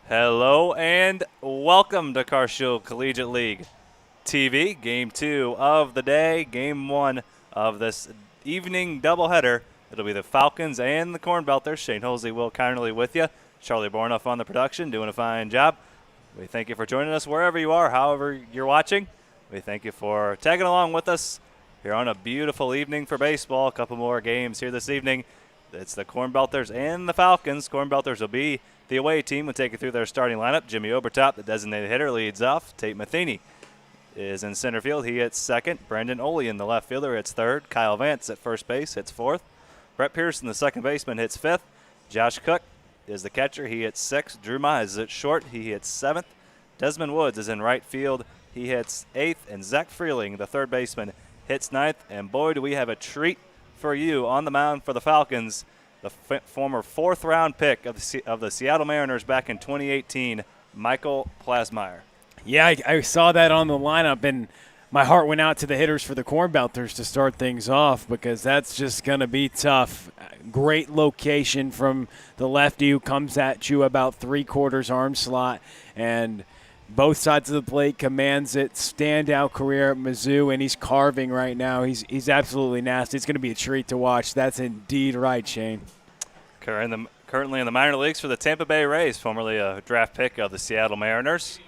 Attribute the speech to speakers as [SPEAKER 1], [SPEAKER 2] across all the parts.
[SPEAKER 1] Hello and welcome to Carshield Collegiate League TV, Game 2 of the day, Game 1 of this evening doubleheader. It'll be the Falcons and the Cornbelters. Shane Holsey, Will Kinerly with you. Charlie Bornoff on the production, doing a fine job. We thank you for joining us wherever you are, however you're watching. We thank you for tagging along with us here on a beautiful evening for baseball. A couple more games here this evening. It's the Cornbelters and the Falcons. Cornbelters will be the away team. Will take you through their starting lineup. Jimmy Obertop, the designated hitter, leads off. Tate Matheny is in center field. He hits second. Brandon Olean, the left fielder, hits third. Kyle Vance at first base, hits fourth. Brett Pearson, the second baseman, hits fifth. Josh Cook is the catcher. He hits sixth. Drew Mize is at short. He hits seventh. Desmond Woods is in right field. He hits eighth. And Zach Freeling, the third baseman, hits ninth. And boy, do we have a treat for you on the mound for the Falcons. The former fourth-round pick of the Seattle Mariners back in 2018, Michael Plasmeyer.
[SPEAKER 2] Yeah, I saw that on the lineup, and my heart went out to the hitters for the Cornbelters to start things off because that's just going to be tough. Great location from the lefty who comes at you about three-quarters arm slot, and both sides of the plate commands it. Standout career at Mizzou, and he's carving right now. He's absolutely nasty. It's going to be a treat to watch. That's indeed right, Shane.
[SPEAKER 1] Currently in the minor leagues for the Tampa Bay Rays, formerly a draft pick of the Seattle Mariners.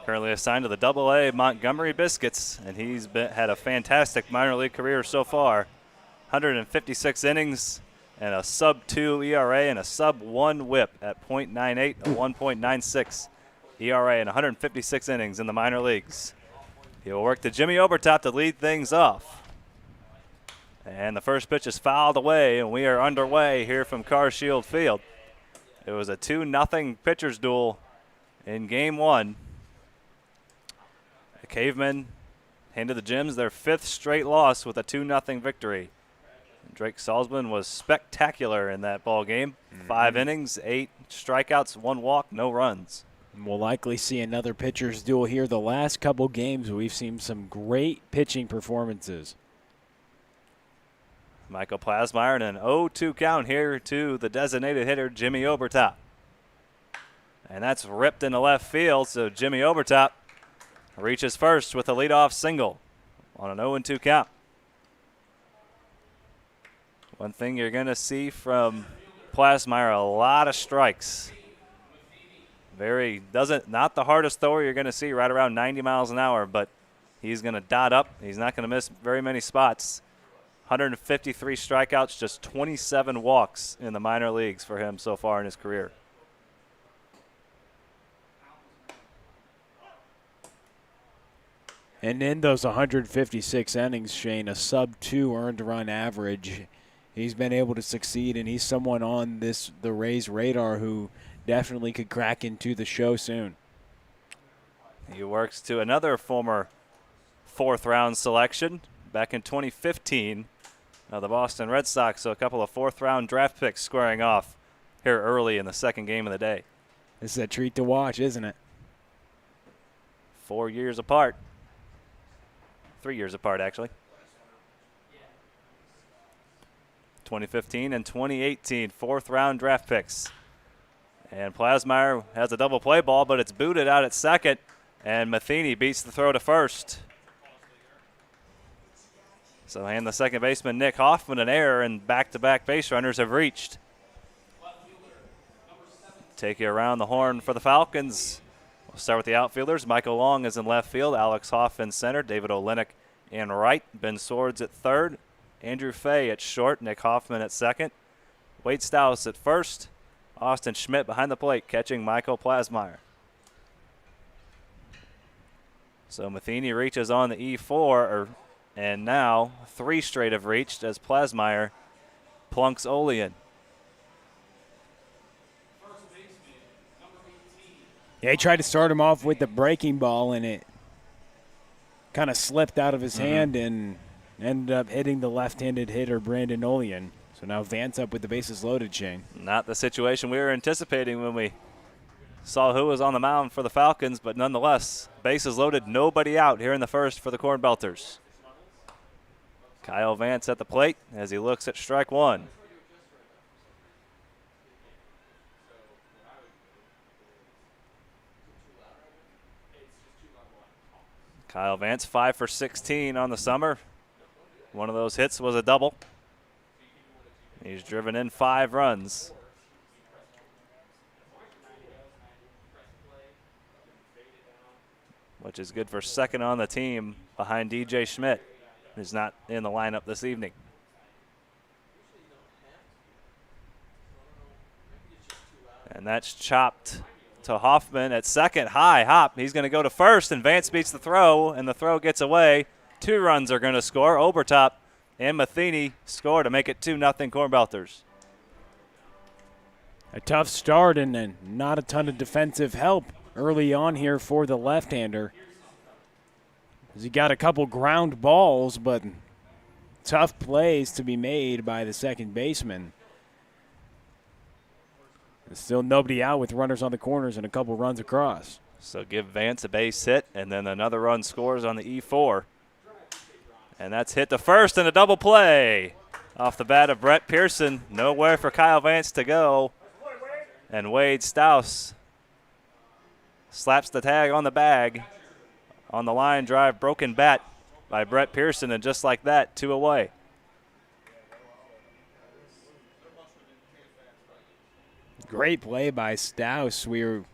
[SPEAKER 1] Currently assigned to the Double-A Montgomery Biscuits, and he's had a fantastic minor league career so far. 156 innings and a sub-2 ERA and a sub-1 whip at .98, a 1.96 ERA and 156 innings in the minor leagues. He'll work to Jimmy Obertop to lead things off. And the first pitch is fouled away, and we are underway here from Carshield Field. It was a 2-0 pitcher's duel in Game 1. The Cavemen handed the Gems their fifth straight loss with a 2-0 victory. Drake Salzman was spectacular in that ball game. 5 innings, 8 strikeouts, 1 walk, no runs.
[SPEAKER 2] We'll likely see another pitcher's duel here. The last couple games, we've seen some great pitching performances.
[SPEAKER 1] Michael Plasmeyer and an 0-2 count here to the designated hitter, Jimmy Obertop. And that's ripped into left field, so Jimmy Obertop reaches first with a leadoff single on an 0-2 count. One thing you're going to see from Plasmeyer, a lot of strikes. Not the hardest thrower you're going to see, right around 90 miles an hour, but he's going to dot up. He's not going to miss very many spots. 153 strikeouts, just 27 walks in the minor leagues for him so far in his career.
[SPEAKER 2] And in those 156 innings, Shane, a sub-2 earned run average. He's been able to succeed, and he's someone on the Rays' radar who definitely could crack into the show soon.
[SPEAKER 1] He works to another former fourth-round selection back in 2015. The Boston Red Sox, so a couple of fourth-round draft picks squaring off here early in the second game of the day.
[SPEAKER 2] This is a treat to watch, isn't it?
[SPEAKER 1] 4 years apart. 3 years apart, actually. 2015 and 2018, fourth-round draft picks. And Plasmeyer has a double play ball, but it's booted out at second, and Matheny beats the throw to first. So and the second baseman, Nick Hoffman, an error, and back-to-back base runners have reached. Take you around the horn for the Falcons. We'll start with the outfielders. Michael Long is in left field. Alex Hoffman center. David Olenek in right. Ben Swords at third. Andrew Fay at short. Nick Hoffman at second. Wade Stouse at first. Austin Schmidt behind the plate catching Michael Plasmeyer. So Matheny reaches on the E4, and now 3 straight have reached as Plasmeyer plunks Olean.
[SPEAKER 2] Yeah, he tried to start him off with the breaking ball, and it kind of slipped out of his hand and ended up hitting the left-handed hitter, Brandon Olean. So now Vance up with the bases loaded, Shane.
[SPEAKER 1] Not the situation we were anticipating when we saw who was on the mound for the Falcons, but nonetheless, bases loaded, nobody out here in the first for the Cornbelters. Kyle Vance at the plate as he looks at strike one. Kyle Vance 5 for 16 on the summer. One of those hits was a double. He's driven in 5 runs. Which is good for second on the team behind DJ Schmidt, who's not in the lineup this evening. And that's chopped to Hoffman at second. High hop. He's going to go to first, and Vance beats the throw, and the throw gets away. 2 runs are going to score. Obertop and Matheny score to make it 2-0 Cornbelters.
[SPEAKER 2] A tough start and then not a ton of defensive help early on here for the left-hander. He got a couple ground balls, but tough plays to be made by the second baseman. There's still nobody out with runners on the corners and a couple runs across.
[SPEAKER 1] So give Vance a base hit, and then another run scores on the E4. And that's hit to first and a double play off the bat of Brett Pearson. Nowhere for Kyle Vance to go. And Wade Stouse slaps the tag on the bag. On the line drive, broken bat by Brett Pearson, and just like that, 2 away.
[SPEAKER 2] Great play by Stouse. We were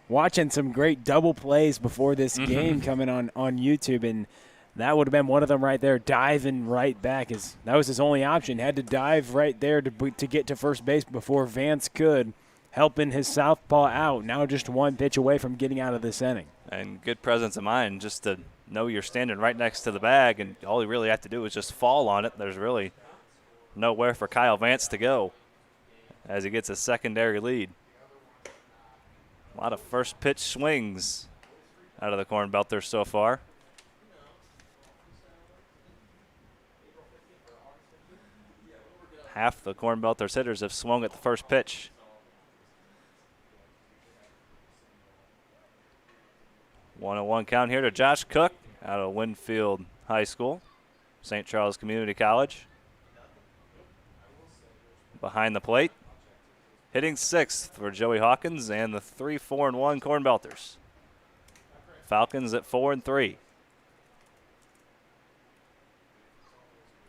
[SPEAKER 2] watching some great double plays before this game coming on YouTube, and that would have been one of them right there, diving right back. That was his only option. Had to dive right there to get to first base before Vance could, helping his southpaw out. Now just 1 pitch away from getting out of this inning.
[SPEAKER 1] And good presence of mind just to know you're standing right next to the bag, and all you really have to do is just fall on it. There's really nowhere for Kyle Vance to go as he gets a secondary lead. A lot of first pitch swings out of the Cornbelters so far. Half the Cornbelters hitters have swung at the first pitch. 1-1 count here to Josh Cook out of Winfield High School, St. Charles Community College. Behind the plate, hitting 6th for Joey Hawkins and the 3-4-1 Cornbelters. Falcons at 4-3.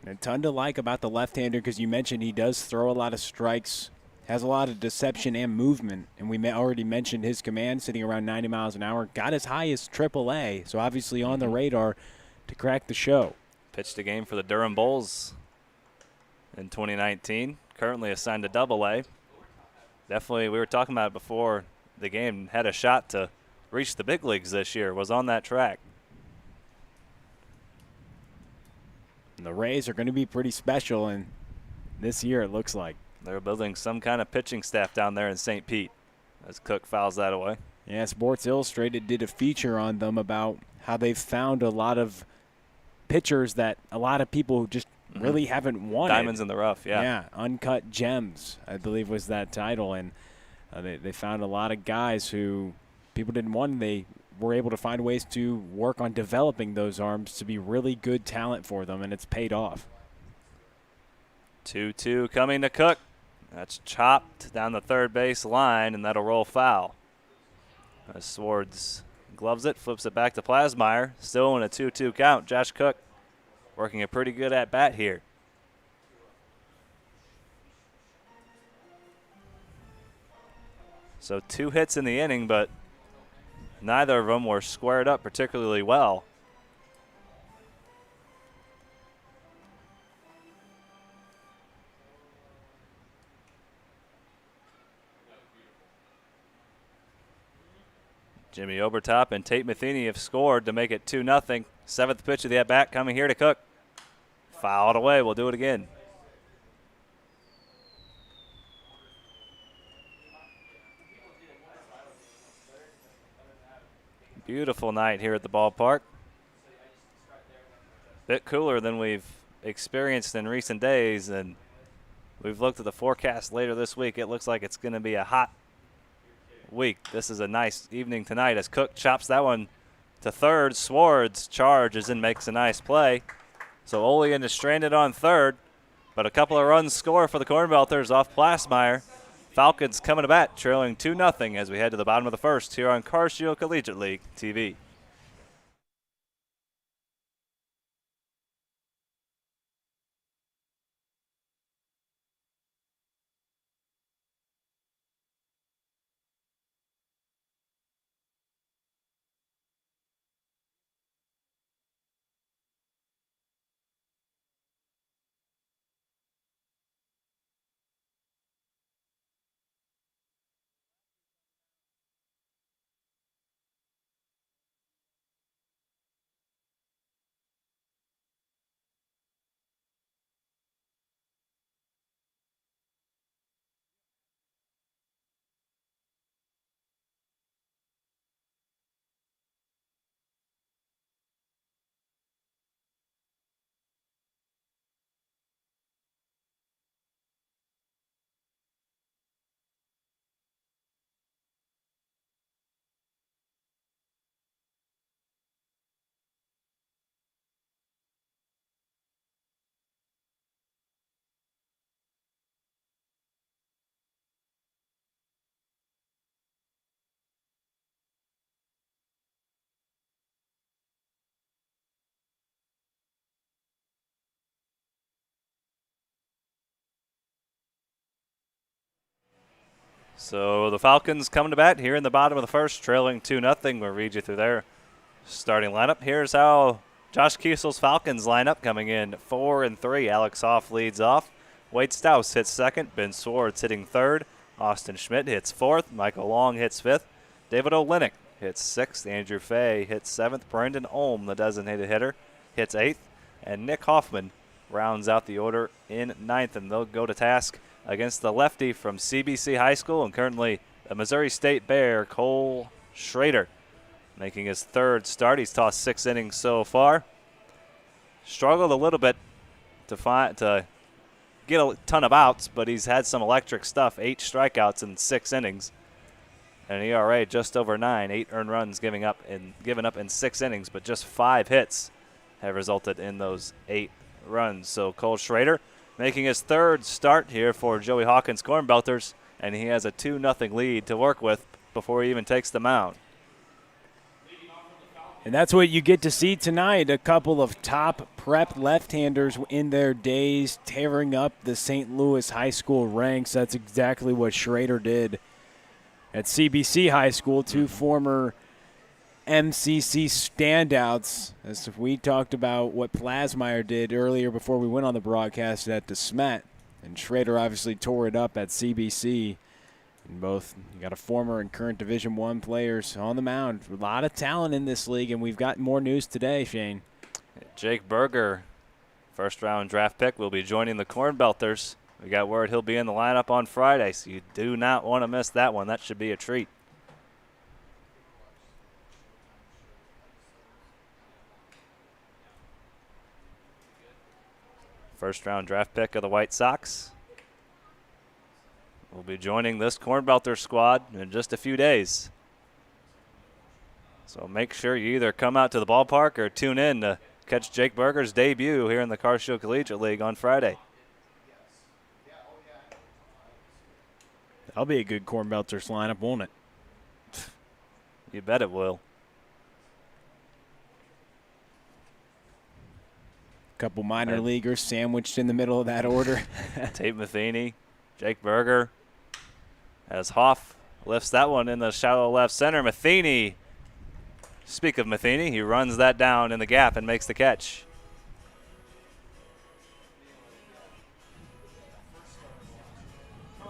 [SPEAKER 2] A ton to like about the left-hander, because you mentioned he does throw a lot of strikes, has a lot of deception and movement, and we already mentioned his command sitting around 90 miles an hour. Got as high as AAA, so obviously on the radar to crack the show.
[SPEAKER 1] Pitched a game for the Durham Bulls in 2019, currently assigned to AA. Definitely, we were talking about it before the game, had a shot to reach the big leagues this year, was on that track.
[SPEAKER 2] And the Rays are going to be pretty special, and this year it looks like.
[SPEAKER 1] They're building some kind of pitching staff down there in St. Pete as Cook fouls that away.
[SPEAKER 2] Yeah, Sports Illustrated did a feature on them about how they've found a lot of pitchers that a lot of people just really haven't wanted.
[SPEAKER 1] Diamonds in the rough, yeah.
[SPEAKER 2] Yeah, Uncut Gems, I believe was that title. And they found a lot of guys who people didn't want, and they were able to find ways to work on developing those arms to be really good talent for them, and it's paid off.
[SPEAKER 1] 2-2 coming to Cook. That's chopped down the third base line, and that'll roll foul. As Swords gloves it, flips it back to Plasmeyer. Still in a 2-2 count. Josh Cook working a pretty good at-bat here. So 2 hits in the inning, but neither of them were squared up particularly well. Jimmy Obertop and Tate Matheny have scored to make it 2-0. 7th pitch of the at-bat coming here to Cook. Fouled away. We'll do it again. Beautiful night here at the ballpark. Bit cooler than we've experienced in recent days, and we've looked at the forecast later this week. It looks like it's going to be a hot week. This is a nice evening tonight as Cook chops that one to third. Swords charges and makes a nice play. So Olean is stranded on third, but a couple of runs score for the Cornbelters off Plasmeyer. Falcons coming to bat, trailing 2-0 as we head to the bottom of the first here on Car Shield Collegiate League TV. So the Falcons coming to bat here in the bottom of the first, trailing 2-0. We'll read you through their starting lineup. Here's how Josh Kiesel's Falcons lineup coming in 4-3. Alex Hoff leads off. Wade Stouse hits second. Ben Swartz hitting third. Austin Schmidt hits fourth. Michael Long hits fifth. David Olenek hits sixth. Andrew Fay hits seventh. Brendan Olm, the designated hitter, hits eighth. And Nick Hoffman rounds out the order in ninth. And they'll go to task against the lefty from CBC High School and currently a Missouri State Bear, Cole Schrader, making his third start. He's tossed 6 innings so far. Struggled a little bit to get a ton of outs, but he's had some electric stuff. 8 strikeouts in 6 innings. An ERA just over 9. 8 earned runs given up in 6 innings, but just 5 hits have resulted in those 8 runs. So Cole Schrader making his third start here for Joey Hawkins Cornbelters, and he has a 2-0 lead to work with before he even takes the mound.
[SPEAKER 2] And that's what you get to see tonight, a couple of top prep left-handers in their days tearing up the St. Louis high school ranks. That's exactly what Schrader did at CBC High School. 2 former MCC standouts. As we talked about what Plasmeyer did earlier before we went on the broadcast at DeSmet, and Schrader obviously tore it up at CBC. And both, you got a former and current Division I players on the mound. A lot of talent in this league, and we've got more news today, Shane.
[SPEAKER 1] Jake Berger, first-round draft pick, will be joining the Cornbelters. We got word he'll be in the lineup on Friday, so you do not want to miss that one. That should be a treat. First-round draft pick of the White Sox will be joining this Cornbelter squad in just a few days. So make sure you either come out to the ballpark or tune in to catch Jake Berger's debut here in the Car Show Collegiate League on Friday.
[SPEAKER 2] That'll be a good Cornbelters lineup, won't it?
[SPEAKER 1] You bet it will.
[SPEAKER 2] Couple minor leaguers sandwiched in the middle of that order.
[SPEAKER 1] Tate Matheny, Jake Berger, as Hoff lifts that one in the shallow left center. Matheny, speak of Matheny, he runs that down in the gap and makes the catch.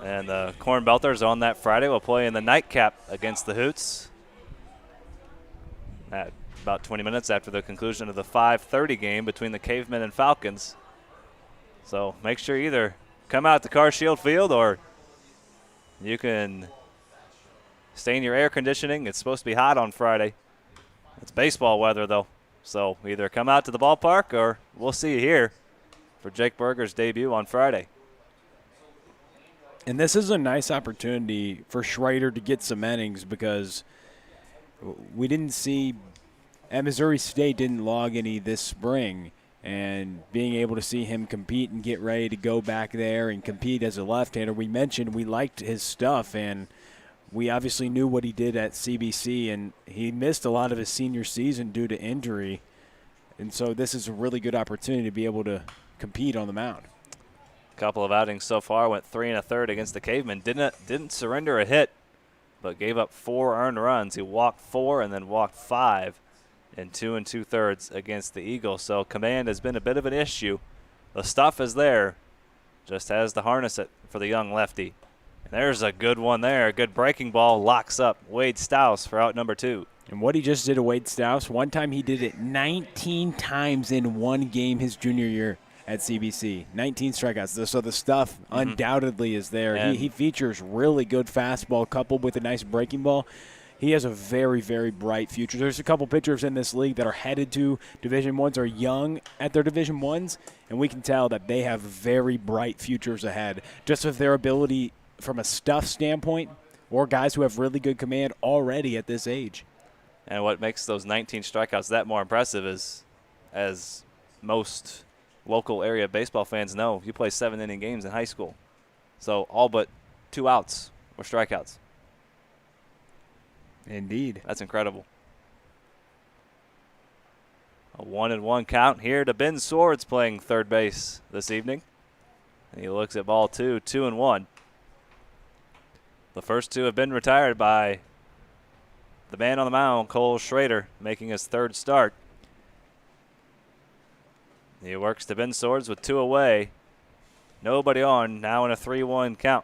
[SPEAKER 1] And the Cornbelters on that Friday will play in the nightcap against the Hoots at about 20 minutes after the conclusion of the 5:30 game between the Cavemen and Falcons. So make sure you either come out to Car Shield Field or you can stay in your air conditioning. It's supposed to be hot on Friday. It's baseball weather, though. So either come out to the ballpark or we'll see you here for Jake Berger's debut on Friday.
[SPEAKER 2] And this is a nice opportunity for Schrader to get some innings because we didn't see – at Missouri State didn't log any this spring. And being able to see him compete and get ready to go back there and compete as a left-hander, we mentioned we liked his stuff, and we obviously knew what he did at CBC, and he missed a lot of his senior season due to injury. And so this is a really good opportunity to be able to compete on the mound.
[SPEAKER 1] A couple of outings so far, went 3 1/3 against the Cavemen. Didn't surrender a hit, but gave up 4 earned runs. He walked 4 and then walked 5 in 2 2/3 against the Eagles. So command has been a bit of an issue. The stuff is there, just has to harness it for the young lefty. And there's a good one there. A good breaking ball locks up Wade Stouse for out number 2.
[SPEAKER 2] And what he just did to Wade Stouse, one time he did it 19 times in one game his junior year at CBC. 19 strikeouts. So the stuff undoubtedly is there. He features really good fastball coupled with a nice breaking ball. He has a very, very bright future. There's a couple pitchers in this league that are headed to Division I's or young at their Division I's, and we can tell that they have very bright futures ahead just with their ability from a stuff standpoint or guys who have really good command already at this age.
[SPEAKER 1] And what makes those 19 strikeouts that more impressive is, as most local area baseball fans know, you play 7-inning games in high school. So all but 2 outs were strikeouts.
[SPEAKER 2] Indeed.
[SPEAKER 1] That's incredible. A 1-1 count here to Ben Swords playing third base this evening. And he looks at ball 2, 2-1. The first two have been retired by the man on the mound, Cole Schrader, making his third start. He works to Ben Swords with 2 away. Nobody on, now in a 3-1 count.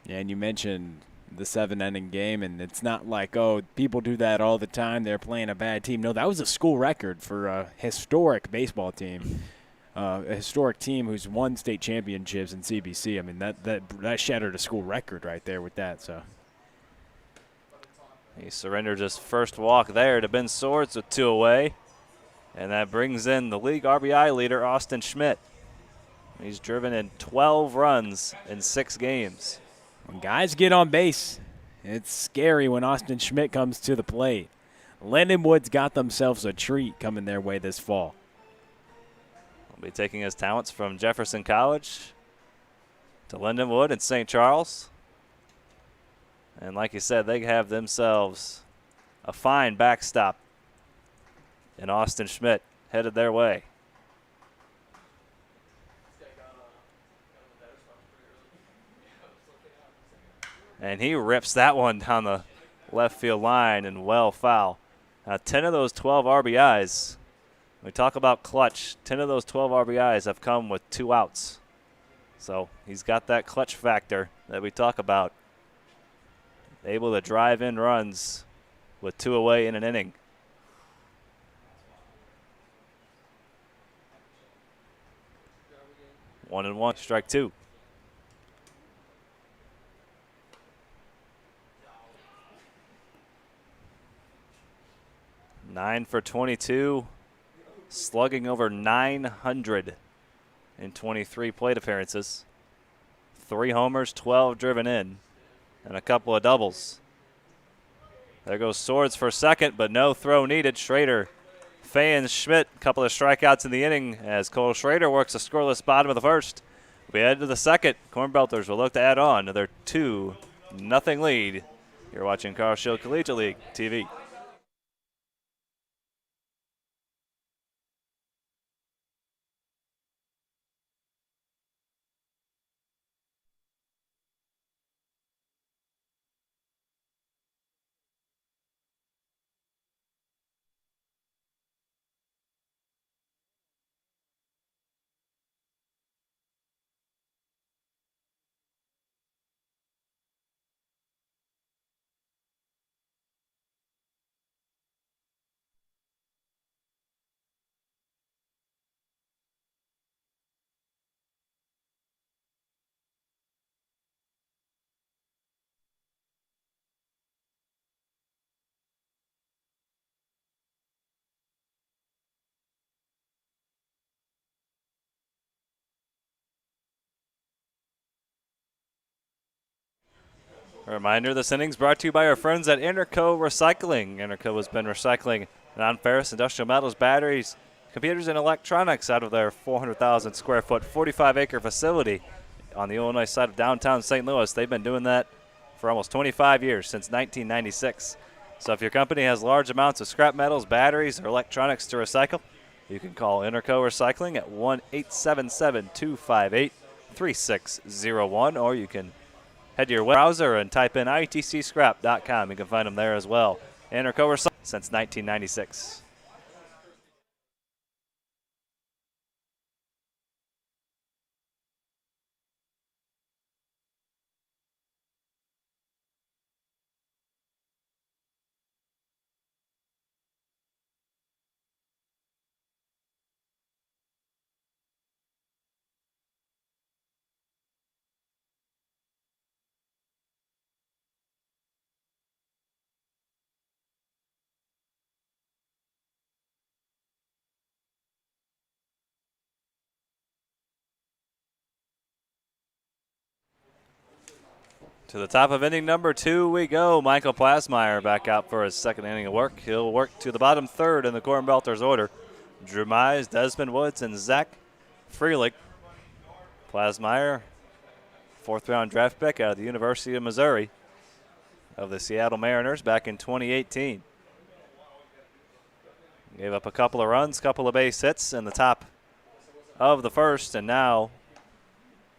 [SPEAKER 2] Yeah, and you mentioned the 7-inning game, and it's not like, oh, people do that all the time. They're playing a bad team. No, that was a school record for a historic baseball team, a historic team who's won state championships in CBC. I mean, that shattered a school record right there with that. So
[SPEAKER 1] he surrendered his first walk there to Ben Swords with 2 away, and that brings in the league RBI leader, Austin Schmidt. He's driven in 12 runs in 6 games.
[SPEAKER 2] When guys get on base, it's scary when Austin Schmidt comes to the plate. Lindenwood's got themselves a treat coming their way this fall.
[SPEAKER 1] He'll be taking his talents from Jefferson College to Lindenwood and St. Charles. And like you said, they have themselves a fine backstop in Austin Schmidt headed their way. And he rips that one down the left field line and well foul. Now 10 of those 12 RBIs, we talk about clutch, 10 of those 12 RBIs have come with 2 outs. So he's got that clutch factor that we talk about. Able to drive in runs with 2 away in an inning. One and one, strike 2. Nine for 22, slugging over 900 in 23 plate appearances. 3 homers, 12 driven in, and a couple of doubles. There goes Swords for second, but no throw needed. Schrader fans Schmidt. A couple of strikeouts in the inning as Cole Schrader works a scoreless bottom of the first. We head to the second. Cornbelters will look to add on to their 2-0 lead. You're watching Car Show Collegiate League TV. A reminder, this inning's brought to you by our friends at Interco Recycling. Interco has been recycling non-ferrous industrial metals, batteries, computers, and electronics out of their 400,000 square foot, 45-acre facility on the Illinois side of downtown St. Louis. They've been doing that for almost 25 years, since 1996. So if your company has large amounts of scrap metals, batteries, or electronics to recycle, you can call Interco Recycling at 1-877-258-3601, or you can head to your web browser and type in itcscrap.com. You can find them there as well. Interco Recycling since 1996. To the top of inning number 2 we go. Michael Plasmeyer back out for his second inning of work. He'll work to the bottom third in the Cornbelters order. Drew Mize, Desmond Woods, and Zach Freelick. Plasmeyer, 4th-round draft pick out of the University of Missouri of the Seattle Mariners back in 2018. Gave up a couple of runs, couple of base hits in the top of the first, and now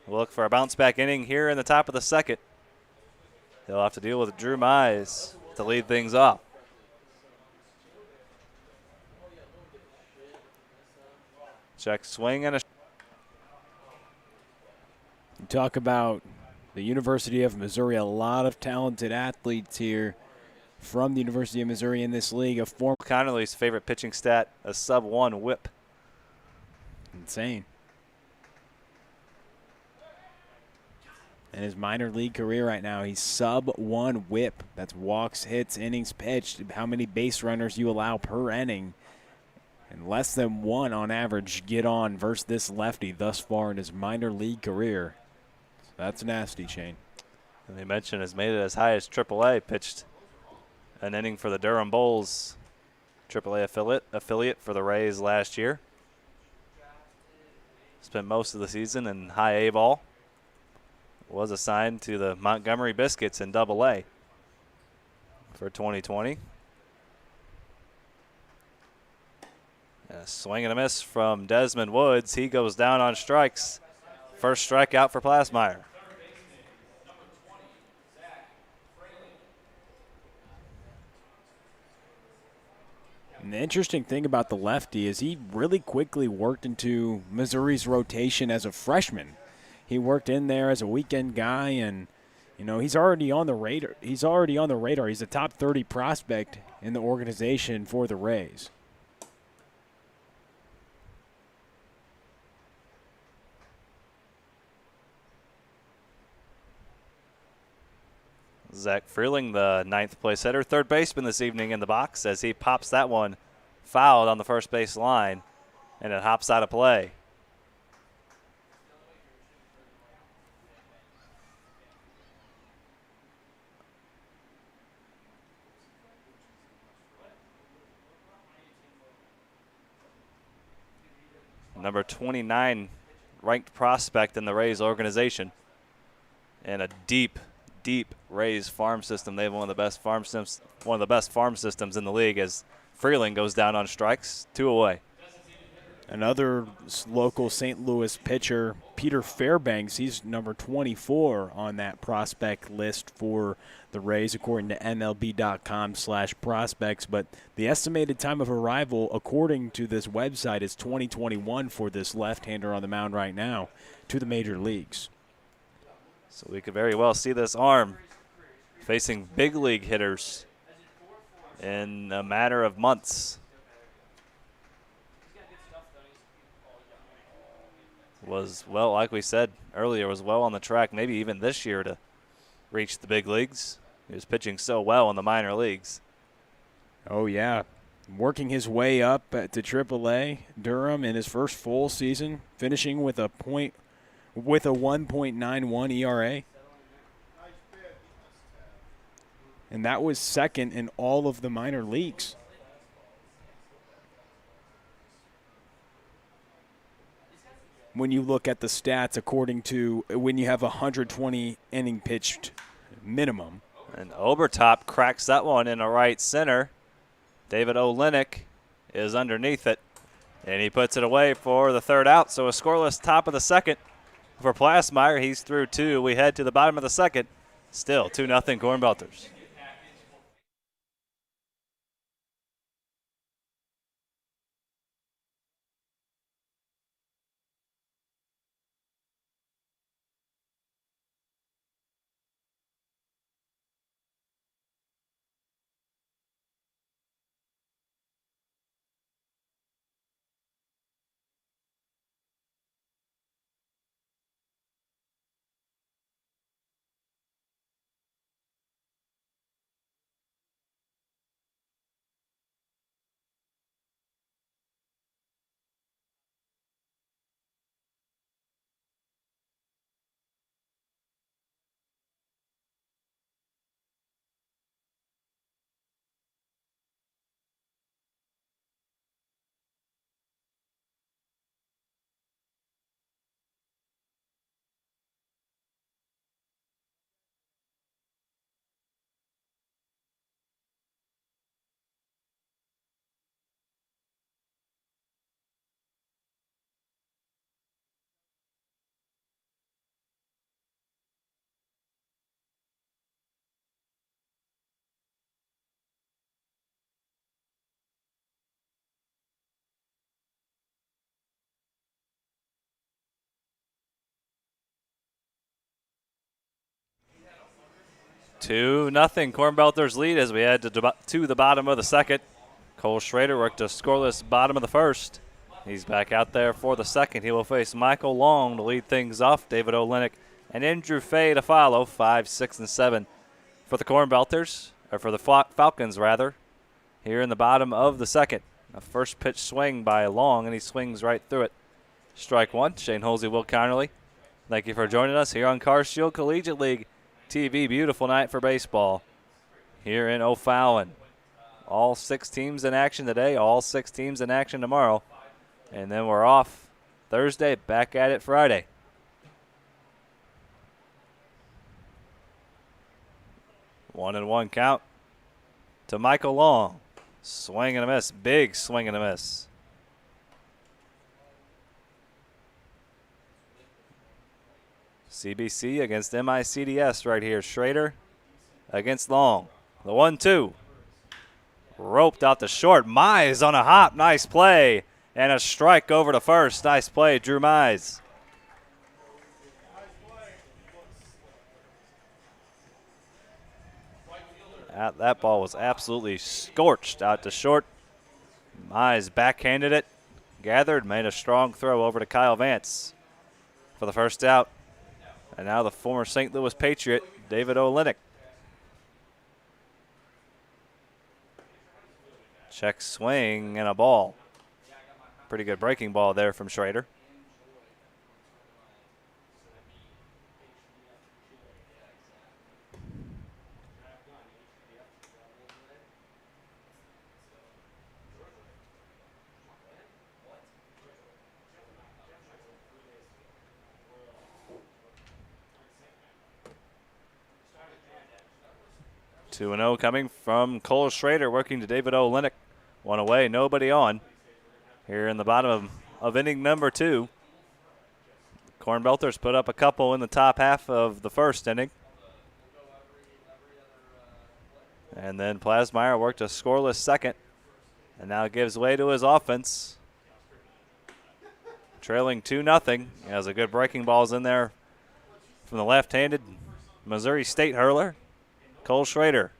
[SPEAKER 1] we'll look for a bounce-back inning here in the top of the second. He'll have to deal with Drew Mize to lead things off. Check swing and a
[SPEAKER 2] You talk about the University of Missouri, a lot of talented athletes here from the University of Missouri in this league. A former
[SPEAKER 1] Connerly's favorite pitching stat, a sub-1 whip.
[SPEAKER 2] insane. In his minor league career right now, he's sub-1 whip. That's walks, hits, innings pitched, how many base runners you allow per inning. And less than one on average get on versus this lefty thus far in his minor league career. So that's nasty, Shane.
[SPEAKER 1] And they mentioned has made it as high as AAA, pitched an inning for the Durham Bulls, AAA affiliate for the Rays last year. Spent most of the season in high A ball. Was assigned to the Montgomery Biscuits in AA for 2020. And a swing and a miss from Desmond Woods. He goes down on strikes. First strikeout for Plasmeyer.
[SPEAKER 2] And the interesting thing about the lefty is he really quickly worked into Missouri's rotation as a freshman. He worked in there as a weekend guy, and you know he's already on the radar. He's a top 30 prospect in the organization for the Rays.
[SPEAKER 1] Zach Freeling, the ninth place hitter, third baseman this evening in the box as he pops that one fouled on the first base line, and it hops out of play. Number 29 ranked prospect in the Rays organization, and a deep Rays farm system. They have one of the best farm systems in the league as Freeling goes down on strikes, 2 away.
[SPEAKER 2] Another local St. Louis pitcher, Peter Fairbanks, he's number 24 on that prospect list for the Rays, according to MLB.com/prospects. But the estimated time of arrival, according to this website, is 2021 for this left-hander on the mound right now to the major leagues.
[SPEAKER 1] So we could very well see this arm facing big league hitters in a matter of months. Was, well, like we said earlier, was well on the track, maybe even this year, to reach the big leagues. He was pitching so well in the minor leagues.
[SPEAKER 2] Oh, yeah. Working his way up to AAA, Durham in his first full season, finishing with a 1.91 ERA. And that was second in all of the minor leagues. When you look at the stats, according to when you have 120 inning pitched minimum.
[SPEAKER 1] And Obertop cracks that one in the right center. David Olenek is underneath it, and he puts it away for the third out. So a scoreless top of the second for Plasmeyer. He's through 2. We head to the bottom of the second. Still 2-0 Cornbelters. 2-0 Cornbelters lead as we head to the bottom of the second. Cole Schrader worked a scoreless bottom of the first. He's back out there for the second. He will face Michael Long to lead things off. David Olenek and Andrew Fay to follow, 5, 6, and 7 for the Cornbelters, or for the Falcons rather, here in the bottom of the second. A first pitch swing by Long, and he swings right through it. Strike one. Shane Holsey, Will Connerly, thank you for joining us here on Car Shield Collegiate League TV. Beautiful night for baseball here in O'Fallon. All 6 teams in action today, all 6 teams in action tomorrow. And then we're off Thursday, back at it Friday. One and one count to Michael Long. Swing and a miss, big swing and a miss. CBC against MICDS right here. Schrader against Long. The 1-2. Roped out to short. Mize on a hop. Nice play. And a strike over to first. Nice play, Drew Mize. That ball was absolutely scorched out to short. Mize backhanded it, gathered, made a strong throw over to Kyle Vance for the first out. And now the former St. Louis Patriot, David Olenek. Check swing and a ball. Pretty good breaking ball there from Schrader. Two and 0 coming from Cole Schrader, working to David Olenek. One away, nobody on. Here in the bottom of inning number 2. Cornbelters put up a couple in the top half of the first inning. And then Plasmeyer worked a scoreless second and now gives way to his offense. Trailing 2-0. He has a good breaking balls in there from the left-handed Missouri State hurler, Cole Schrader.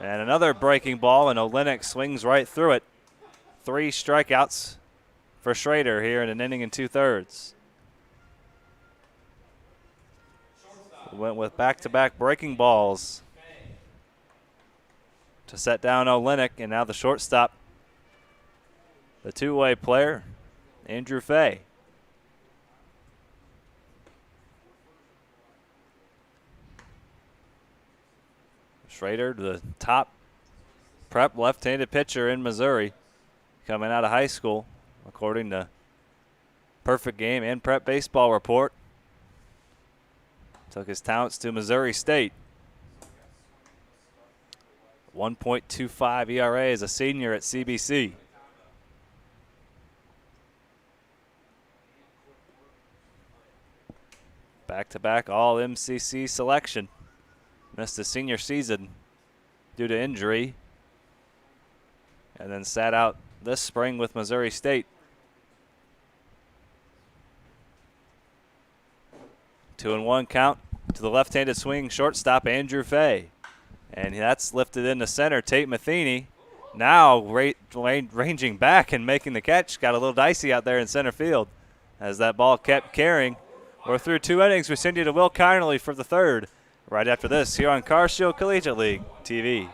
[SPEAKER 1] And another breaking ball, and Olenek swings right through it. 3 strikeouts for Schrader here in an inning and 2/3. Went with back-to-back breaking balls to set down Olenek, and now the shortstop, the two-way player, Andrew Fay. Schrader, the top prep left-handed pitcher in Missouri, coming out of high school, according to Perfect Game and Prep Baseball Report. Took his talents to Missouri State. 1.25 ERA as a senior at CBC. Back-to-back all MCC selection. Missed the senior season due to injury, and then sat out this spring with Missouri State. 2-1 count to the left-handed swinging shortstop, Andrew Fay. And that's lifted into center, Tate Matheny. Now ranging back and making the catch. Got a little dicey out there in center field as that ball kept carrying. We're through 2 innings. We send you to Will Connerly for the third. Right after this, here on Car Shield Collegiate League TV.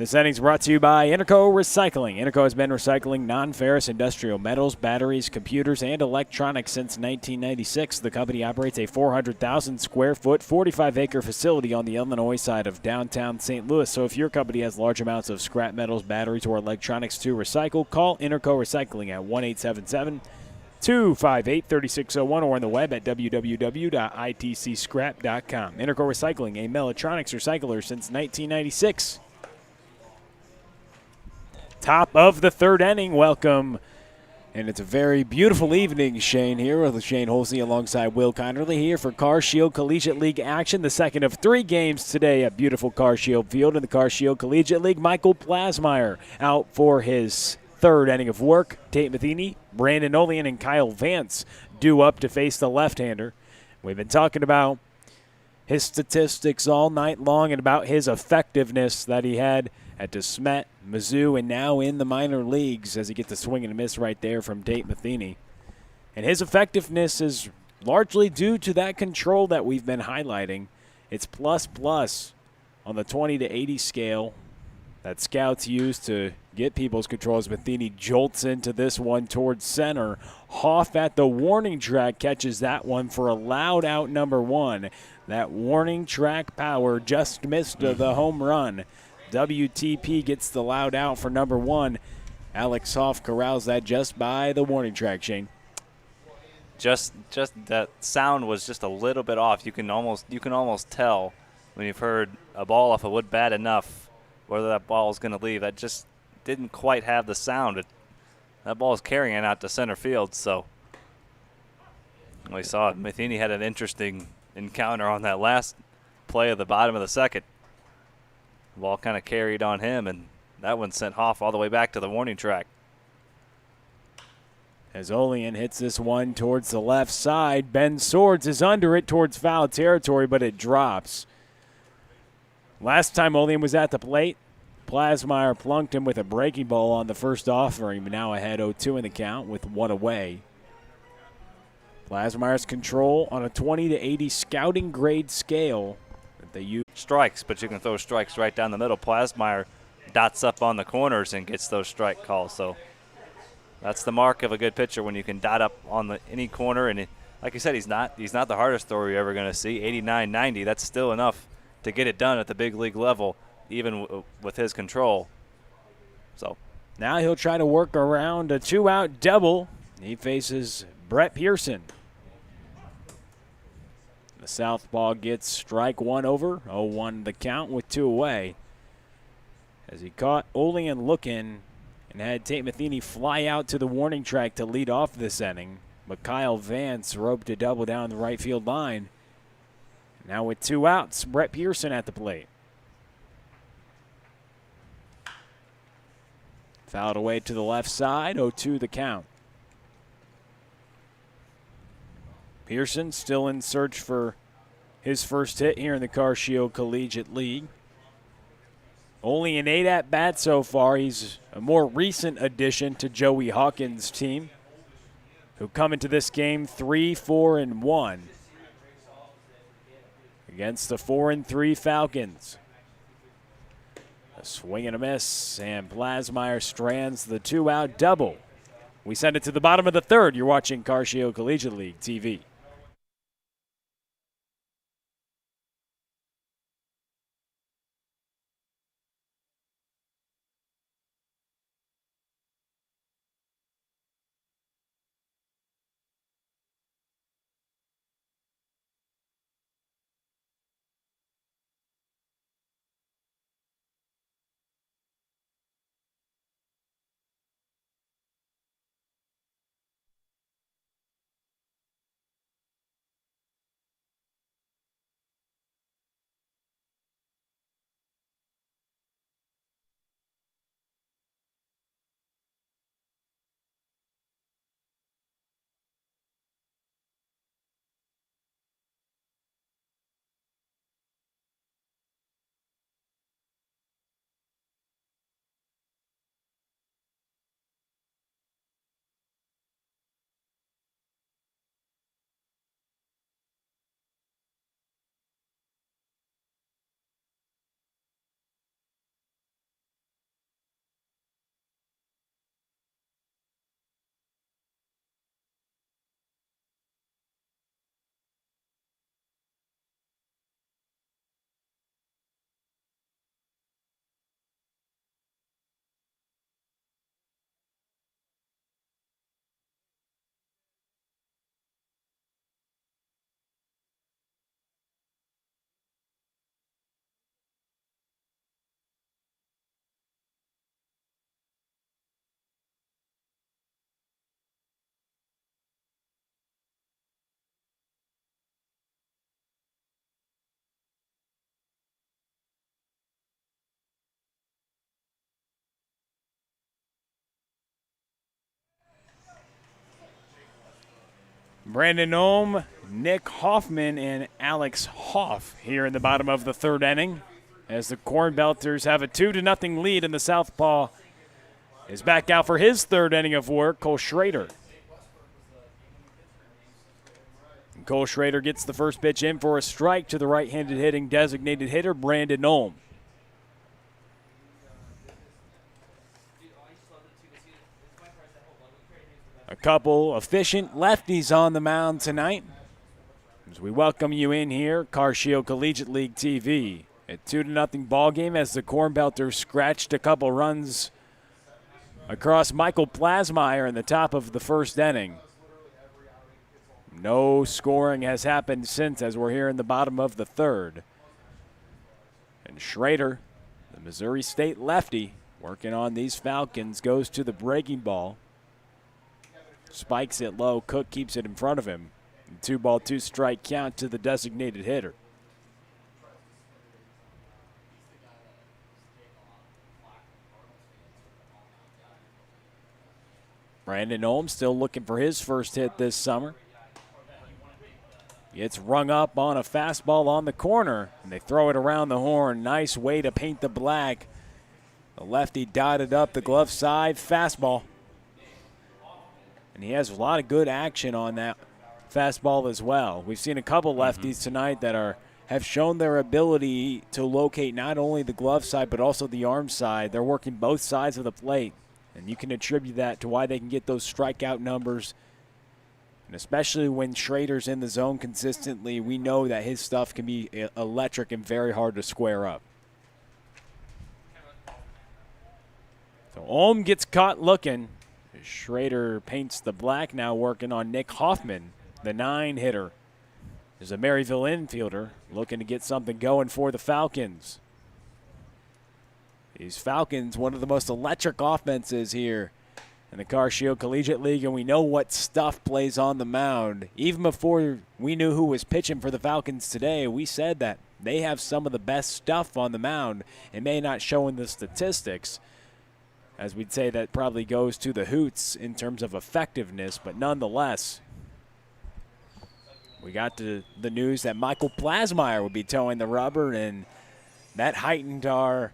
[SPEAKER 2] This inning's brought to you by Interco Recycling. Interco has been recycling non-ferrous industrial metals, batteries, computers, and electronics since 1996. The company operates a 400,000 square foot, 45-acre facility on the Illinois side of downtown St. Louis. So if your company has large amounts of scrap metals, batteries, or electronics to recycle, call Interco Recycling at 1-877-258-3601 or on the web at www.itcscrap.com. Interco Recycling, a Mechatronics recycler since 1996. Top of the third inning. Welcome. And it's a very beautiful evening, Shane, here with Shane Holsey alongside Will Connerly here for Car Shield Collegiate League action. The second of three games today at beautiful Car Shield Field in the Car Shield Collegiate League. Michael Plasmeyer out for his third inning of work. Tate Matheny, Brandon Olean, and Kyle Vance due up to face the left-hander. We've been talking about his statistics all night long and about his effectiveness that he had at DeSmet, Mizzou, and now in the minor leagues as he gets a swing and a miss right there from Tate Matheny. And his effectiveness is largely due to that control that we've been highlighting. It's plus on the 20 to 80 scale that scouts use to get people's controls. Matheny jolts into this one towards center. Hoff at the warning track catches that one for a loud out number one. That warning track power just missed the home run. WTP gets the loud out for number one. Alex Hoff corrals that just by the warning track, Shane.
[SPEAKER 1] Just that sound was just a little bit off. You can almost tell when you've heard a ball off a wood bat enough whether that ball is going to leave. That just didn't quite have the sound. That ball is carrying it out to center field. So we saw it. Matheny had an interesting encounter on that last play of the bottom of the second. The ball kind of carried on him, and that one sent Hoff all the way back to the warning track.
[SPEAKER 2] As Olean hits this one towards the left side, Ben Swords is under it towards foul territory, but it drops. Last time Olean was at the plate, Plasmeyer plunked him with a breaking ball on the first offering, but now ahead 0-2 in the count with one away. Plasmeyer's control on a 20 to 80 scouting grade scale that they use.
[SPEAKER 1] Strikes, but you can throw strikes right down the middle. Plasmeyer dots up on the corners and gets those strike calls. So that's the mark of a good pitcher, when you can dot up on any corner. And like you said, he's not the hardest thrower you're ever going to see. 89, 90, that's still enough to get it done at the big league level, even with his control. So
[SPEAKER 2] now he'll try to work around a two-out double. He faces Brett Pearson. The southpaw gets strike one over, 0-1 the count with two away. As he caught Olean looking and had Tate Matheny fly out to the warning track to lead off this inning. But Kyle Vance roped a double down the right field line. Now with two outs, Brett Pearson at the plate. Fouled away to the left side, 0-2 the count. Pearson still in search for his first hit here in the Car Shield Collegiate League. Only an 8 at-bat so far. He's a more recent addition to Joey Hawkins' team, who come into this game 3-4-1 against the 4-3 Falcons. A swing and a miss, and Plasmeyer strands the two-out double. We send it to the bottom of the third. You're watching Car Shield Collegiate League TV. Brandon Ohm, Nick Hoffman, and Alex Hoff here in the bottom of the third inning as the Cornbelters have a 2-0 lead, and the southpaw is back out for his third inning of work, Cole Schrader. And Cole Schrader gets the first pitch in for a strike to the right-handed hitting designated hitter, Brandon Ohm. A couple efficient lefties on the mound tonight as we welcome you in here, CarShield Collegiate League TV. A 2-0 ball game as the Cornbelters scratched a couple runs across Michael Plasmeyer in the top of the first inning. No scoring has happened since as we're here in the bottom of the third. And Schrader, the Missouri State lefty, working on these Falcons, goes to the breaking ball. Spikes it low. Cook keeps it in front of him. 2-ball, 2-strike count to the designated hitter. Brandon Ohm still looking for his first hit this summer. Gets rung up on a fastball on the corner, and they throw it around the horn. Nice way to paint the black. The lefty dotted up the glove side fastball. And he has a lot of good action on that fastball as well. We've seen a couple lefties tonight that have shown their ability to locate not only the glove side but also the arm side. They're working both sides of the plate, and you can attribute that to why they can get those strikeout numbers. And especially when Schrader's in the zone consistently, we know that his stuff can be electric and very hard to square up. So Ohm gets caught looking. Schrader paints the black, now working on Nick Hoffman, the 9-hitter. There's a Maryville infielder looking to get something going for the Falcons. These Falcons, one of the most electric offenses here in the CarShield Collegiate League, and we know what stuff plays on the mound. Even before we knew who was pitching for the Falcons today, we said that they have some of the best stuff on the mound. It may not show in the statistics, as we'd say that probably goes to the Hoots in terms of effectiveness, but nonetheless, we got to the news that Michael Plasmeyer would be towing the rubber, and that heightened our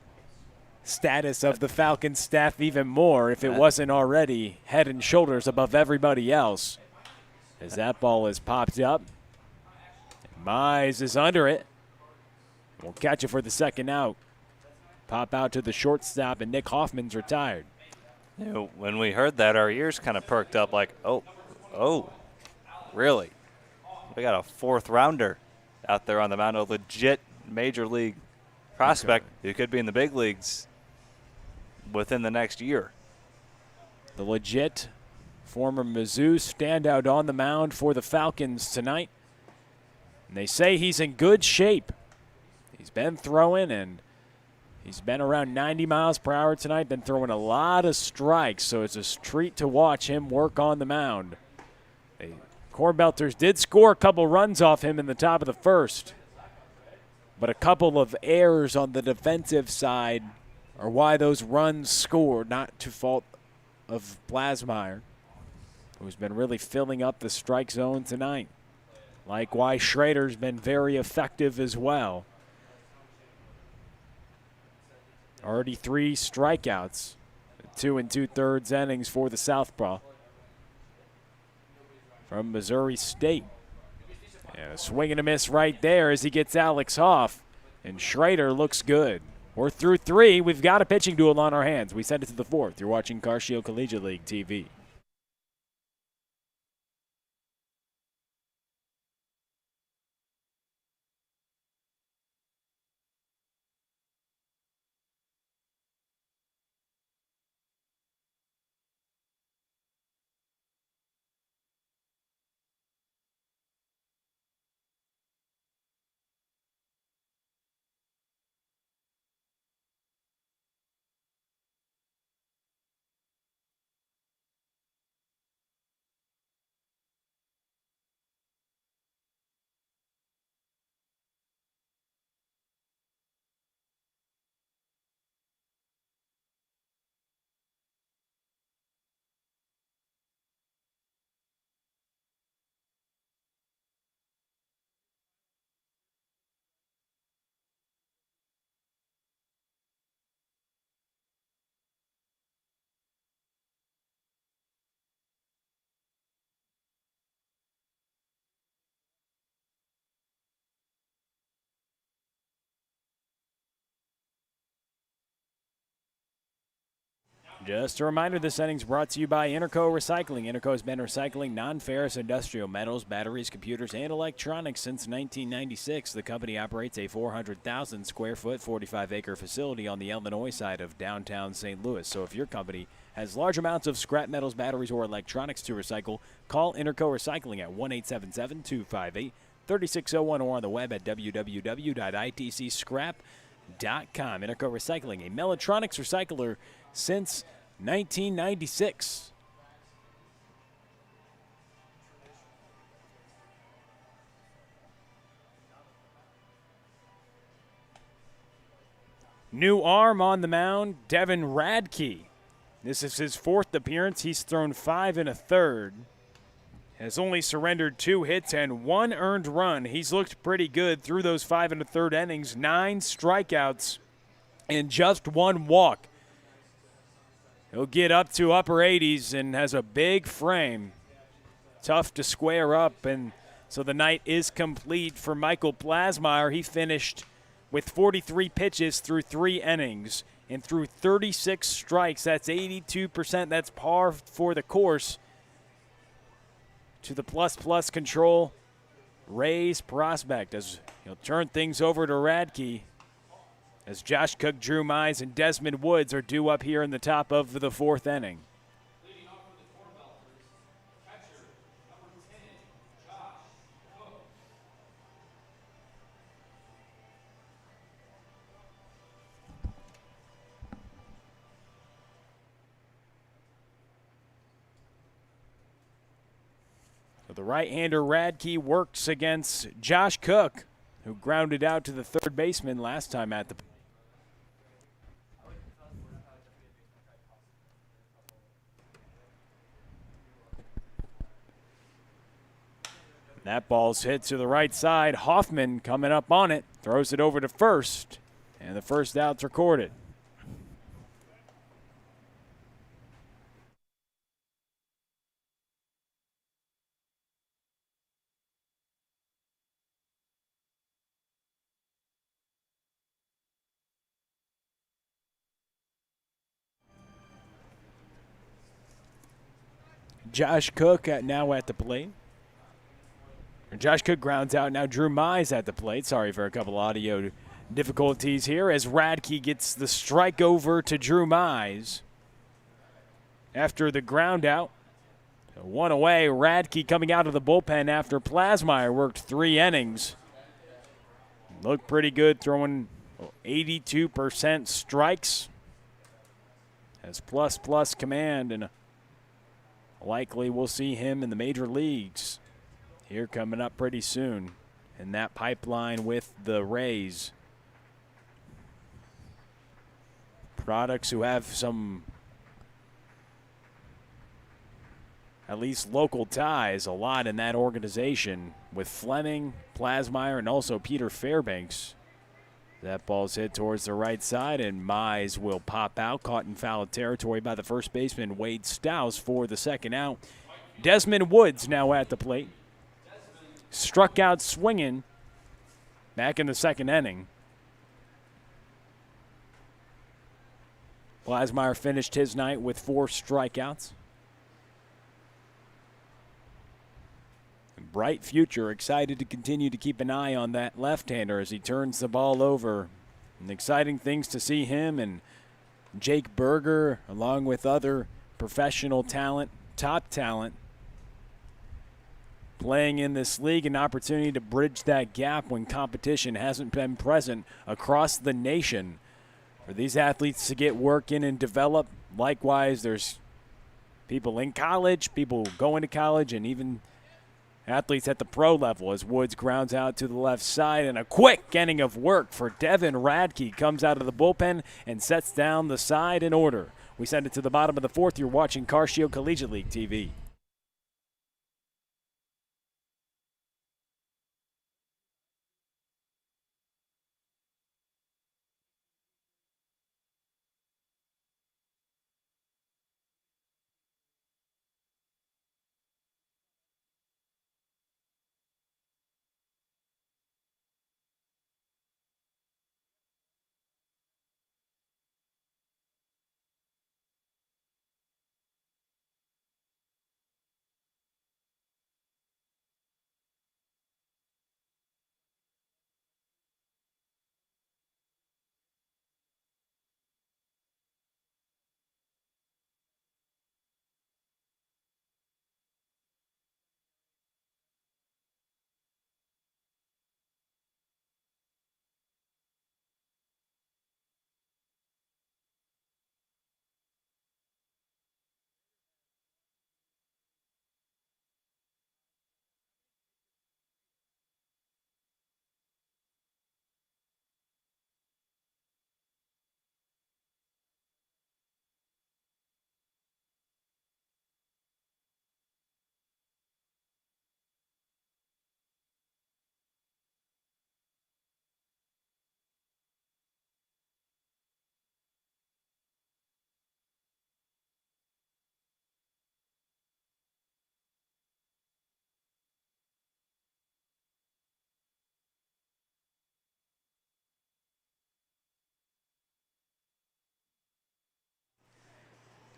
[SPEAKER 2] status of the Falcons staff even more if it wasn't already head and shoulders above everybody else. As that ball is popped up, Mize is under it. We'll catch it for the second out. Pop out to the shortstop, and Nick Hoffman's retired.
[SPEAKER 1] You know, when we heard that, our ears kind of perked up like, oh, really? We got a fourth-rounder out there on the mound, a legit major league prospect who could be in the big leagues within the next year.
[SPEAKER 2] The legit former Mizzou standout on the mound for the Falcons tonight. And they say he's in good shape. He's been throwing, and he's been around 90 miles per hour tonight, been throwing a lot of strikes, so it's a treat to watch him work on the mound. The Cornbelters did score a couple runs off him in the top of the first, but a couple of errors on the defensive side are why those runs scored, not to fault of Plasmeyer, who's been really filling up the strike zone tonight. Likewise, Schrader's been very effective as well. Already 3 strikeouts, 2 2/3 innings for the southpaw from Missouri State. And a swing and a miss right there as he gets Alex Hoff, and Schrader looks good. We're through 3. We've got a pitching duel on our hands. We send it to the 4th. You're watching CarShield Collegiate League TV. Just a reminder, this inning's brought to you by Interco Recycling. Interco has been recycling non-ferrous industrial metals, batteries, computers, and electronics since 1996. The company operates a 400,000 square foot, 45-acre facility on the Illinois side of downtown St. Louis. So if your company has large amounts of scrap metals, batteries, or electronics to recycle, call Interco Recycling at 1-877-258-3601 or on the web at www.itcscrap.com. Interco Recycling, a Mellatronics recycler since 1996. New arm on the mound, Devin Radke. This is his fourth appearance. He's thrown 5 1/3. Has only surrendered 2 hits and 1 earned run. He's looked pretty good through those 5 1/3 innings. 9 strikeouts and just 1 walk. He'll get up to upper 80s and has a big frame. Tough to square up, and so the night is complete for Michael Plasmeyer. He finished with 43 pitches through 3 innings and through 36 strikes. That's 82%. That's par for the course. To the plus control, Rays prospect as he'll turn things over to Radke. As Josh Cook, Drew Mize, and Desmond Woods are due up here in the top of the 4th inning.
[SPEAKER 3] Leading off for the Cornbelters, catcher, number 10, Josh Cook.
[SPEAKER 2] So the right-hander Radke works against Josh Cook, who grounded out to the third baseman last time at the plate. That ball's hit to the right side. Hoffman coming up on it, throws it over to first, and the first out's recorded. Josh Cook now at the plate. Josh Cook grounds out. Now Drew Mize at the plate. Sorry for a couple audio difficulties here as Radke gets the strike over to Drew Mize. After the ground out, 1 away. Radke coming out of the bullpen after Plasmeyer worked 3 innings. Looked pretty good, throwing 82% strikes. Has plus command, and likely we'll see him in the major leagues here coming up pretty soon in that pipeline with the Rays. Products who have some at least local ties a lot in that organization with Fleming, Plasmeyer, and also Peter Fairbanks. That ball's hit towards the right side, and Mize will pop out, caught in foul territory by the first baseman Wade Stouse for the second out. Desmond Woods now at the plate. Struck out swinging back in the second inning. Plasmeyer finished his night with 4 strikeouts. Bright future, excited to continue to keep an eye on that left-hander as he turns the ball over. And exciting things to see him and Jake Berger, along with other professional talent, top talent, playing in this league, an opportunity to bridge that gap when competition hasn't been present across the nation. For these athletes to get work in and develop. Likewise, there's people in college, people going to college, and even athletes at the pro level as Woods grounds out to the left side, and a quick inning of work for Devin Radke comes out of the bullpen and sets down the side in order. We send it to the bottom of the 4th. You're watching CarShield Collegiate League TV.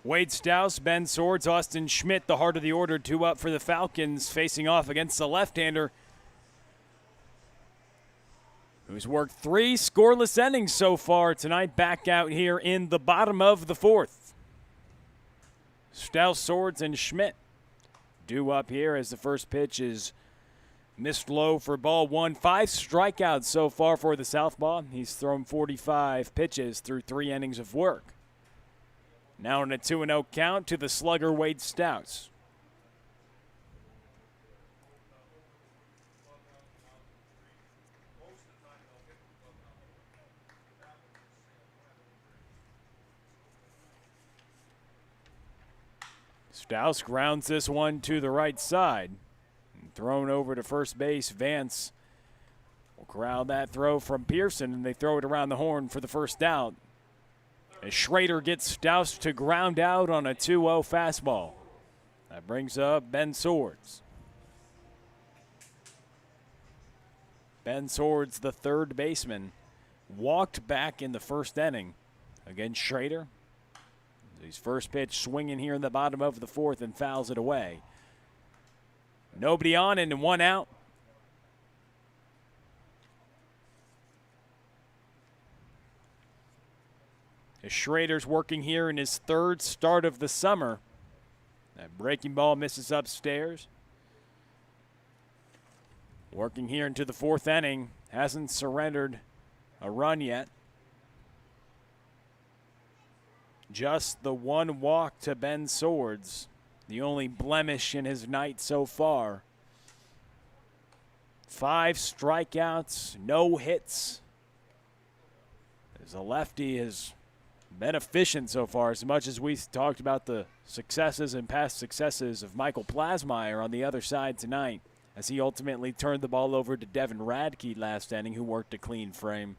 [SPEAKER 2] Wade Stouse, Ben Swords, Austin Schmidt, the heart of the order, 2 up for the Falcons, facing off against the left-hander, who's worked 3 scoreless innings so far tonight, back out here in the bottom of the 4th. Stouse, Swords, and Schmidt due up here as the first pitch is missed low for ball 1. 5 strikeouts so far for the southpaw. He's thrown 45 pitches through 3 innings of work. Now in a 2-0 count to the slugger Wade Stouse. Stouse grounds this one to the right side. Thrown over to first base. Vance will corral that throw from Pearson, and they throw it around the horn for the first out. As Schrader gets Stouse to ground out on a 2-0 fastball. That brings up Ben Swords. Ben Swords, the third baseman, walked back in the first inning against Schrader. His first pitch swinging here in the bottom of the 4th and fouls it away. Nobody on and 1 out. As Schrader's working here in his 3rd start of the summer. That breaking ball misses upstairs. Working here into the 4th inning. Hasn't surrendered a run yet. Just the 1 walk to Ben Swords, the only blemish in his night so far. 5 strikeouts, no hits. As a lefty has been efficient so far, as much as we talked about the successes and past successes of Michael Plasmeyer on the other side tonight, as he ultimately turned the ball over to Devin Radke last inning, who worked a clean frame.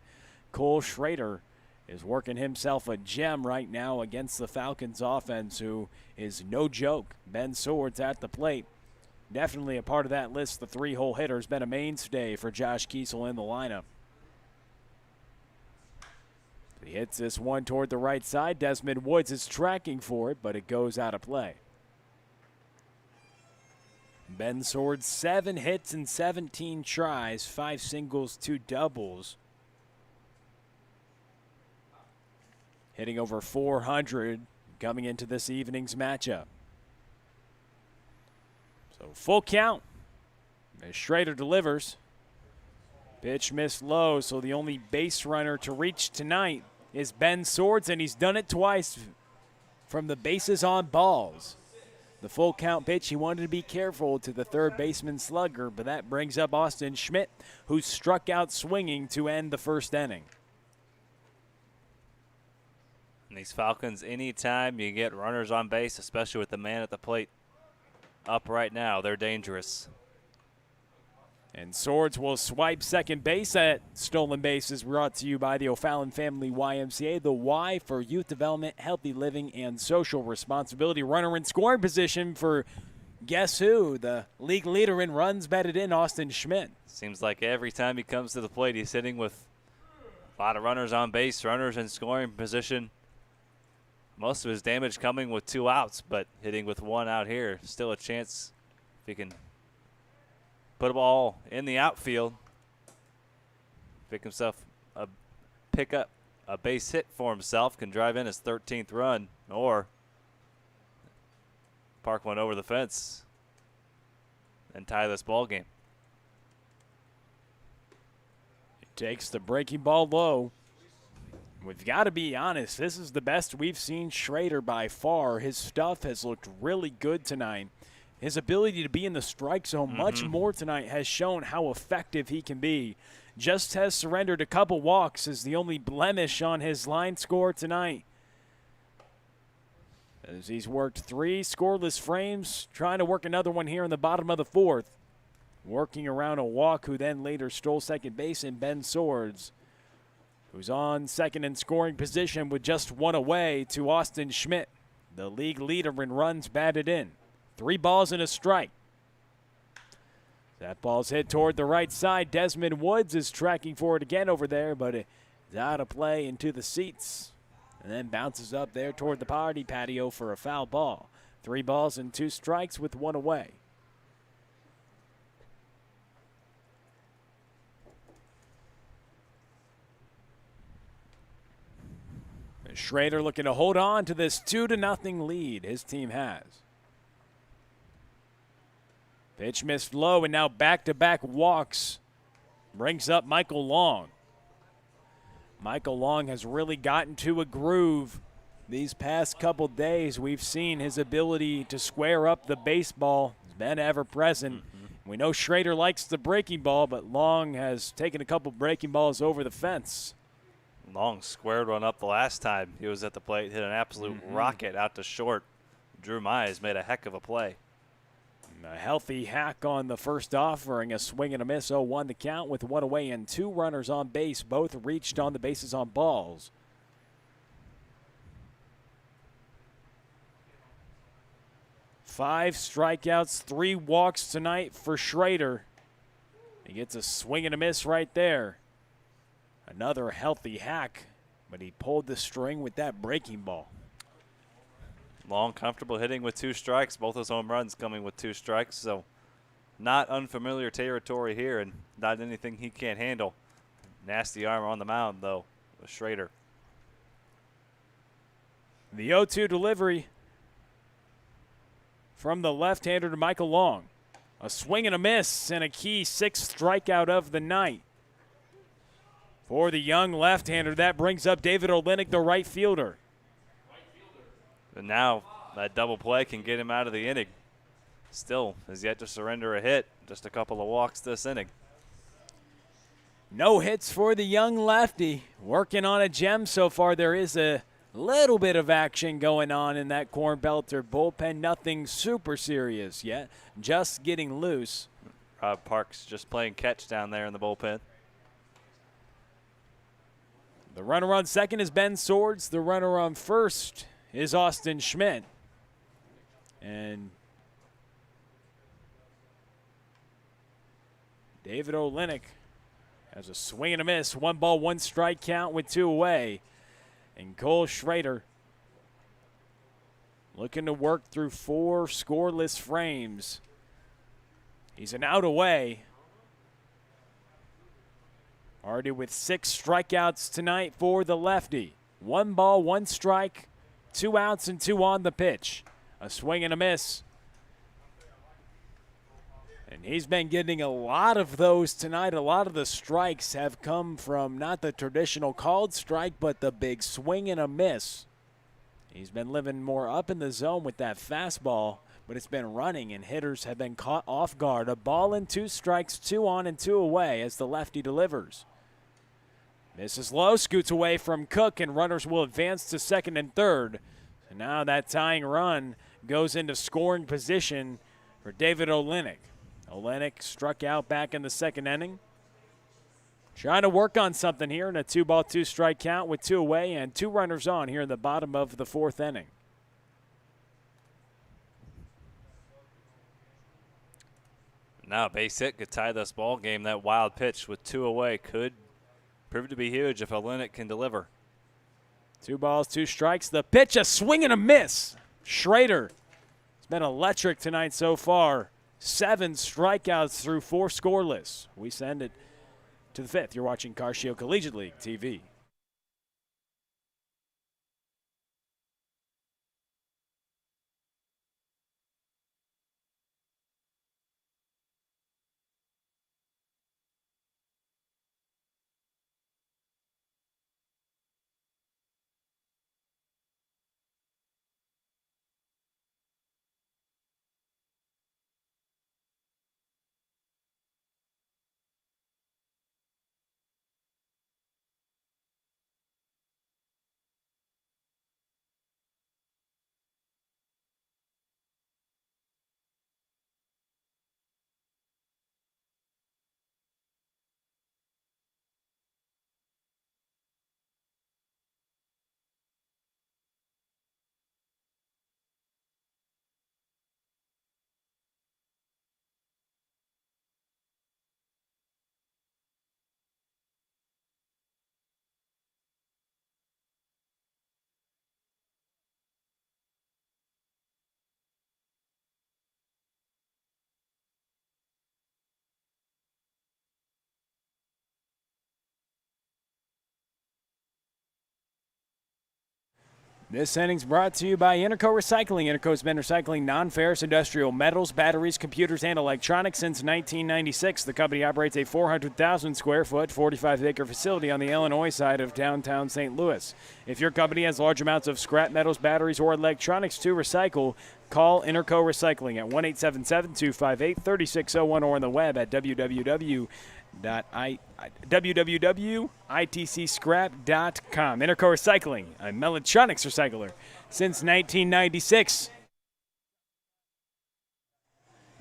[SPEAKER 2] Cole Schrader is working himself a gem right now against the Falcons offense, who is no joke. Ben Swords at the plate. Definitely a part of that list. The 3-hole hitter has been a mainstay for Josh Kiesel in the lineup. He hits this one toward the right side. Desmond Woods is tracking for it, but it goes out of play. Ben Swords, 7 hits and 17 tries, 5 singles, 2 doubles. Hitting over 400 coming into this evening's matchup. So full count as Schrader delivers. Pitch missed low, so the only base runner to reach tonight is Ben Swords, and he's done it twice from the bases on balls. The full count pitch, he wanted to be careful to the third baseman slugger, but that brings up Austin Schmidt, who struck out swinging to end the first inning.
[SPEAKER 1] And these Falcons, anytime you get runners on base, especially with the man at the plate up right now, they're dangerous.
[SPEAKER 2] And Swords will swipe second base. At stolen bases brought to you by the O'Fallon Family YMCA. The Y for youth development, healthy living, and social responsibility. Runner in scoring position for guess who? The league leader in runs batted in, Austin Schmidt.
[SPEAKER 1] Seems like every time he comes to the plate, he's hitting with a lot of runners on base, runners in scoring position. Most of his damage coming with 2 outs, but hitting with 1 out here. Still a chance if he can put a ball in the outfield, pick up a base hit for himself, can drive in his 13th run, or park one over the fence and tie this ball game.
[SPEAKER 2] He takes the breaking ball low. We've got to be honest, this is the best we've seen Schrader by far. His stuff has looked really good tonight. His ability to be in the strike zone much more tonight has shown how effective he can be. Just has surrendered a couple walks as the only blemish on his line score tonight. As he's worked 3 scoreless frames, trying to work another one here in the bottom of the 4th. Working around a walk, who then later stole second base in Ben Swords, who's on second in scoring position with just 1 away to Austin Schmidt, the league leader in runs batted in. 3 balls and a strike. That ball's hit toward the right side. Desmond Woods is tracking for it again over there, but it's out of play into the seats. and then bounces up there toward the party patio for a foul ball. 3 balls and 2 strikes with 1 away. Schrader looking to hold on to this 2-0 lead his team has. Pitch missed low, and now back-to-back walks brings up Michael Long. Michael Long has really gotten to a groove these past couple days. We've seen his ability to square up the baseball has been ever present. We know Schrader likes the breaking ball, but Long has taken a couple breaking balls over the fence.
[SPEAKER 1] Long squared one up the last time he was at the plate, hit an absolute rocket out to short. Drew Mize made a heck of a play.
[SPEAKER 2] A healthy hack on the first offering, a swing and a miss, 0-1 the count with 1 away and 2 runners on base. Both reached on the bases on balls. Five strikeouts, 3 walks tonight for Schrader. He gets a swing and a miss right there. Another healthy hack, but he pulled the string with that breaking ball.
[SPEAKER 1] Long, comfortable hitting with 2 strikes. Both his home runs coming with 2 strikes, so not unfamiliar territory here and not anything he can't handle. Nasty arm on the mound, though, with Schrader.
[SPEAKER 2] The 0-2 delivery from the left-hander to Michael Long. A swing and a miss and a key 6th strikeout of the night. For the young left-hander, that brings up David Olenek, the right fielder.
[SPEAKER 1] And now that double play can get him out of the inning. Still has yet to surrender a hit. Just a couple of walks this inning.
[SPEAKER 2] No hits for the young lefty. Working on a gem so far. There is a little bit of action going on in that Cornbelter bullpen. Nothing super serious yet. Just getting loose.
[SPEAKER 1] Rob Parks just playing catch down there in the bullpen.
[SPEAKER 2] The runner on second is Ben Swords. The runner on first is Austin Schmidt. And David Olenek has a swing and a miss. 1 ball, 1 strike count with 2 away. And Cole Schrader looking to work through 4 scoreless frames. He's an out away. Already with 6 strikeouts tonight for the lefty. 1 ball, 1 strike, 2 outs and 2 on the pitch. A swing and a miss. And he's been getting a lot of those tonight. A lot of the strikes have come from not the traditional called strike, but the big swing and a miss. He's been living more up in the zone with that fastball, but it's been running and hitters have been caught off guard. A ball and 2 strikes, 2 on and 2 away as the lefty delivers. Misses low, scoots away from Cook, and runners will advance to second and third. And now that tying run goes into scoring position for David Olenek. Olenek struck out back in the second inning. Trying to work on something here in a 2 ball, 2 strike count with 2 away and 2 runners on here in the bottom of the 4th inning.
[SPEAKER 1] Now a base hit could tie this ball game. That wild pitch with 2 away could prove to be huge if Olenek can deliver.
[SPEAKER 2] 2 balls, 2 strikes. The pitch, a swing and a miss. Schrader has been electric tonight so far. 7 strikeouts through 4 scoreless. We send it to the 5th. You're watching Car Shield Collegiate League TV. This inning's brought to you by Interco Recycling. Interco's been recycling non-ferrous industrial metals, batteries, computers, and electronics since 1996. The company operates a 400,000 square foot, 45-acre facility on the Illinois side of downtown St. Louis. If your company has large amounts of scrap metals, batteries, or electronics to recycle, call Interco Recycling at 1-877-258-3601 or on the web at www.itcscrap.com. Interco Recycling, a electronics recycler since 1996.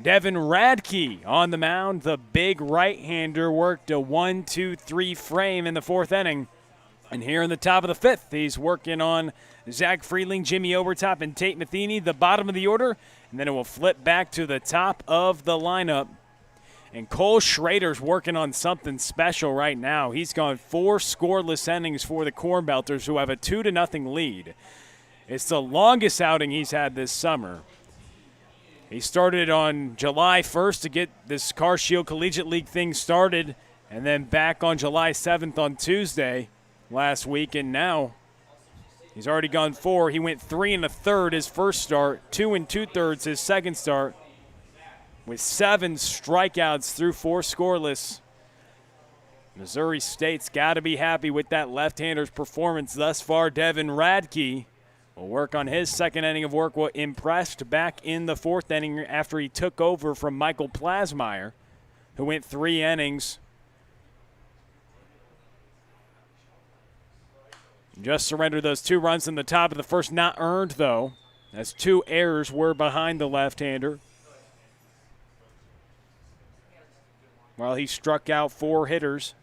[SPEAKER 2] Devin Radke on the mound. The big right-hander worked a 1-2-3 frame in the fourth inning. And here in the top of the fifth, he's working on Zach Freeling, Jimmy Overtop, and Tate Matheny, the bottom of the order. And then it will flip back to the top of the lineup. And Cole Schrader's working on something special right now. He's gone 4 scoreless innings for the Cornbelters, who have a 2-0 lead. It's the longest outing he's had this summer. He started on July 1st to get this Car Shield Collegiate League thing started, and then back on July 7th on Tuesday last week, and now he's already gone 4. He went 3 1/3 his first start, 2 2/3 his second start, with 7 strikeouts through 4 scoreless. Missouri State's got to be happy with that left-hander's performance thus far. Devin Radke will work on his second inning of work. What impressed back in the fourth inning after he took over from Michael Plasmeyer, who went 3 innings. Just surrendered those 2 runs in the top of the first, not earned though, as 2 errors were behind the left-hander. While he struck out 4 hitters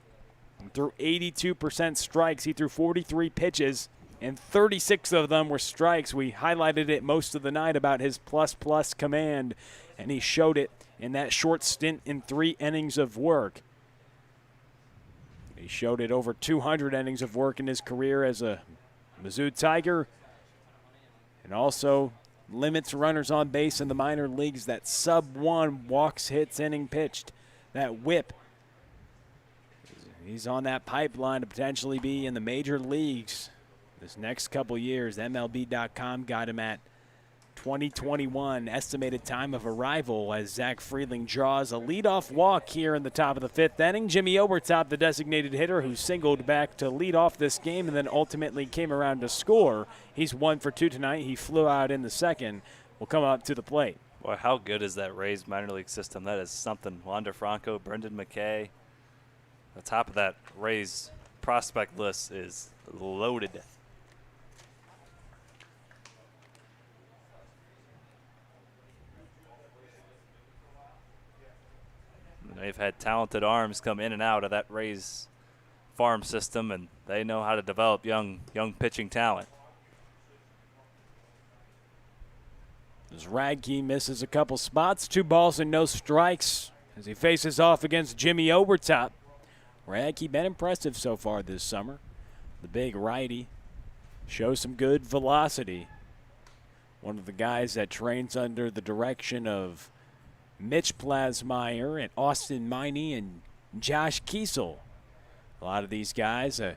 [SPEAKER 2] and threw 82% strikes, he threw 43 pitches, and 36 of them were strikes. We highlighted it most of the night about his plus command, and he showed it in that short stint in 3 innings of work. He showed it over 200 innings of work in his career as a Mizzou Tiger, and also limits runners on base in the minor leagues. That sub-1 walks, hits, inning pitched. That whip, he's on that pipeline to potentially be in the major leagues this next couple years. MLB.com got him at 2021 estimated time of arrival as Zach Freeling draws a leadoff walk here in the top of the 5th inning. Jimmy Overtop, the designated hitter who singled back to lead off this game and then ultimately came around to score. He's 1 for 2 tonight. He flew out in the second. Will come up to the plate.
[SPEAKER 1] Boy, how good is that Rays minor league system? That is something. Wander Franco, Brendan McKay. The top of that Rays prospect list is loaded. They've had talented arms come in and out of that Rays farm system, and they know how to develop young pitching talent.
[SPEAKER 2] As Radke misses a couple spots, 2 balls and no strikes as he faces off against Jimmy Overtop. Radke been impressive so far this summer. The big righty shows some good velocity. One of the guys that trains under the direction of Mitch Plasmeyer and Austin Miney and Josh Kiesel. A lot of these guys have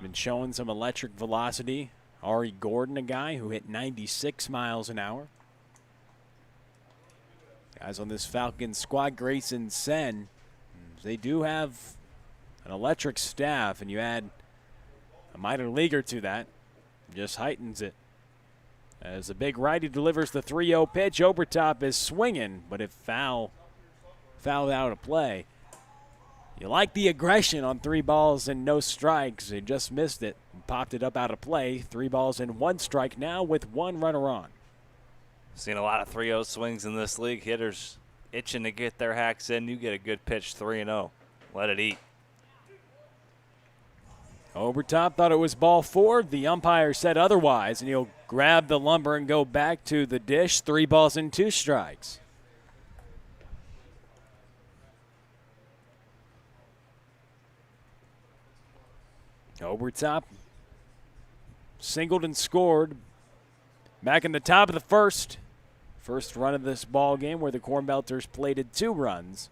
[SPEAKER 2] been showing some electric velocity. Ari Gordon, a guy who hit 96 miles an hour. Guys on this Falcons squad, Grayson Sen, they do have an electric staff, and you add a minor leaguer to that, just heightens it. As the big righty delivers the 3-0 pitch, Overtop is swinging, but it fouled out of play. You like the aggression on 3 balls and no strikes. He just missed it and popped it up out of play. 3 balls and 1 strike now with 1 runner on.
[SPEAKER 1] Seen a lot of 3-0 swings in this league. Hitters itching to get their hacks in. You get a good pitch, 3-0. Let it eat.
[SPEAKER 2] Overtop thought it was ball 4. The umpire said otherwise, and he'll grab the lumber and go back to the dish. 3 balls and 2 strikes. Overtop singled and scored back in the top of the first. First run of this ball game where the Cornbelters plated 2 runs.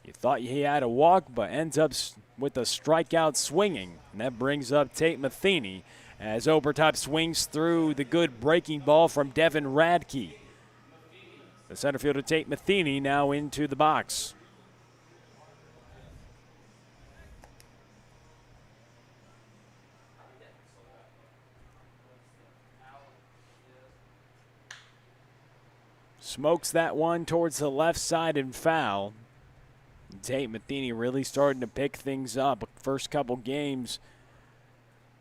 [SPEAKER 2] You thought he had a walk, but ends up with a strikeout swinging. And that brings up Tate Matheny as Obertop swings through the good breaking ball from Devin Radke. The center fielder Tate Matheny now into the box. Smokes that one towards the left side and foul. Tate Matheny really starting to pick things up. First couple games,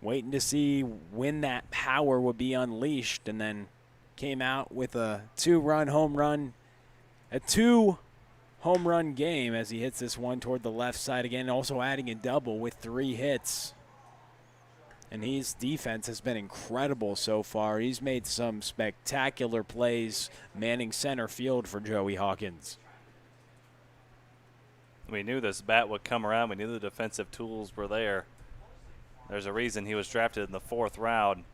[SPEAKER 2] waiting to see when that power would be unleashed, and then came out with a 2-run home run, a 2-home run game as he hits this one toward the left side again, also adding a double with 3 hits. And his defense has been incredible so far. He's made some spectacular plays manning center field for Joey Hawkins.
[SPEAKER 1] We knew this bat would come around. We knew the defensive tools were there. There's a reason he was drafted in the 4th round.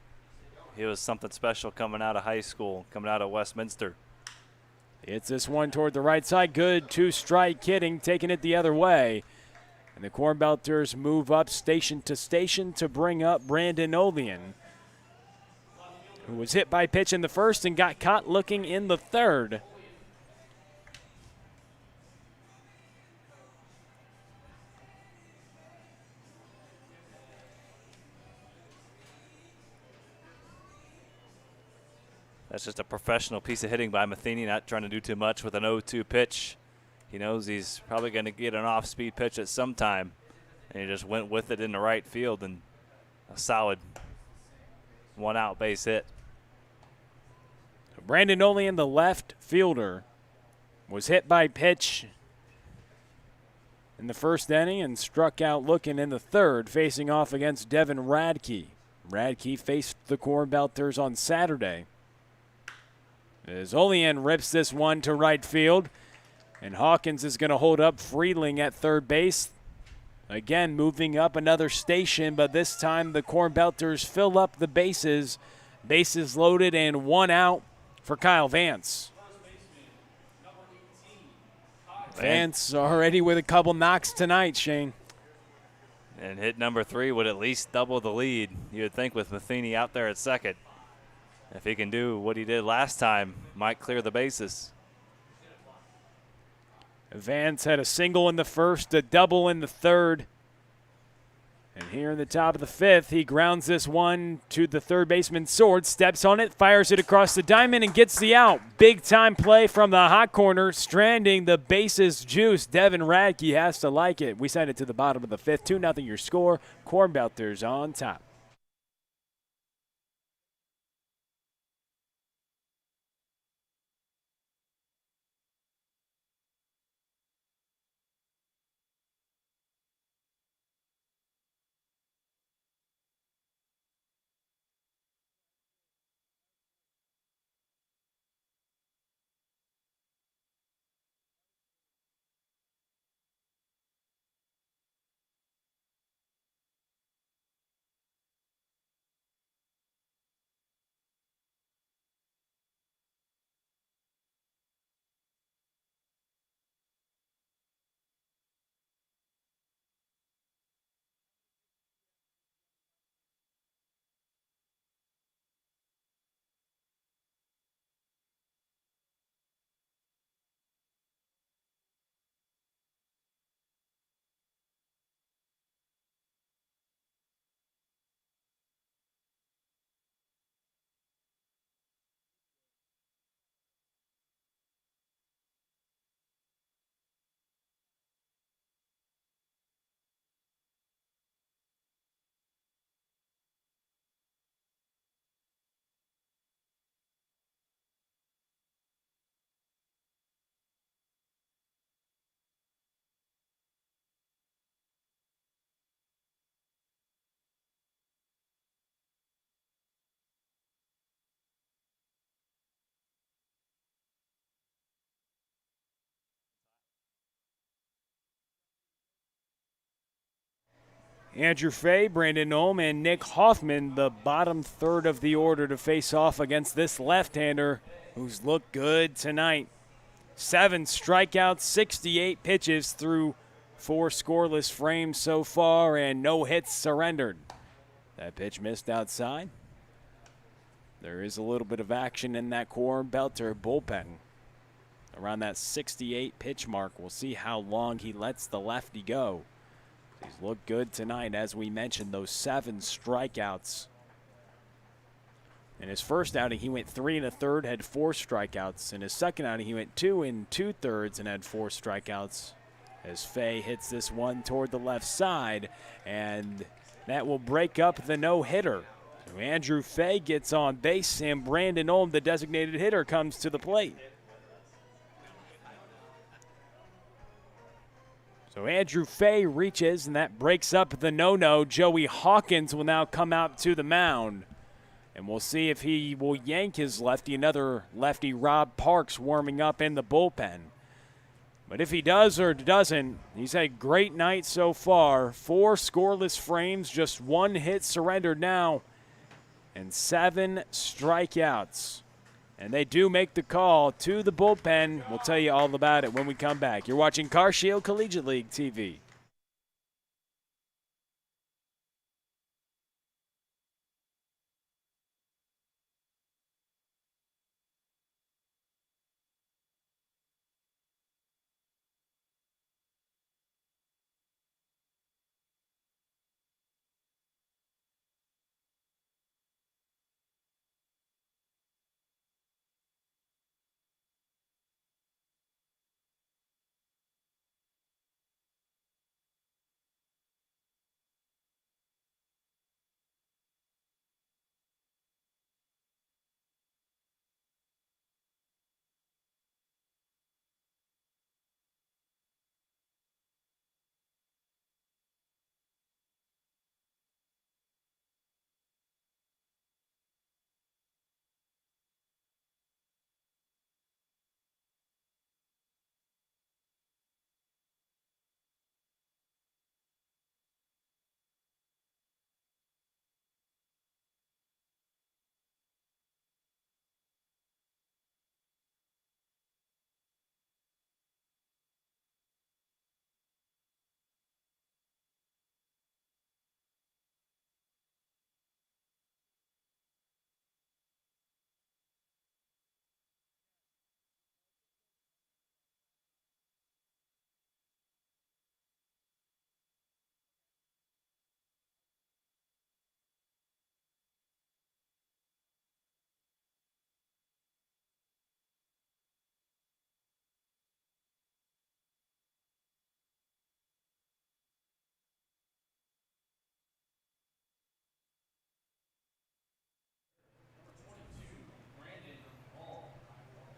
[SPEAKER 1] He was something special coming out of high school, coming out of Westminster.
[SPEAKER 2] It's this one toward the right side. Good 2-strike hitting, taking it the other way. And the Cornbelters move up station to bring up Brandon Olean, who was hit by pitch in the first and got caught looking in the third.
[SPEAKER 1] That's just a professional piece of hitting by Matheny, not trying to do too much with an 0-2 pitch. He knows he's probably going to get an off-speed pitch at some time, and he just went with it in the right field, and a solid 1-out base hit.
[SPEAKER 2] Brandon Olean, the left fielder, was hit by pitch in the first inning and struck out looking in the third, facing off against Devin Radke. Radke faced the Cornbelters on Saturday. As Olean rips this one to right field, and Hawkins is going to hold up Freeling at third base. Again, moving up another station, but this time the Cornbelters fill up the bases. Bases loaded and 1 out for Kyle Vance. Vance already with a couple knocks tonight, Shane.
[SPEAKER 1] And hit number 3 would at least double the lead, you would think, with Matheny out there at second. If he can do what he did last time, might clear the bases.
[SPEAKER 2] Vance had a single in the first, a double in the third. And here in the top of the 5th, he grounds this one to the third baseman Sword, steps on it, fires it across the diamond, and gets the out. Big time play from the hot corner, stranding the bases juice. Devin Radke has to like it. We send it to the bottom of the 5th, 2-0 your score. Cornbelters on top. Andrew Fay, Brandon Ohm, and Nick Hoffman, the bottom third of the order to face off against this left-hander who's looked good tonight. 7 strikeouts, 68 pitches through 4 scoreless frames so far, and no hits surrendered. That pitch missed outside. There is a little bit of action in that Cornbelter bullpen. Around that 68 pitch mark, we'll see how long he lets the lefty go. He's looked good tonight, as we mentioned, those 7 strikeouts. In his first outing, he went 3 1/3, had 4 strikeouts. In his second outing, he went 2 2/3 and had 4 strikeouts. As Fay hits this one toward the left side, and that will break up the no-hitter. So Andrew Fay gets on base, and Brandon Olm, the designated hitter, comes to the plate. So Andrew Fay reaches, and that breaks up the no-no. Joey Hawkins will now come out to the mound. And we'll see if he will yank his lefty. Another lefty, Rob Parks, warming up in the bullpen. But if he does or doesn't, he's had a great night so far. 4 scoreless frames, just 1 hit surrendered now, and 7 strikeouts. And they do make the call to the bullpen. We'll tell you all about it when we come back. You're watching Car Shield Collegiate League TV.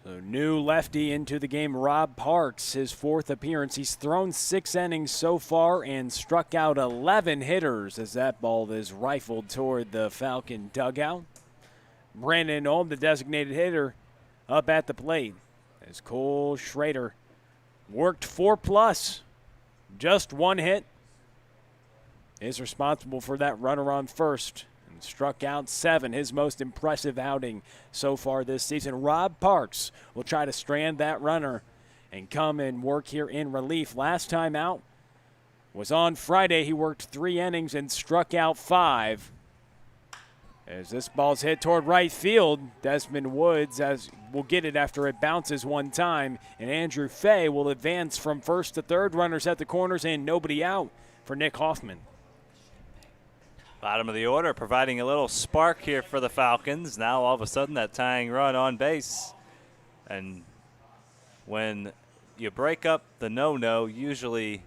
[SPEAKER 2] So new lefty into the game, Rob Parks, his 4th appearance. He's thrown 6 innings so far and struck out 11 hitters as that ball is rifled toward the Falcon dugout. Brandon Olm, the designated hitter, up at the plate as Cole Schrader worked 4+, just 1 hit, is responsible for that runner on first. Struck out 7, his most impressive outing so far this season. Rob Parks will try to strand that runner and come and work here in relief. Last time out was on Friday. He worked 3 innings and struck out 5. As this ball's hit toward right field, Desmond Woods will get it after it bounces one time, and Andrew Fay will advance from first to third. Runners at the corners and nobody out for Nick Hoffman.
[SPEAKER 1] Bottom of the order, providing a little spark here for the Falcons. Now all of a sudden that tying run on base. And when you break up the no-no, usually,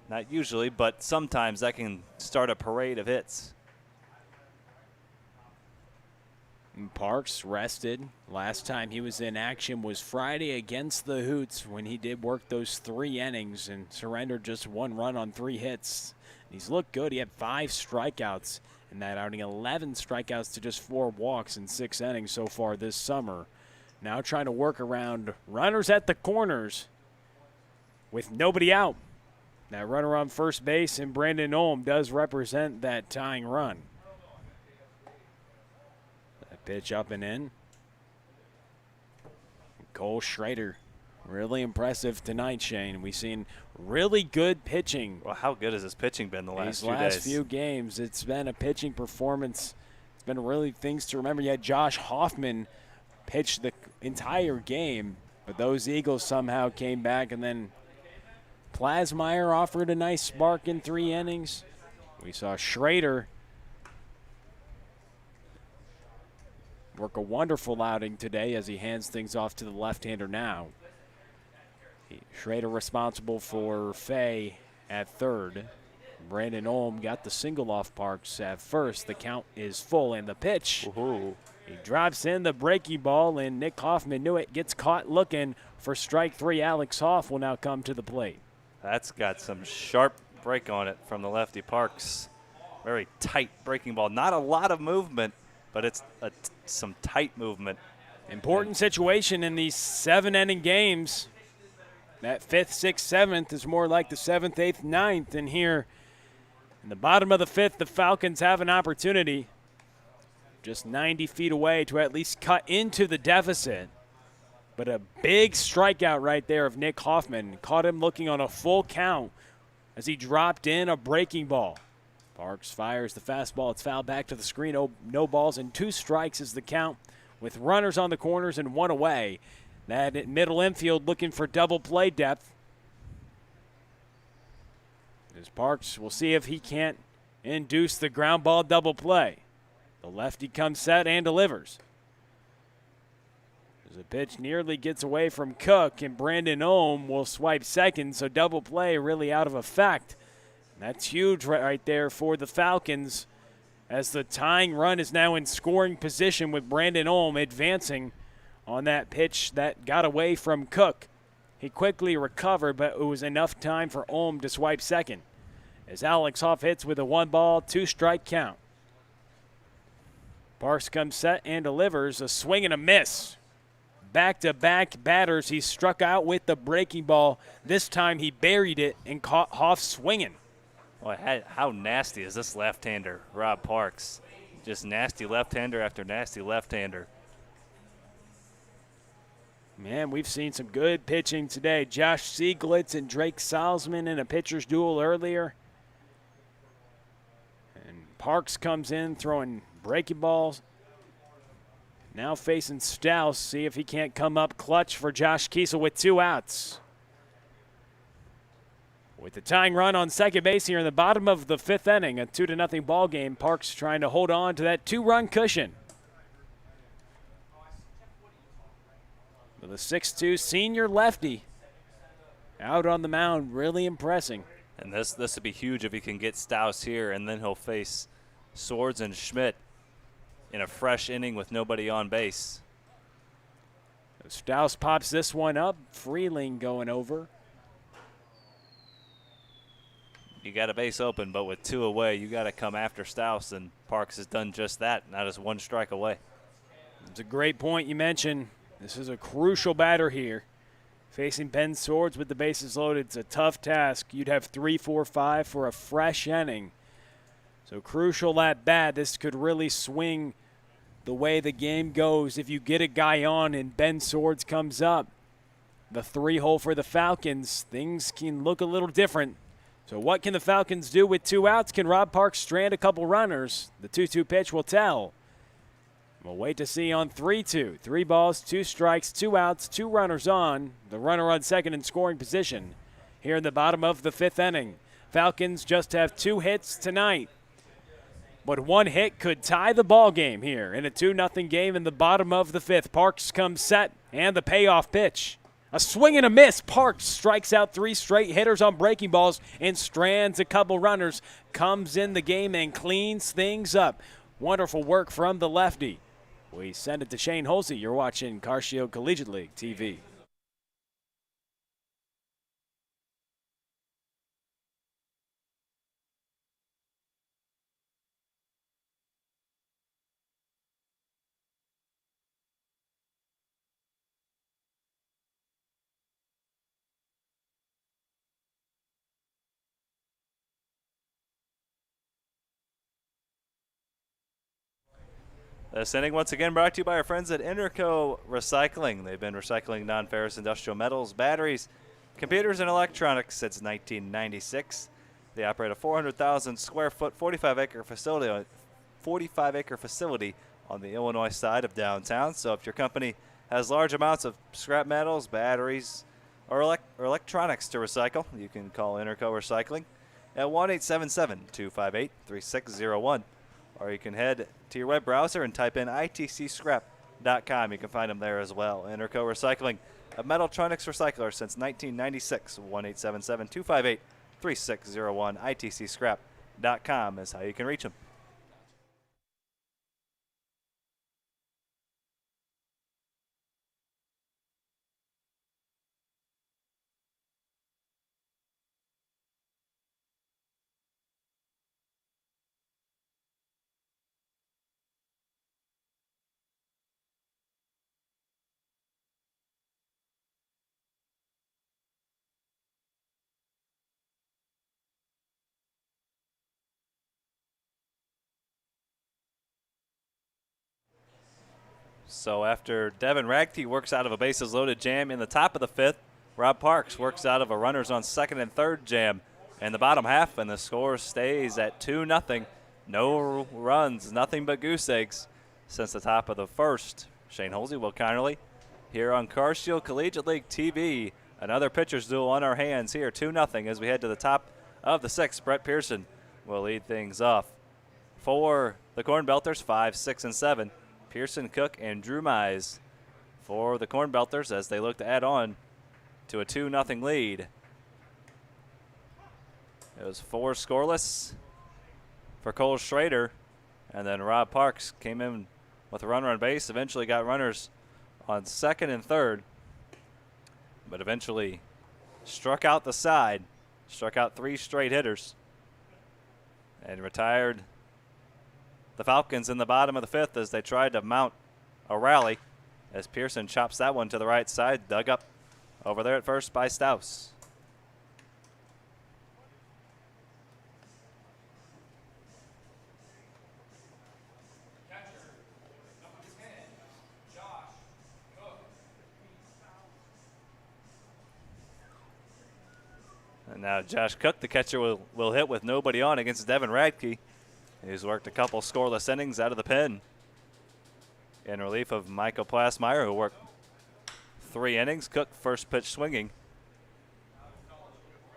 [SPEAKER 1] not usually, but sometimes that can start a parade of hits.
[SPEAKER 2] And Parks rested. Last time he was in action was Friday against the Hoots when he did work those 3 innings and surrendered just 1 run on 3 hits. He's looked good. He had 5 strikeouts in that outing, 11 strikeouts to just 4 walks in 6 innings so far this summer. Now trying to work around runners at the corners with nobody out. That runner on first base and Brandon Olm does represent that tying run. That pitch up and in. Cole Schrader Really impressive tonight, Shane. We've seen really good pitching
[SPEAKER 1] Well, how good has his pitching been the last
[SPEAKER 2] these
[SPEAKER 1] few
[SPEAKER 2] last
[SPEAKER 1] days?
[SPEAKER 2] few games. It's been a pitching performance. It's been really things to remember. You had Josh Hoffman pitch the entire game, but those Eagles somehow came back, and then Plasmeyer offered a nice spark in 3 innings. We saw Schrader work a wonderful outing today as he hands things off to the left-hander now. Schrader responsible for Fay at third. Brandon Olm got the single off Parks at first. The count is full, and the pitch.
[SPEAKER 1] Ooh.
[SPEAKER 2] He drops in the breaking ball, and Nick Hoffman knew it. Gets caught looking for strike 3. Alex Hoff will now come to the plate.
[SPEAKER 1] That's got some sharp break on it from the lefty Parks. Very tight breaking ball. Not a lot of movement, but it's some tight movement.
[SPEAKER 2] Important situation in these 7-inning games. That 5th, 6th, 7th is more like the 7th, 8th, 9th. And here in the bottom of the 5th, the Falcons have an opportunity just 90 feet away to at least cut into the deficit. But a big strikeout right there of Nick Hoffman. Caught him looking on a full count as he dropped in a breaking ball. Parks fires the fastball. It's fouled back to the screen. No balls and 2 strikes is the count with runners on the corners and 1 away. That middle infield looking for double play depth. As Parks will see if he can't induce the ground ball double play. The lefty comes set and delivers. As the pitch nearly gets away from Cook, and Brandon Ohm will swipe second, so double play really out of effect. And that's huge right there for the Falcons, as the tying run is now in scoring position with Brandon Ohm advancing on that pitch that got away from Cook. He quickly recovered, but it was enough time for Ohm to swipe second. As Alex Hoff hits with a 1-ball, 2-strike count. Parks comes set and delivers a swing and a miss. Back-to-back batters, he struck out with the breaking ball. This time he buried it and caught Hoff swinging.
[SPEAKER 1] Boy, how nasty is this left-hander, Rob Parks? Just nasty left-hander after nasty left-hander.
[SPEAKER 2] Man, we've seen some good pitching today. Josh Sieglitz and Drake Salzman in a pitcher's duel earlier. And Parks comes in throwing breaking balls. Now facing Stouse, see if he can't come up clutch for Josh Kiesel with 2 outs. With the tying run on second base here in the bottom of the 5th inning, a 2-0 ball game. Parks trying to hold on to that 2-run cushion. With a 6'2" senior lefty out on the mound, really impressing.
[SPEAKER 1] And this would be huge if he can get Stouse here, and then he'll face Swords and Schmidt in a fresh inning with nobody on base.
[SPEAKER 2] Stouse pops this one up. Freeling going over.
[SPEAKER 1] You got a base open, but with 2 away, you got to come after Stouse, and Parks has done just that. Now just 1 strike away.
[SPEAKER 2] It's a great point you mentioned. This is a crucial batter here. Facing Ben Swords with the bases loaded, it's a tough task. You'd have 3, 4, 5 for a fresh inning. So crucial at bat. This could really swing the way the game goes if you get a guy on and Ben Swords comes up. The 3-hole for the Falcons, things can look a little different. So what can the Falcons do with 2 outs? Can Rob Parks strand a couple runners? The 2-2 pitch will tell. We'll wait to see on 3-2. 3 balls, 2 strikes, 2 outs, 2 runners on. The runner on second in scoring position here in the bottom of the 5th inning. Falcons just have 2 hits tonight. But 1 hit could tie the ball game here in a 2-0 game in the bottom of the 5th. Parks comes set and the payoff pitch. A swing and a miss. Parks strikes out 3 straight hitters on breaking balls and strands a couple runners. Comes in the game and cleans things up. Wonderful work from the lefty. We send it to Shane Holsey. You're watching CarShield Collegiate League TV.
[SPEAKER 1] This inning once again brought to you by our friends at Interco Recycling. They've been recycling non-ferrous industrial metals, batteries, computers, and electronics since 1996. They operate a 400,000 square foot, 45-acre facility on the Illinois side of downtown. So if your company has large amounts of scrap metals, batteries, or electronics to recycle, you can call Interco Recycling at 1-877-258-3601. Or you can head to your web browser and type in itcscrap.com. You can find them there as well. Interco Recycling, a metaltronics recycler since 1996. 1-877-258-3601. itcscrap.com is how you can reach them. So after Devin Ragtee works out of a bases loaded jam in the top of the fifth, Rob Parks works out of a runners on second and third jam in the bottom half, and the score stays at 2-0. No runs, nothing but goose eggs since the top of the first. Shane Holsey, Will Connerly here on Car Shield Collegiate League TV. Another pitcher's duel on our hands here, 2-0 as we head to the top of the sixth. Brett Pearson will lead things off. For the Cornbelters, 5, 6, and 7. Pearson, Cook, and Drew Mize for the Cornbelters as they look to add on to a 2-0 lead. It was 4 scoreless for Cole Schrader, and then Rob Parks came in with a runner on base, eventually got runners on second and third, but eventually struck out the side, struck out 3 straight hitters, and retired the Falcons in the bottom of the fifth as they tried to mount a rally as Pearson chops that one to the right side, dug up over there at first by Staus. And now Josh Cook, the catcher, will hit with nobody on against Devin Radke. He's worked a couple scoreless innings out of the pen in relief of Michael Plasmeyer, who worked 3 innings. Cook first pitch swinging.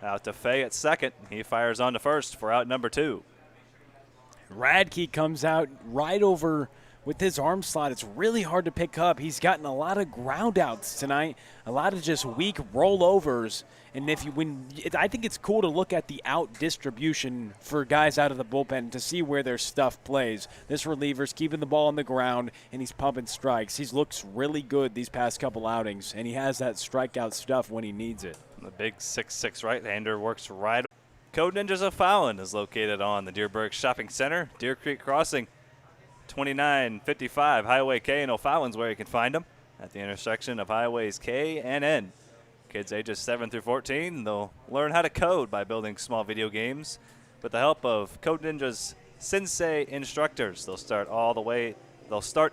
[SPEAKER 1] Out to Fay at second. He fires on to first for out number 2.
[SPEAKER 2] Radke comes out right over with his arm slot. It's really hard to pick up. He's gotten a lot of ground outs tonight, a lot of just weak rollovers. And I think it's cool to look at the out distribution for guys out of the bullpen to see where their stuff plays. This reliever's keeping the ball on the ground, and he's pumping strikes. He looks really good these past couple outings, and he has that strikeout stuff when he needs it.
[SPEAKER 1] The big 6'6" right-hander works right. Code Ninjas of Fallon is located on the Deerberg Shopping Center, Deer Creek Crossing, 2955 Highway K in O'Fallon's where you can find them at the intersection of Highways K and N. Kids ages 7 through 14, they'll learn how to code by building small video games with the help of Code Ninja's Sensei instructors. They'll start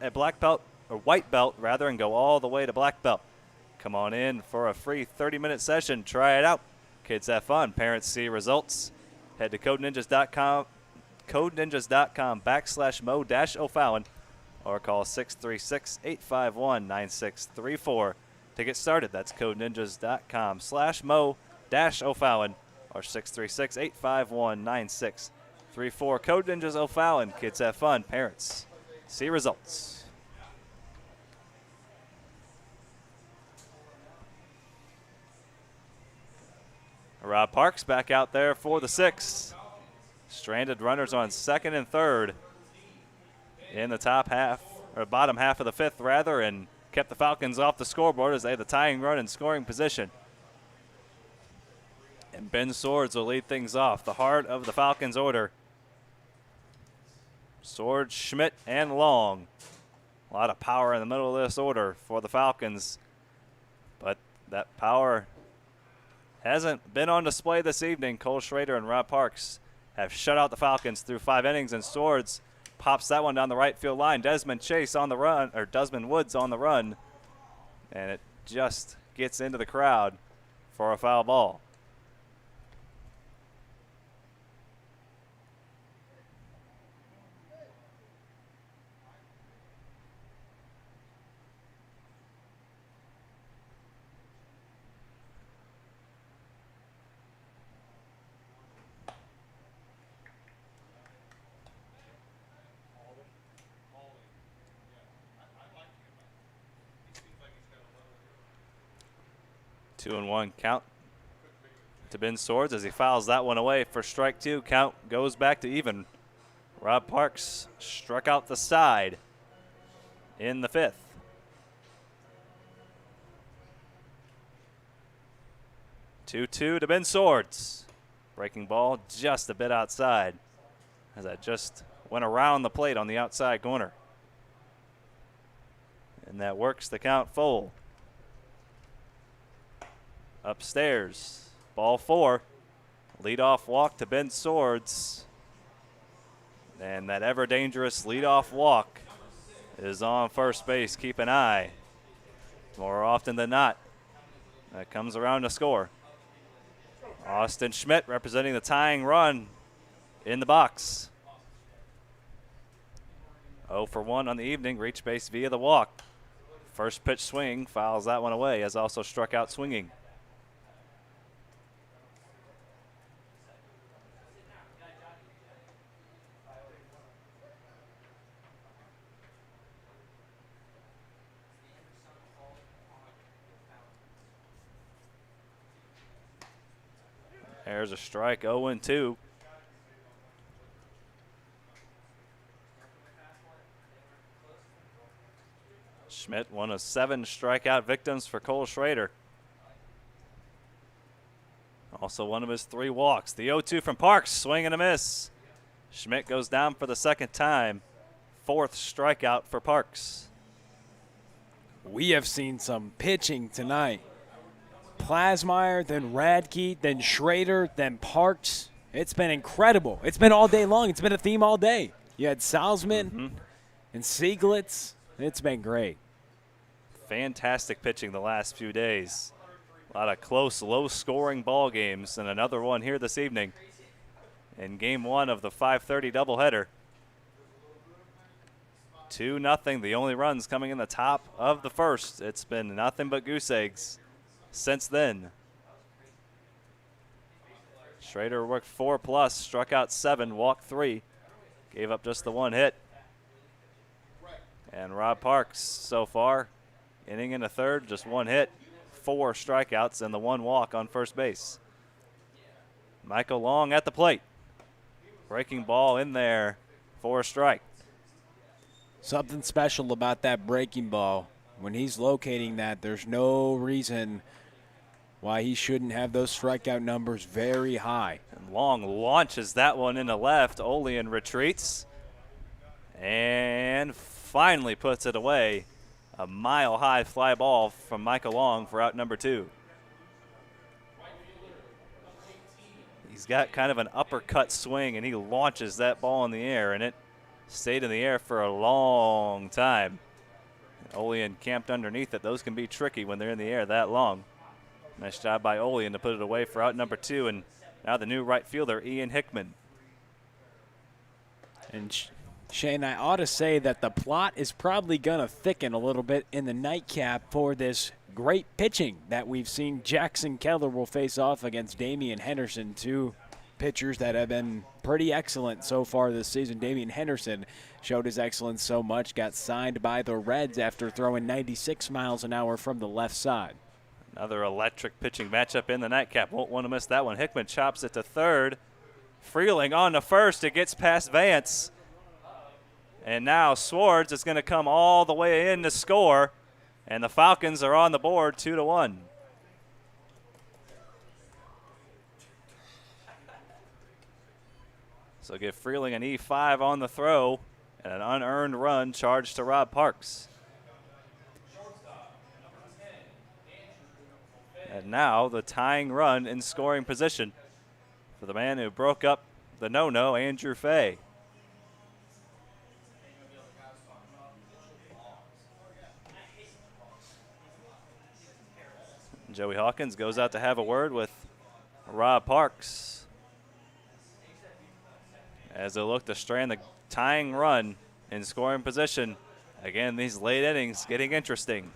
[SPEAKER 1] at black belt or white belt rather and go all the way to black belt. Come on in for a free 30-minute session. Try it out. Kids have fun. Parents see results. Head to codeninjas.com /Mo-O'Fallon or call 636-851-9634 to get started. That's codeninjas.com /Mo-O'Fallon or 636-851-9634. Code Ninjas O'Fallon. Kids have fun. Parents see results. Rob Parks back out there for the 6th. Stranded runners on second and third in the top half, or bottom half of the 5th rather, and kept the Falcons off the scoreboard as they had the tying run in scoring position. And Ben Swords will lead things off, the heart of the Falcons order. Swords, Schmidt, and Long. A lot of power in the middle of this order for the Falcons, but that power hasn't been on display this evening. Cole Schrader and Rob Parks have shut out the Falcons through 5 innings, and Swords pops that one down the right field line. Desmond Chase on the run, or Desmond Woods on the run, and it just gets into the crowd for a foul ball. Two and one count to Ben Swords as he fouls that one away for strike two. Count goes back to even. Rob Parks struck out the side in the fifth. Two-two to Ben Swords. Breaking ball just a bit outside as that just went around the plate on the outside corner. And that works the count full. Upstairs, ball four. Leadoff walk to Ben Swords. And that ever dangerous leadoff walk is on first base. Keep an eye. More often than not, that comes around to score. Austin Schmidt representing the tying run in the box. 0 for 1 on the evening, reach base via the walk. First pitch swing, fouls that one away, has also struck out swinging. There's a strike, 0-2. Schmidt, one of 7 strikeout victims for Cole Schrader. Also one of his 3 walks. The 0-2 from Parks, swing and a miss. Schmidt goes down for the second time. 4th strikeout for Parks.
[SPEAKER 2] We have seen some pitching tonight. Plasmeyer, then Radke, then Schrader, then Parks. It's been incredible. It's been all day long. It's been a theme all day. You had Salzman and Sieglitz. It's been great.
[SPEAKER 1] Fantastic pitching the last few days. A lot of close, low-scoring ball games, and another one here this evening in Game 1 of the 5:30 doubleheader. 2-0, the only runs coming in the top of the first. It's been nothing but goose eggs since then. Schrader worked 4+, struck out 7, walked 3, gave up just the 1 hit. And Rob Parks so far, inning and a third, just 1 hit, 4 strikeouts, and the 1 walk on first base. Michael Long at the plate. Breaking ball in there for a strike.
[SPEAKER 2] Something special about that breaking ball. When he's locating that, there's no reason why he shouldn't have those strikeout numbers very high.
[SPEAKER 1] And Long launches that one into left. Olean retreats and finally puts it away. A mile-high fly ball from Michael Long for out number 2. He's got kind of an uppercut swing, and he launches that ball in the air, and it stayed in the air for a long time. Olean camped underneath it. Those can be tricky when they're in the air that long. Nice job by Olean to put it away for out number 2, and now the new right fielder, Ian Hickman.
[SPEAKER 2] And Shane, I ought to say that the plot is probably going to thicken a little bit in the nightcap for this great pitching that we've seen. Jackson Keller will face off against Damian Henderson, 2 pitchers that have been pretty excellent so far this season. Damian Henderson showed his excellence so much, got signed by the Reds after throwing 96 miles an hour from the left side.
[SPEAKER 1] Another electric pitching matchup in the nightcap. Won't want to miss that one. Hickman chops it to third. Freeling on to first. It gets past Vance. And now Swords is going to come all the way in to score. And the Falcons are on the board 2-1. So give Freeling an E5 on the throw and an unearned run charged to Rob Parks. And now the tying run in scoring position for the man who broke up the no-no, Andrew Fay. Joey Hawkins goes out to have a word with Rob Parks as they look to strand the tying run in scoring position. Again, these late innings getting interesting.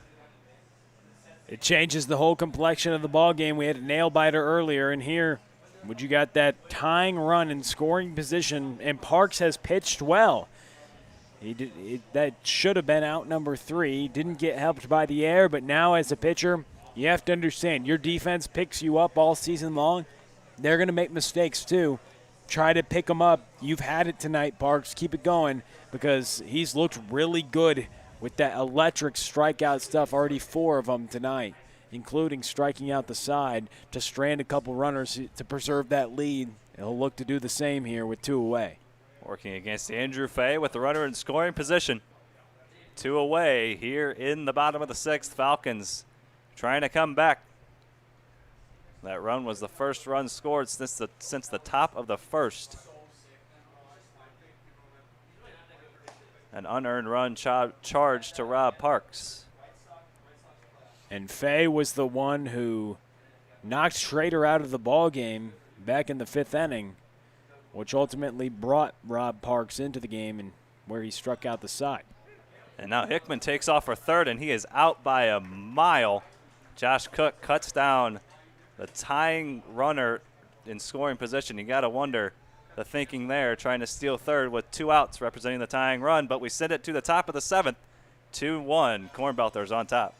[SPEAKER 2] It changes the whole complexion of the ball game. We had a nail biter earlier, and here, would you got that tying run in scoring position, and Parks has pitched well. That should have been out number 3. Didn't get helped by the air, but now as a pitcher, you have to understand your defense picks you up all season long. They're going to make mistakes too. Try to pick them up. You've had it tonight, Parks. Keep it going because he's looked really good with that electric strikeout stuff. Already 4 of them tonight, including striking out the side to strand a couple runners to preserve that lead. He'll look to do the same here with 2 away.
[SPEAKER 1] Working against Andrew Fay with the runner in scoring position. 2 away here in the bottom of the 6th. Falcons trying to come back. That run was the first run scored since the top of the 1st. An unearned run charged to Rob Parks.
[SPEAKER 2] And Fay was the one who knocked Schrader out of the ball game back in the 5th inning, which ultimately brought Rob Parks into the game and where he struck out the side.
[SPEAKER 1] And now Hickman takes off for third, and he is out by a mile. Josh Cook cuts down the tying runner in scoring position. You got to wonder the thinking there, trying to steal third with 2 outs representing the tying run, but we send it to the top of the 7th. 2-1, Cornbelters on top.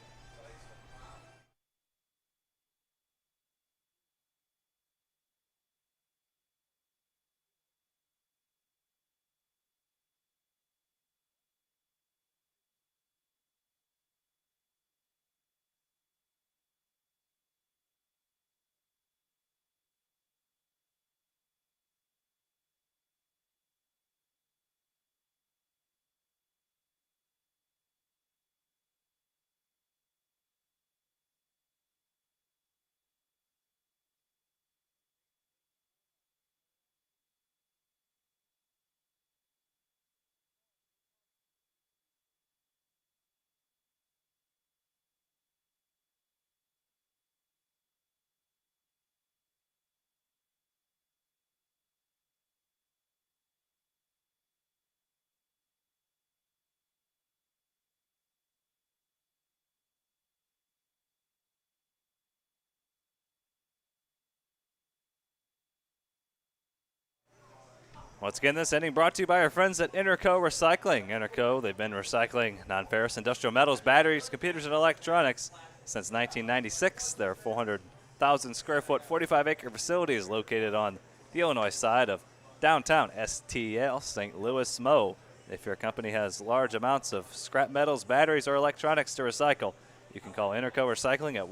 [SPEAKER 1] Once again, this inning brought to you by our friends at Interco Recycling. Interco, they've been recycling non-ferrous industrial metals, batteries, computers, and electronics since 1996. Their 400,000 square foot, 45-acre facility is located on the Illinois side of downtown STL, St. Louis, Mo. If your company has large amounts of scrap metals, batteries, or electronics to recycle, you can call Interco Recycling at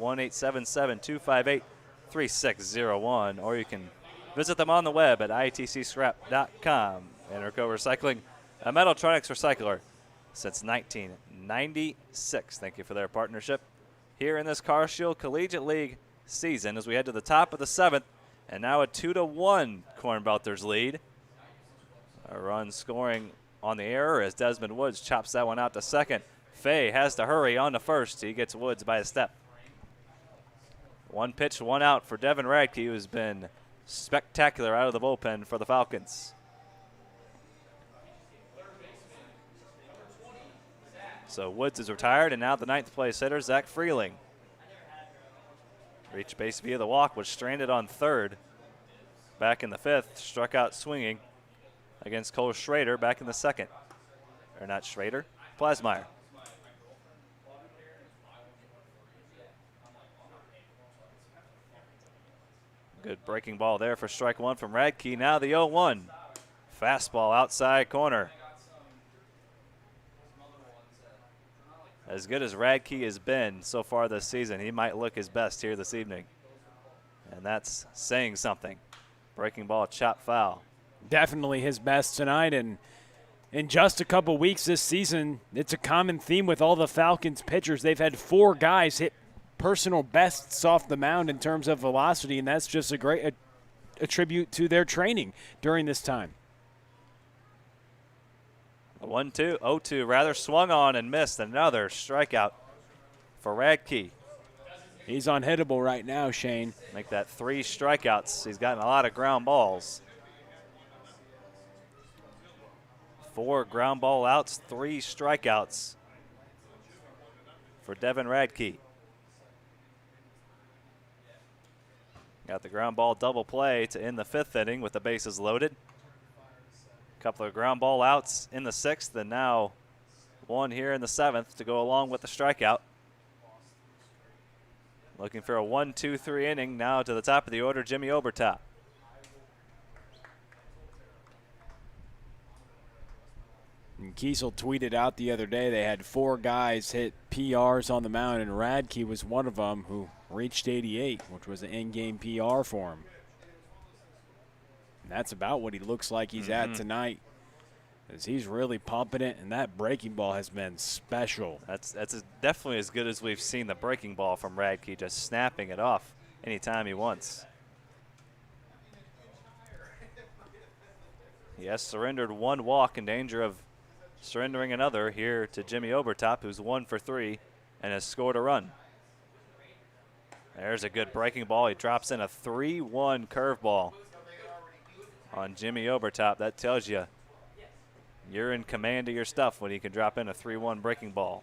[SPEAKER 1] 1-877-258-3601, or you can visit them on the web at itcscrap.com. Interco Recycling, a Metaltronics recycler since 1996. Thank you for their partnership here in this Car Shield Collegiate League season as we head to the top of the 7th, and now a 2-1 Cornbelters lead. A run scoring on the error as Desmond Woods chops that one out to second. Fay has to hurry on to first. He gets Woods by a step. 1 pitch, 1 out for Devin Radke, who's been spectacular out of the bullpen for the Falcons. So Woods is retired, and now the 9th place hitter, Zach Freeling. Reached base via the walk, was stranded on third back in the 5th, struck out swinging against Cole Schrader back in the 2nd. Or not Schrader, Plasmeyer. Good breaking ball there for strike 1 from Radke. Now the 0-1. Fastball outside corner. As good as Radke has been so far this season, he might look his best here this evening. And that's saying something. Breaking ball, chop foul.
[SPEAKER 2] Definitely his best tonight, and in just a couple weeks this season, it's a common theme with all the Falcons pitchers. They've had 4 guys hit personal bests off the mound in terms of velocity, and that's just a great a tribute to their training during this time.
[SPEAKER 1] 1-2, 0-2, rather swung on and missed. Another strikeout for Radke.
[SPEAKER 2] He's unhittable right now, Shane.
[SPEAKER 1] Make that 3 strikeouts. He's gotten a lot of ground balls. 4 ground ball outs, 3 strikeouts for Devin Radke. Got the ground ball double play to end the 5th inning with the bases loaded. A couple of ground ball outs in the 6th, and now 1 here in the 7th to go along with the strikeout. Looking for a 1-2-3 inning now to the top of the order, Jimmy Obertop.
[SPEAKER 2] And Kiesel tweeted out the other day they had 4 guys hit PRs on the mound, and Radke was one of them who reached 88, which was an in-game PR for him. And that's about what he looks like he's at tonight, as he's really pumping it, and that breaking ball has been special.
[SPEAKER 1] That's definitely as good as we've seen the breaking ball from Radke, just snapping it off anytime he wants. He has surrendered 1 walk, in danger of surrendering another here to Jimmy Obertop, who's 1 for 3 and has scored a run. There's a good breaking ball. He drops in a 3-1 curveball on Jimmy Obertop. That tells you you're in command of your stuff when you can drop in a 3-1 breaking ball.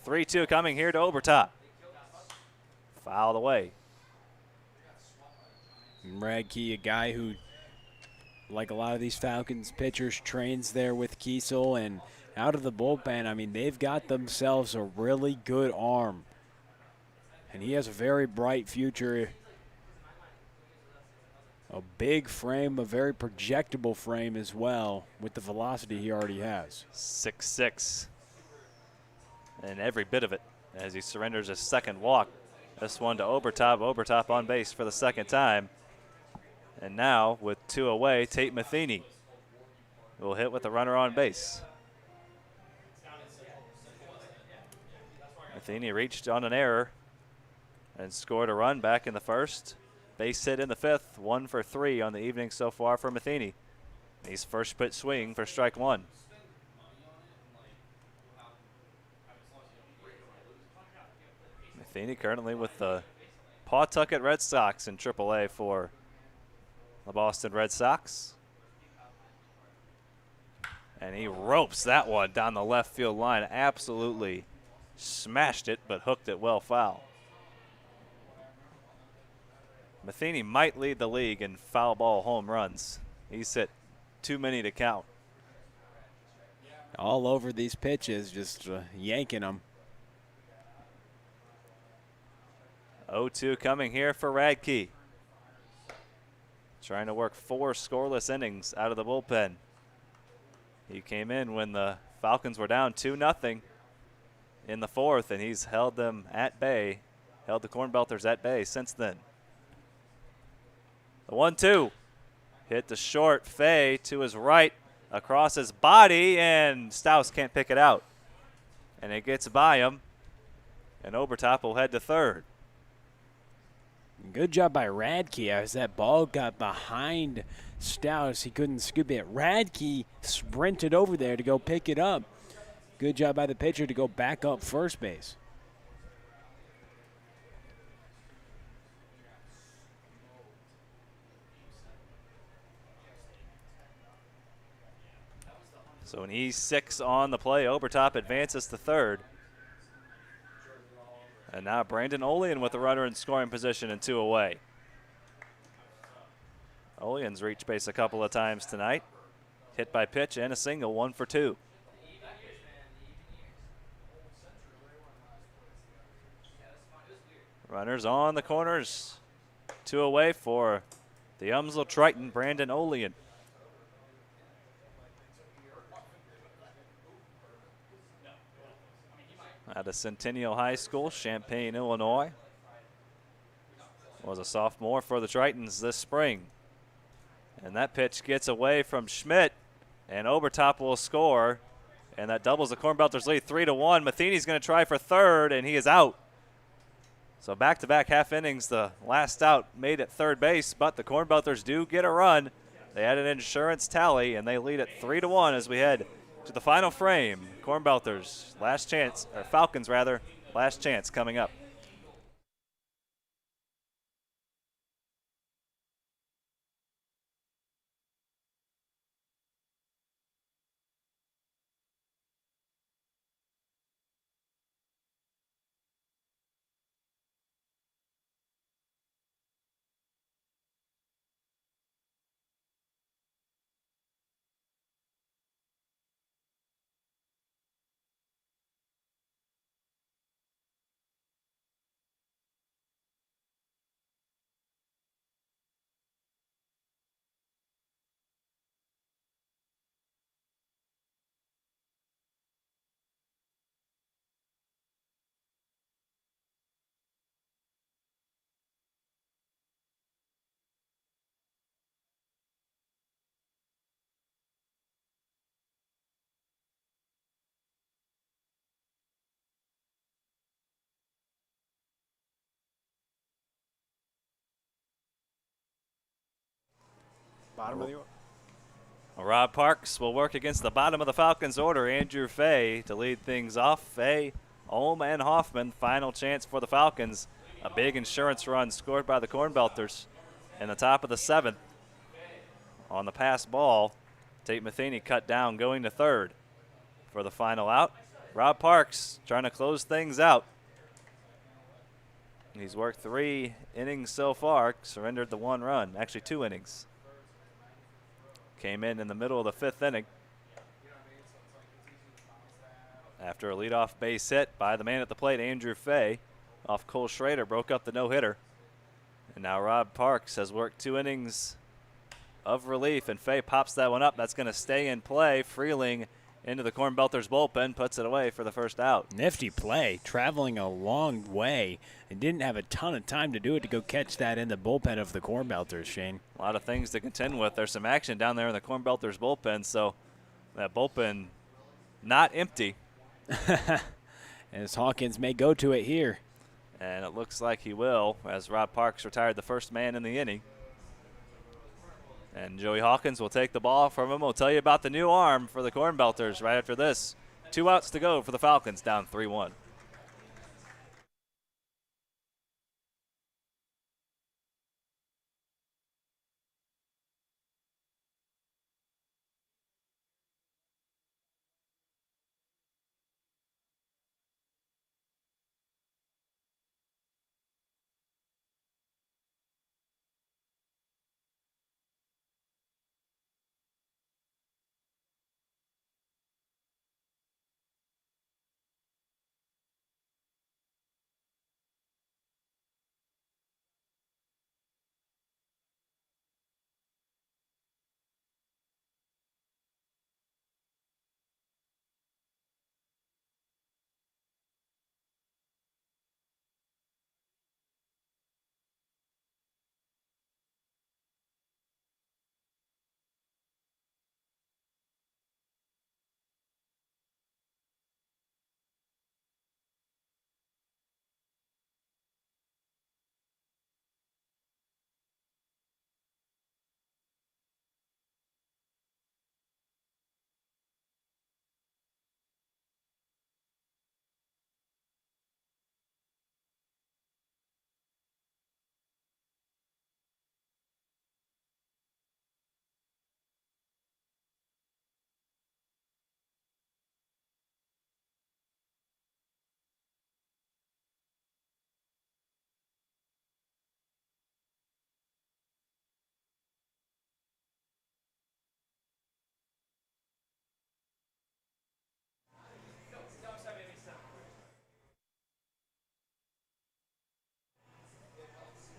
[SPEAKER 1] 3-2 coming here to Obertop. Fouled away.
[SPEAKER 2] Radke, a guy who, like a lot of these Falcons pitchers, trains there with Kiesel, and out of the bullpen, I mean, they've got themselves a really good arm. And he has a very bright future. A big frame, a very projectable frame as well, with the velocity he already has.
[SPEAKER 1] 6'6", and every bit of it as he surrenders his 2nd walk. This one to Obertop. Obertop on base for the 2nd time. And now, with 2 away, Tate Matheny will hit with the runner on base. Matheny reached on an error and scored a run back in the 1st. Base hit in the 5th, 1 for 3 on the evening so far for Matheny. He's first pitch swing for strike 1. Matheny currently with the Pawtucket Red Sox in AAA for the Boston Red Sox. And he ropes that one down the left field line. Absolutely smashed it, but hooked it well foul. Matheny might lead the league in foul ball home runs. He's hit too many to count.
[SPEAKER 2] All over these pitches, just yanking them.
[SPEAKER 1] 0-2 coming here for Radke. Trying to work 4 scoreless innings out of the bullpen. He came in when the Falcons were down 2-0 in the 4th, and he's held them at bay, held the Cornbelters at bay since then. The 1-2 hit to short. Fay to his right across his body, and Staus can't pick it out. And it gets by him, and Obertop will head to 3rd.
[SPEAKER 2] Good job by Radke. As that ball got behind Staus, he couldn't scoop it. Radke sprinted over there to go pick it up. Good job by the pitcher to go back up first base.
[SPEAKER 1] So an E6 on the play. Obertop advances to 3rd. And now Brandon Olean with the runner in scoring position and 2 away. Olean's reached base a couple of times tonight. Hit by pitch and a single, 1 for 2. Runners on the corners. 2 away for the Umsel Triton, Brandon Olean. Out of Centennial High School, Champaign, Illinois. Was a sophomore for the Tritons this spring. And that pitch gets away from Schmidt, and Obertop will score. And that doubles the Cornbelters lead 3-1. Matheny's going to try for 3rd, and he is out. So back-to-back half innings, the last out made at 3rd base, but the Cornbelters do get a run. They had an insurance tally, and they lead at 3-1 as we head to the final frame. Cornbelters, last chance, or Falcons rather, last chance coming up.
[SPEAKER 2] Bottom of the order.
[SPEAKER 1] Rob Parks will work against the bottom of the Falcons order. Andrew Fay to lead things off. Fay, Ohm, and Hoffman. Final chance for the Falcons. A big insurance run scored by the Cornbelters in the top of the 7th. On the pass ball, Tate Matheny cut down going to third for the final out. Rob Parks trying to close things out. He's worked 3 innings so far, surrendered the 1 run, actually 2 innings. Came in the middle of the 5th inning after a leadoff base hit by the man at the plate, Andrew Fay, off Cole Schrader, broke up the no-hitter. And now Rob Parks has worked 2 innings of relief, and Fay pops that one up. That's going to stay in play. Freeling into the Cornbelters bullpen, puts it away for the first out.
[SPEAKER 2] Nifty play, traveling a long way, and didn't have a ton of time to do it to go catch that in the bullpen of the Cornbelters, Shane.
[SPEAKER 1] A lot of things to contend with. There's some action down there in the Cornbelters bullpen, so that bullpen not empty.
[SPEAKER 2] As Hawkins may go to it here.
[SPEAKER 1] And it looks like he will, as Rob Parks retired the first man in the inning. And Joey Hawkins will take the ball from him. We'll tell you about the new arm for the Cornbelters right after this. 2 outs to go for the Falcons, down 3-1.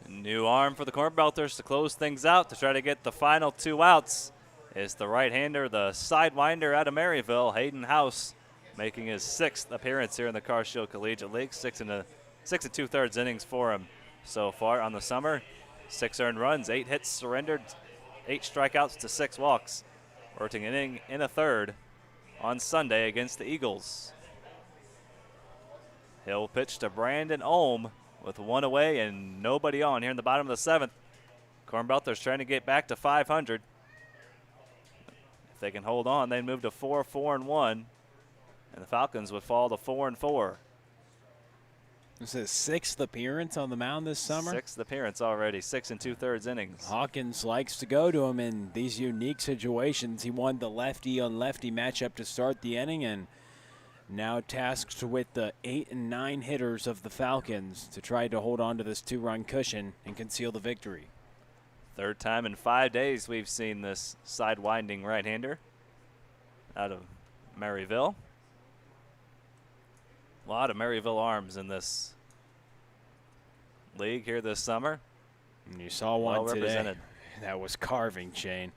[SPEAKER 1] New arm for the Cornbelters to close things out to try to get the final 2 outs is the right-hander, the sidewinder out of Maryville, Hayden House, making his 6th appearance here in the Car Shield Collegiate League. 6 and 2/3 innings for him so far on the summer. 6 earned runs, 8 hits surrendered, 8 strikeouts to 6 walks. Working an inning in a third on Sunday against the Eagles. He'll pitch to Brandon Ohm with 1 away and nobody on here in the bottom of the 7th. Cornbelters trying to get back to 500. If they can hold on, they move to 4-4-1, and the Falcons would fall to 4-4.
[SPEAKER 2] This is his 6th appearance on the mound this summer.
[SPEAKER 1] 6th appearance already, 6 and 2/3 innings.
[SPEAKER 2] Hawkins likes to go to him in these unique situations. He won the lefty-on-lefty matchup to start the inning, and now tasked with the 8 and 9 hitters of the Falcons to try to hold on to this 2-run cushion and conceal the victory.
[SPEAKER 1] 3rd time in 5 days we've seen this side-winding right-hander out of Maryville. A lot of Maryville arms in this league here this summer.
[SPEAKER 2] And you saw one
[SPEAKER 1] Well
[SPEAKER 2] today.
[SPEAKER 1] represented.
[SPEAKER 2] That was carving, Shane.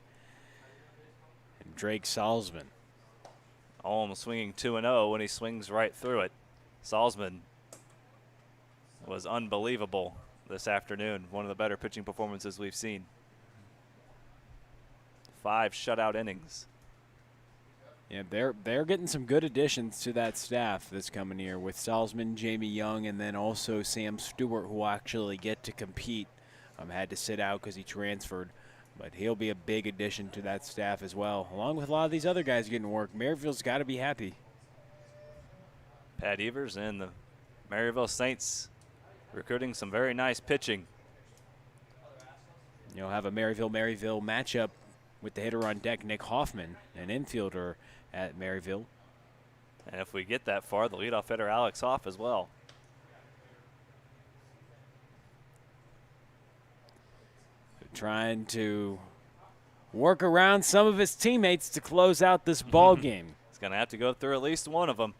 [SPEAKER 2] And Drake Salzman.
[SPEAKER 1] Almost swinging 2-0 when he swings right through it. Salzman was unbelievable this afternoon. One of the better pitching performances we've seen. 5 shutout innings.
[SPEAKER 2] Yeah, they're getting some good additions to that staff this coming year with Salzman, Jamie Young, and then also Sam Stewart, who will actually get to compete. Had to sit out because he transferred. But he'll be a big addition to that staff as well, along with a lot of these other guys getting work. Maryville's got to be happy.
[SPEAKER 1] Pat Evers and the Maryville Saints recruiting some very nice pitching.
[SPEAKER 2] You'll have a Maryville matchup with the hitter on deck, Nick Hoffman, an infielder at Maryville.
[SPEAKER 1] And if we get that far, the leadoff hitter Alex Hoff as well.
[SPEAKER 2] Trying to work around some of his teammates to close out this ball game.
[SPEAKER 1] He's going to have to go through at least one of them.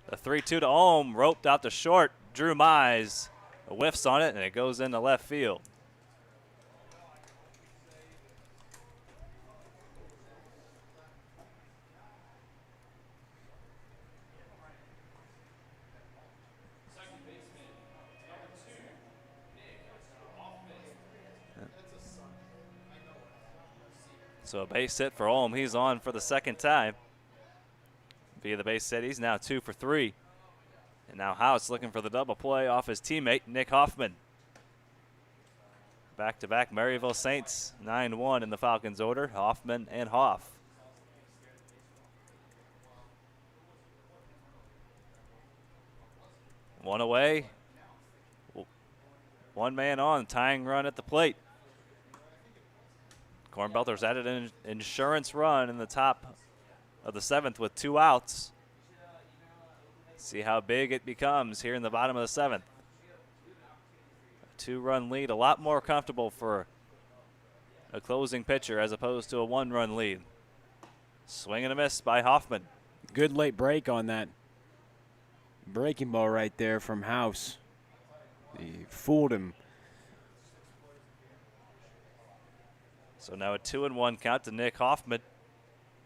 [SPEAKER 1] The 3-2 to Ohm, roped out to short. Drew Mize whiffs on it, and it goes into left field. So a base hit for Ohm. He's on for the second time. Via the base hit, he's now 2 for 3. And now House looking for the double play off his teammate, Nick Hoffman. Back-to-back Maryville Saints, 9-1 in the Falcons order, Hoffman and Hoff. One away. One man on, tying run at the plate. Cornbelters added an insurance run in the top of the 7th with 2 outs. See how big it becomes here in the bottom of the 7th. A 2-run lead, a lot more comfortable for a closing pitcher as opposed to a 1-run lead. Swing and a miss by Hoffman.
[SPEAKER 2] Good late break on that breaking ball right there from House. He fooled him.
[SPEAKER 1] So now a 2-1 count to Nick Hoffman.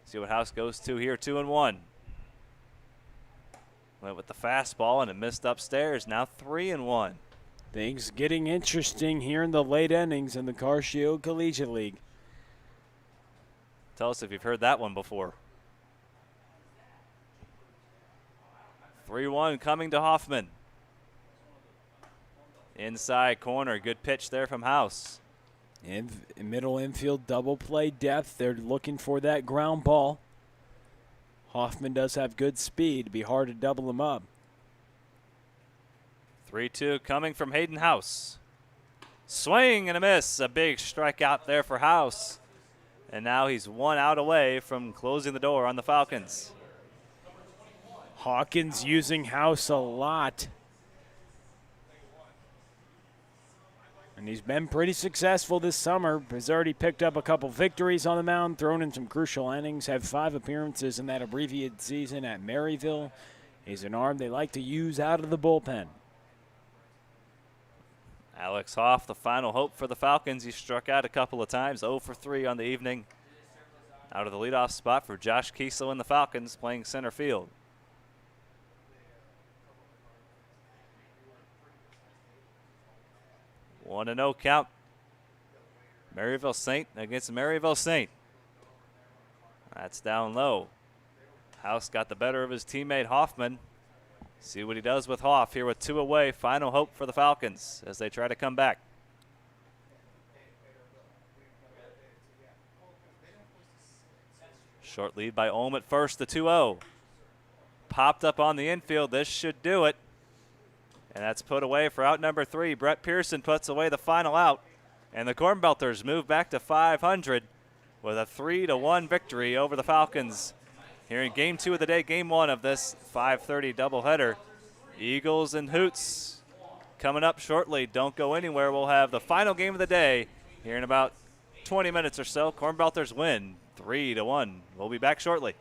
[SPEAKER 1] See what House goes to here, 2-1. Went with the fastball and it missed upstairs. Now 3-1.
[SPEAKER 2] Things getting interesting here in the late innings in the Car Shield Collegiate League.
[SPEAKER 1] Tell us if you've heard that one before. 3-1 coming to Hoffman. Inside corner, good pitch there from House.
[SPEAKER 2] In middle infield double play depth. They're looking for that ground ball. Hoffman does have good speed. It'd be hard to double him up.
[SPEAKER 1] 3-2 coming from Hayden House. Swing and a miss. A big strikeout there for House. And now he's 1 out away from closing the door on the Falcons.
[SPEAKER 2] Hawkins using House a lot. And he's been pretty successful this summer. Has already picked up a couple victories on the mound, thrown in some crucial innings, had 5 appearances in that abbreviated season at Maryville. He's an arm they like to use out of the bullpen.
[SPEAKER 1] Alex Hoff, the final hope for the Falcons. He struck out a couple of times, 0 for 3 on the evening. Out of the leadoff spot for Josh Kiesel and the Falcons, playing center field. One and 0 count. Maryville Saint against Maryville Saint. That's down low. House got the better of his teammate Hoffman. See what he does with Hoff here with 2 away. Final hope for the Falcons as they try to come back. Short lead by Ohm at first, the 2-0. Popped up on the infield. This should do it. And that's put away for out number 3. Brett Pearson puts away the final out. And the Cornbelters move back to 500 with a 3-1 victory over the Falcons here in Game 2 of the day, Game 1 of this 5:30 doubleheader. Eagles and Hoots coming up shortly. Don't go anywhere. We'll have the final game of the day here in about 20 minutes or so. Cornbelters win 3-1. We'll be back shortly.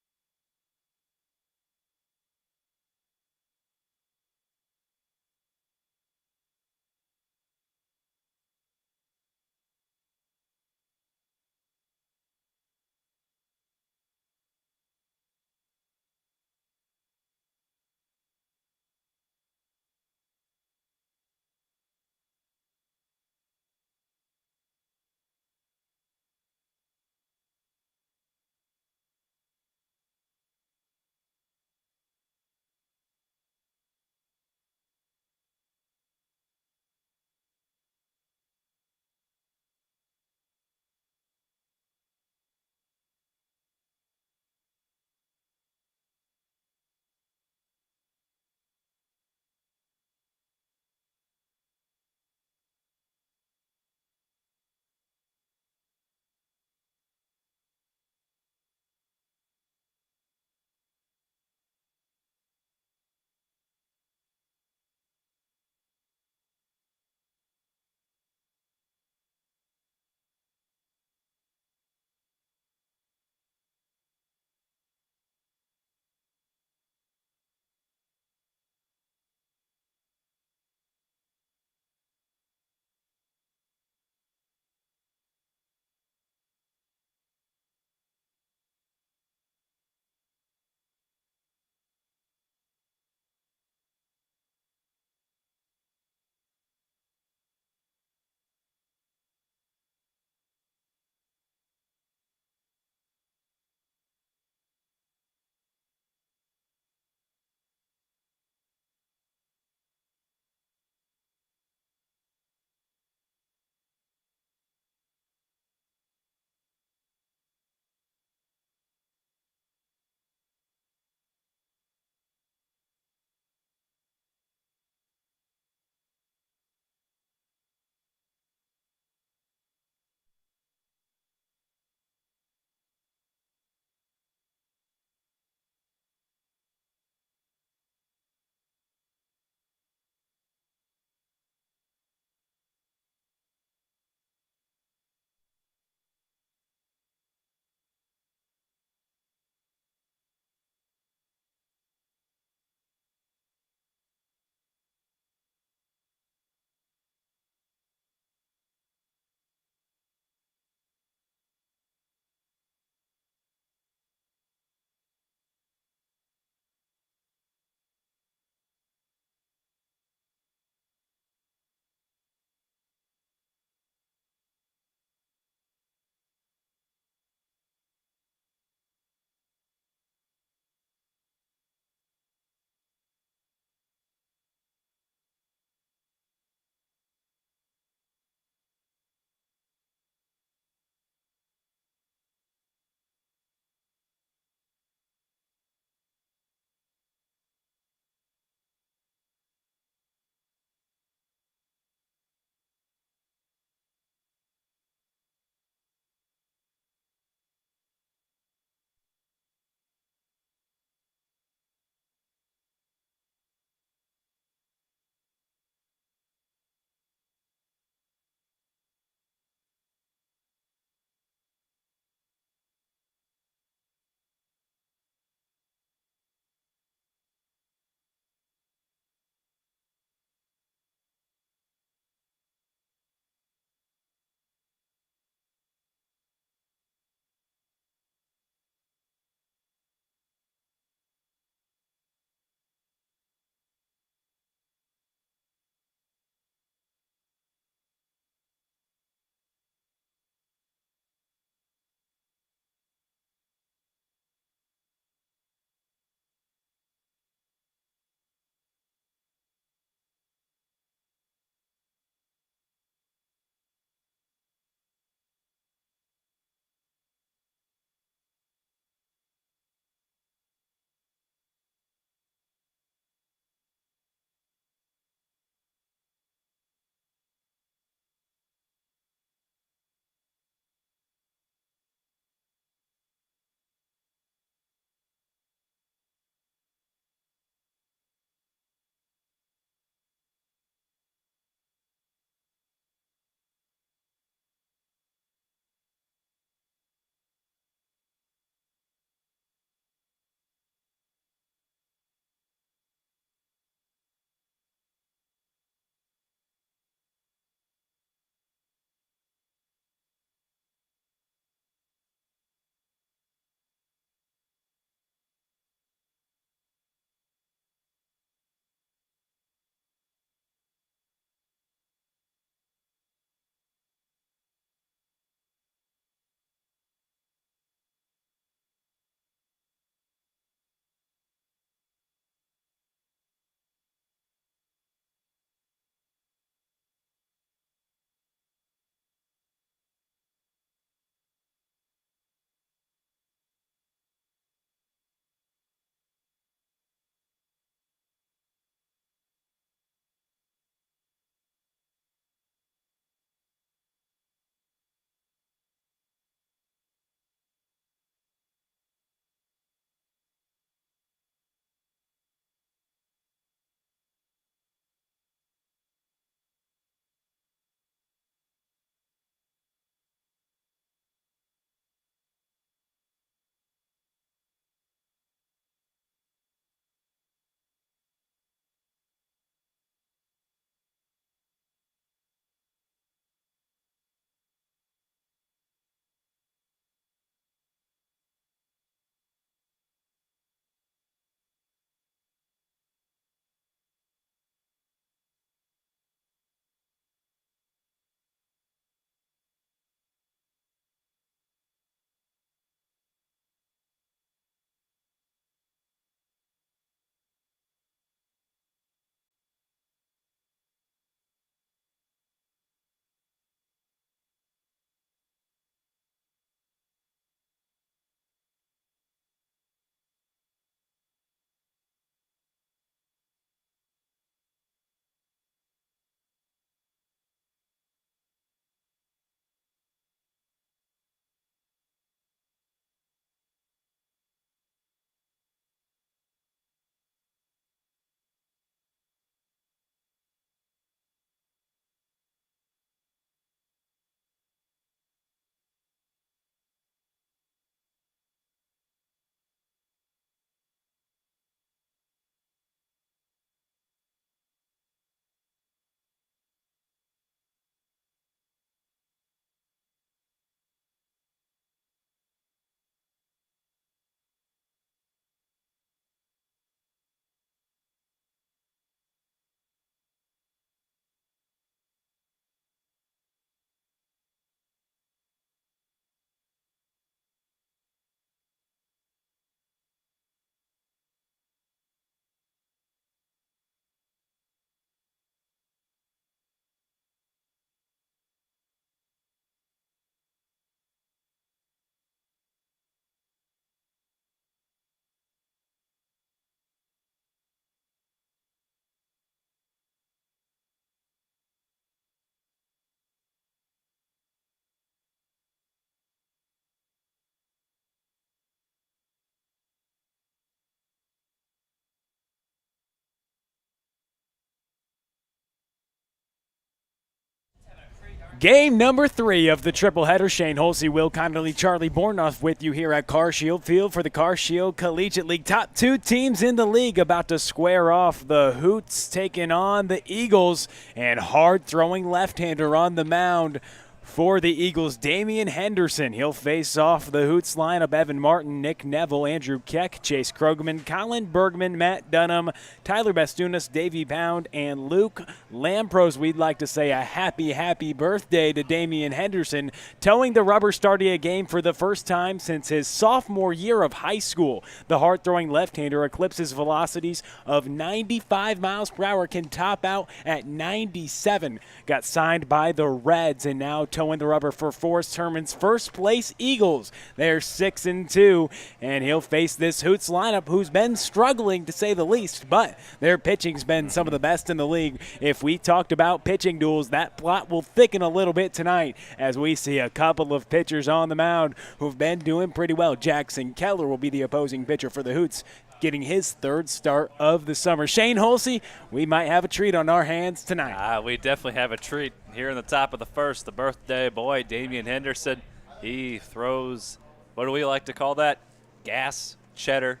[SPEAKER 2] Game number 3 of the triple header. Shane Holsey, Will Connerly, Charlie Bornoff with you here at Car Shield Field for the Car Shield Collegiate League. Top 2 teams in the league about to square off. The Hoots taking on the Eagles, and hard-throwing left-hander on the mound for the Eagles, Damian Henderson. He'll face off the Hoots lineup: Evan Martin, Nick Neville, Andrew Keck, Chase Krogman, Colin Bergman, Matt Dunham, Tyler Bastunas, Davey Pound, and Luke Lampros. We'd like to say a happy birthday to Damian Henderson, towing the rubber, starting a game for the first time since his sophomore year of high school. The hard-throwing left-hander eclipses velocities of 95 miles per hour, can top out at 97. Got signed by the Reds, and now towing the rubber for Forrest Herman's first place Eagles. They're 6-2, and he'll face this Hoots lineup who's been struggling to say the least, but their pitching's been some of the best in the league. If we talked about pitching duels, that plot will thicken a little bit tonight as we see a couple of pitchers on the mound who've been doing pretty well. Jackson Keller will be the opposing pitcher for the Hoots, getting his third start of the summer. Shane Holsey, we might have a treat on our hands tonight.
[SPEAKER 1] We definitely have a treat here in the top of the first. The birthday boy, Damian Henderson, he throws, what do we like to call that? Gas, cheddar,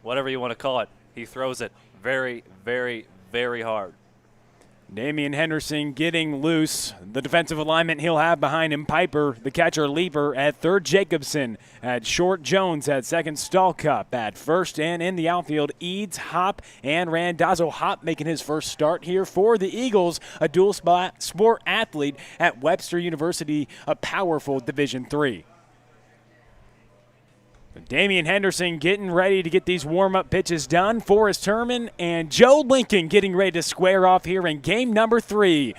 [SPEAKER 1] whatever you want to call it. He throws it very, very, very hard.
[SPEAKER 2] Damian Henderson getting loose. The defensive alignment he'll have behind him: Piper, the catcher, Lieber at third, Jacobson at short, Jones at second, Stallcup at first, and in the outfield, Eads, Hop, and Randazzo. Hop making his first start here for the Eagles, a dual sport athlete at Webster University, a powerful Division III. Damian Henderson getting ready to get these warm-up pitches done. Forrest Herman and Joe Lincoln getting ready to square off here in game number 3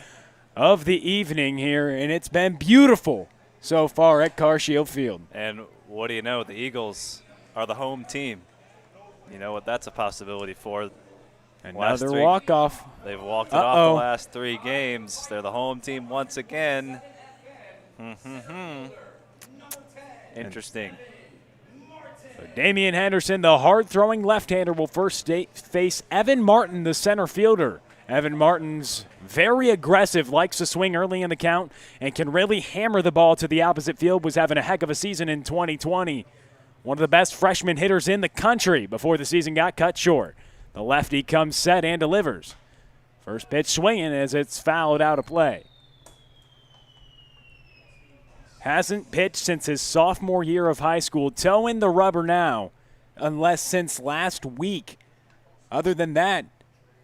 [SPEAKER 2] of the evening here, and it's been beautiful so far at Car Shield Field.
[SPEAKER 1] And what do you know? The Eagles are the home team. You know what that's a possibility for.
[SPEAKER 2] Another walk-off.
[SPEAKER 1] They've walked it off the last 3 games. They're the home team once again. Interesting.
[SPEAKER 2] Damian Henderson, the hard-throwing left-hander, will first face Evan Martin, the center fielder. Evan Martin's very aggressive, likes to swing early in the count, and can really hammer the ball to the opposite field. Was having a heck of a season in 2020. One of the best freshman hitters in the country before the season got cut short. The lefty comes set and delivers. First pitch swinging as it's fouled out of play. Hasn't pitched since his sophomore year of high school, towing the rubber now, unless since last week. Other than that,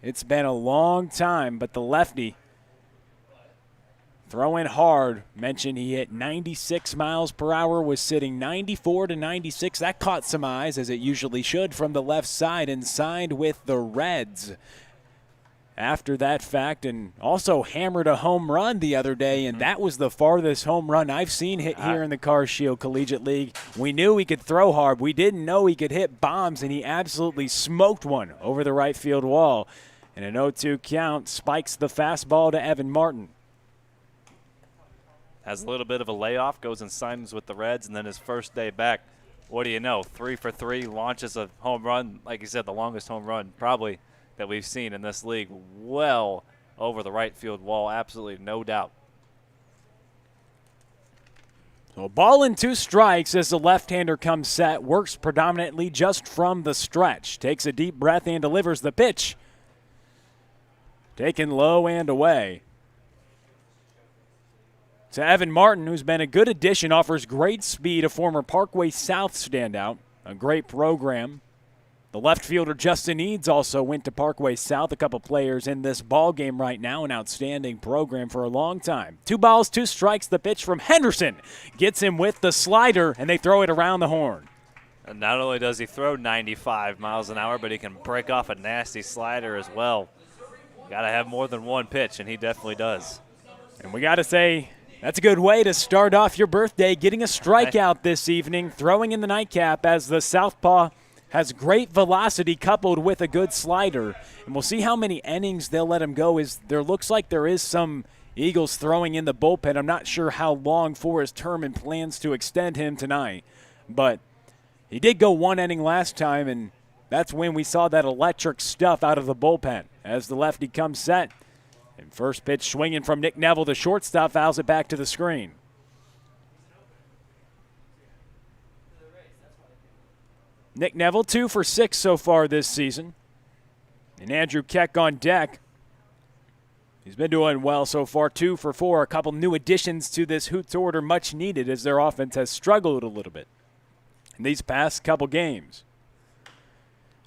[SPEAKER 2] it's been a long time, but the lefty throwing hard. Mentioned he hit 96 miles per hour, was sitting 94 to 96. That caught some eyes, as it usually should, from the left side, and signed with the Reds after that fact, and also hammered a home run the other day, and that was the farthest home run I've seen hit here in the Car Shield Collegiate League. We knew he could throw hard. We didn't know he could hit bombs, and he absolutely smoked one over the right field wall. And an 0-2 count spikes the fastball to Evan Martin.
[SPEAKER 1] Has a little bit of a layoff, goes and signs with the Reds, and then his first day back, what do you know, 3 for 3, launches a home run. Like you said, the longest home run probably that we've seen in this league, well over the right field wall, absolutely no doubt.
[SPEAKER 2] So ball and 2 strikes as the left-hander comes set, works predominantly just from the stretch, takes a deep breath and delivers the pitch. Taken low and away. To Evan Martin, who's been a good addition, offers great speed, a former Parkway South standout, a great program. The left fielder Justin Eads also went to Parkway South. A couple players in this ball game right now. An outstanding program for a long time. 2 balls, 2 strikes. The pitch from Henderson gets him with the slider, and they throw it around the horn.
[SPEAKER 1] And not only does he throw 95 miles an hour, but he can break off a nasty slider as well. Got to have more than one pitch, and he definitely does.
[SPEAKER 2] And we got to say, that's a good way to start off your birthday, getting a strikeout this evening, throwing in the nightcap as the southpaw has great velocity coupled with a good slider. And we'll see how many innings they'll let him go. There looks like there is some Eagles throwing in the bullpen. I'm not sure how long Forrest Herman plans to extend him tonight. But he did go 1 inning last time, and that's when we saw that electric stuff out of the bullpen. As the lefty comes set, And first pitch swinging from Nick Neville, the shortstop, fouls it back to the screen. Nick Neville, 2 for 6 so far this season. And Andrew Keck on deck. He's been doing well so far, 2 for 4. A couple new additions to this Hoots order, much needed as their offense has struggled a little bit in these past couple games.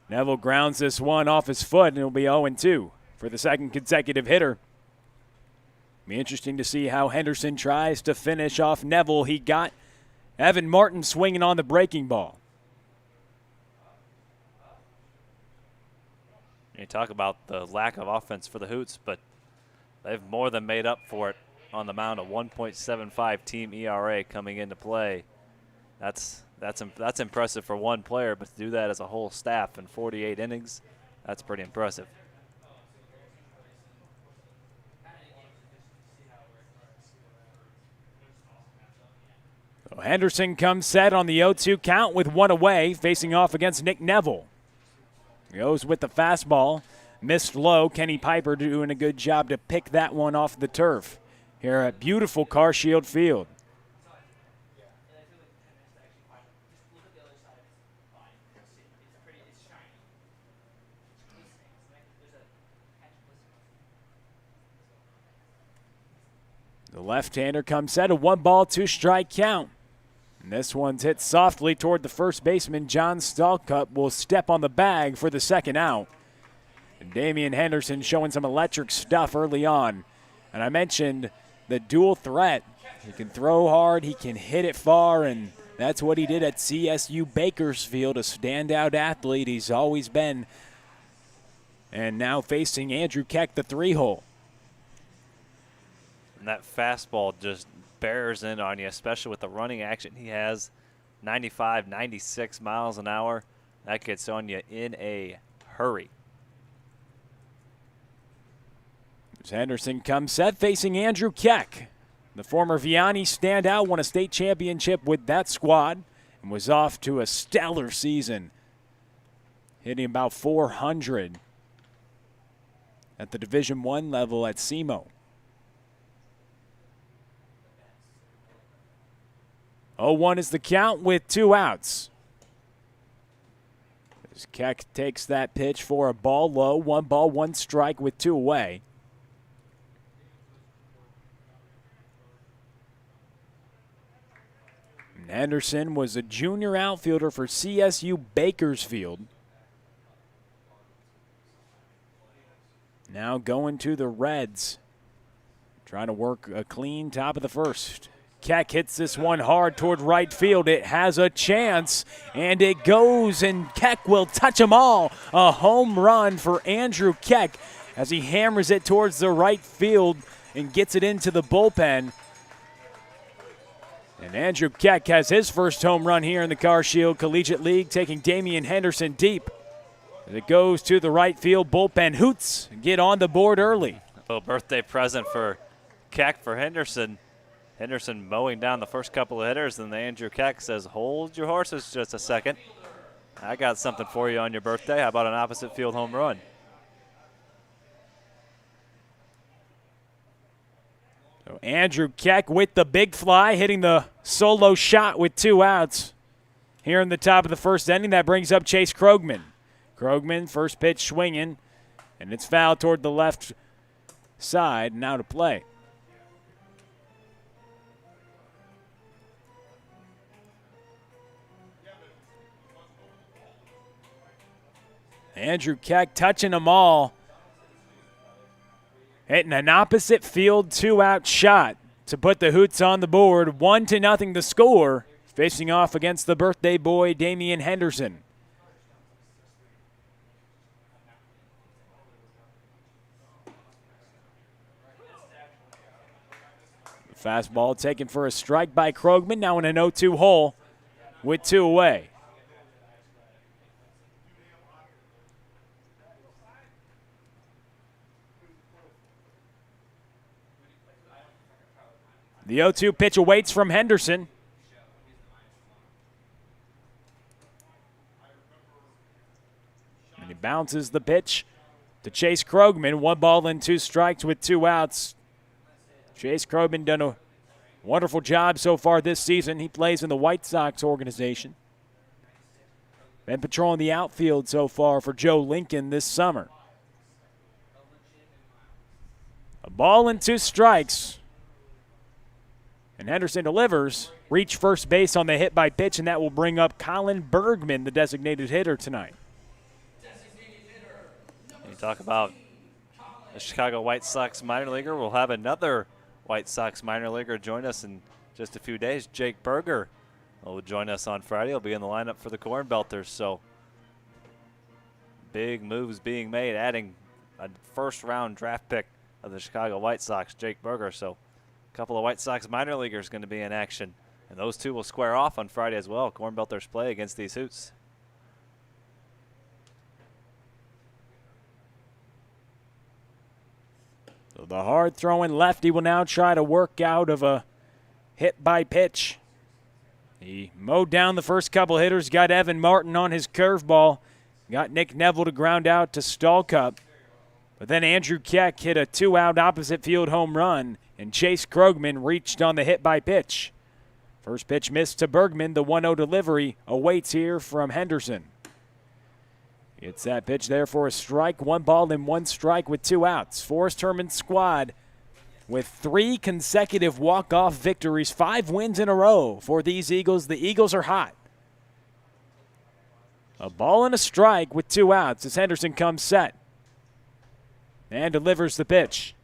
[SPEAKER 2] Neville grounds this one off his foot, and it'll be 0-2 for the second consecutive hitter. Be interesting to see how Henderson tries to finish off Neville. He got Evan Martin swinging on the breaking ball.
[SPEAKER 1] You talk about the lack of offense for the Hoots, but they've more than made up for it on the mound. A 1.75 team ERA coming into play. That's impressive for one player, but to do that as a whole staff in 48 innings, that's pretty impressive.
[SPEAKER 2] So Henderson comes set on the 0-2 count with one away, facing off against Nick Neville. He goes with the fastball. Missed low. Kenny Piper doing a good job to pick that one off the turf here at beautiful CarShield Field. The left-hander comes set, a 1-ball, 2-strike count. And this one's hit softly toward the first baseman. John Stallcup will step on the bag for the second out. And Damian Henderson showing some electric stuff early on. And I mentioned the dual threat. He can throw hard, he can hit it far, and that's what he did at CSU Bakersfield, a standout athlete he's always been. And now facing Andrew Keck, the 3-hole.
[SPEAKER 1] And that fastball just bears in on you, especially with the running action he has. 95, 96 miles an hour. That gets on you in a hurry.
[SPEAKER 2] As Henderson comes set facing Andrew Keck. The former Vianney standout won a state championship with that squad and was off to a stellar season, hitting about 400 at the Division I level at SEMO. 0-1 is the count with 2 outs. As Keck takes that pitch for a ball low, 1 ball, 1 strike with 2 away. And Henderson was a junior outfielder for CSU Bakersfield. Now going to the Reds. Trying to work a clean top of the first. Keck hits this one hard toward right field. It has a chance, and it goes, and Keck will touch them all. A home run for Andrew Keck as he hammers it towards the right field and gets it into the bullpen. And Andrew Keck has his first home run here in the CarShield Collegiate League, taking Damian Henderson deep. As it goes to the right field bullpen. Hoots get on the board early.
[SPEAKER 1] A little birthday present for Keck for Henderson. Henderson mowing down the first couple of hitters, and Andrew Keck says, hold your horses just a second. I got something for you on your birthday. How about an opposite field home run?
[SPEAKER 2] So Andrew Keck with the big fly, hitting the solo shot with 2 outs. Here in the top of the first inning, that brings up Chase Krogman. Krogman, first pitch swinging, and it's fouled toward the left side, now to play. Andrew Keck touching them all. Hitting an opposite field 2-out shot to put the Hoots on the board. 1-0 the score. Facing off against the birthday boy, Damian Henderson. The fastball taken for a strike by Krogman. Now in an 0-2 hole with 2 away. The 0-2 pitch awaits from Henderson. And he bounces the pitch to Chase Krogman. 1 ball and 2 strikes with 2 outs. Chase Krogman done a wonderful job so far this season. He plays in the White Sox organization. Been patrolling the outfield so far for Joe Lincoln this summer. 1 ball and 2 strikes. And Henderson delivers. Reach first base on the hit by pitch, and that will bring up Colin Bergman, the designated hitter tonight.
[SPEAKER 1] You talk about the Chicago White Sox minor leaguer. We'll have another White Sox minor leaguer join us in just a few days. Jake Berger will join us on Friday. He'll be in the lineup for the Cornbelters. So big moves being made, adding a first-round draft pick of the Chicago White Sox, Jake Berger. So a couple of White Sox minor leaguers going to be in action. And those two will square off on Friday as well. Cornbelters play against these Hoots.
[SPEAKER 2] So the hard-throwing lefty will now try to work out of a hit by pitch. He mowed down the first couple hitters, got Evan Martin on his curveball, got Nick Neville to ground out to Stallcup. But then Andrew Keck hit a 2-out opposite field home run, and Chase Krogman reached on the hit by pitch. First pitch missed to Bergman. The 1-0 delivery awaits here from Henderson. It's that pitch there for a strike. 1 ball and 1 strike with 2 outs. Forrest Herman's squad with 3 consecutive walk-off victories, 5 wins in a row for these Eagles. The Eagles are hot. A ball and a strike with 2 outs as Henderson comes set and delivers the pitch.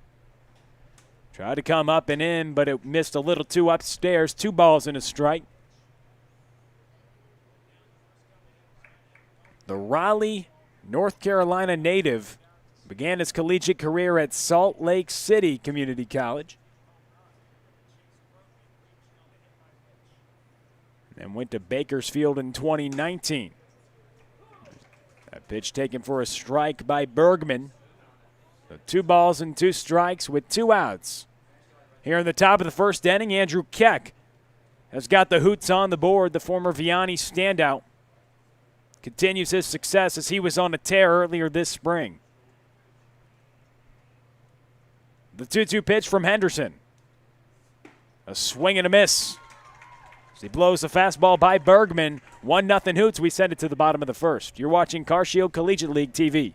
[SPEAKER 2] Tried to come up and in, but it missed a little too upstairs. 2 balls and a strike. The Raleigh, North Carolina native began his collegiate career at Salt Lake City Community College. And went to Bakersfield in 2019. That pitch taken for a strike by Bergman. So 2 balls and 2 strikes with 2 outs. Here in the top of the first inning, Andrew Keck has got the Hoots on the board. The former Vianney standout continues his success as he was on a tear earlier this spring. The 2-2 pitch from Henderson. A swing and a miss. As he blows the fastball by Bergman. 1-0 Hoots. We send it to the bottom of the first. You're watching CarShield Collegiate League TV.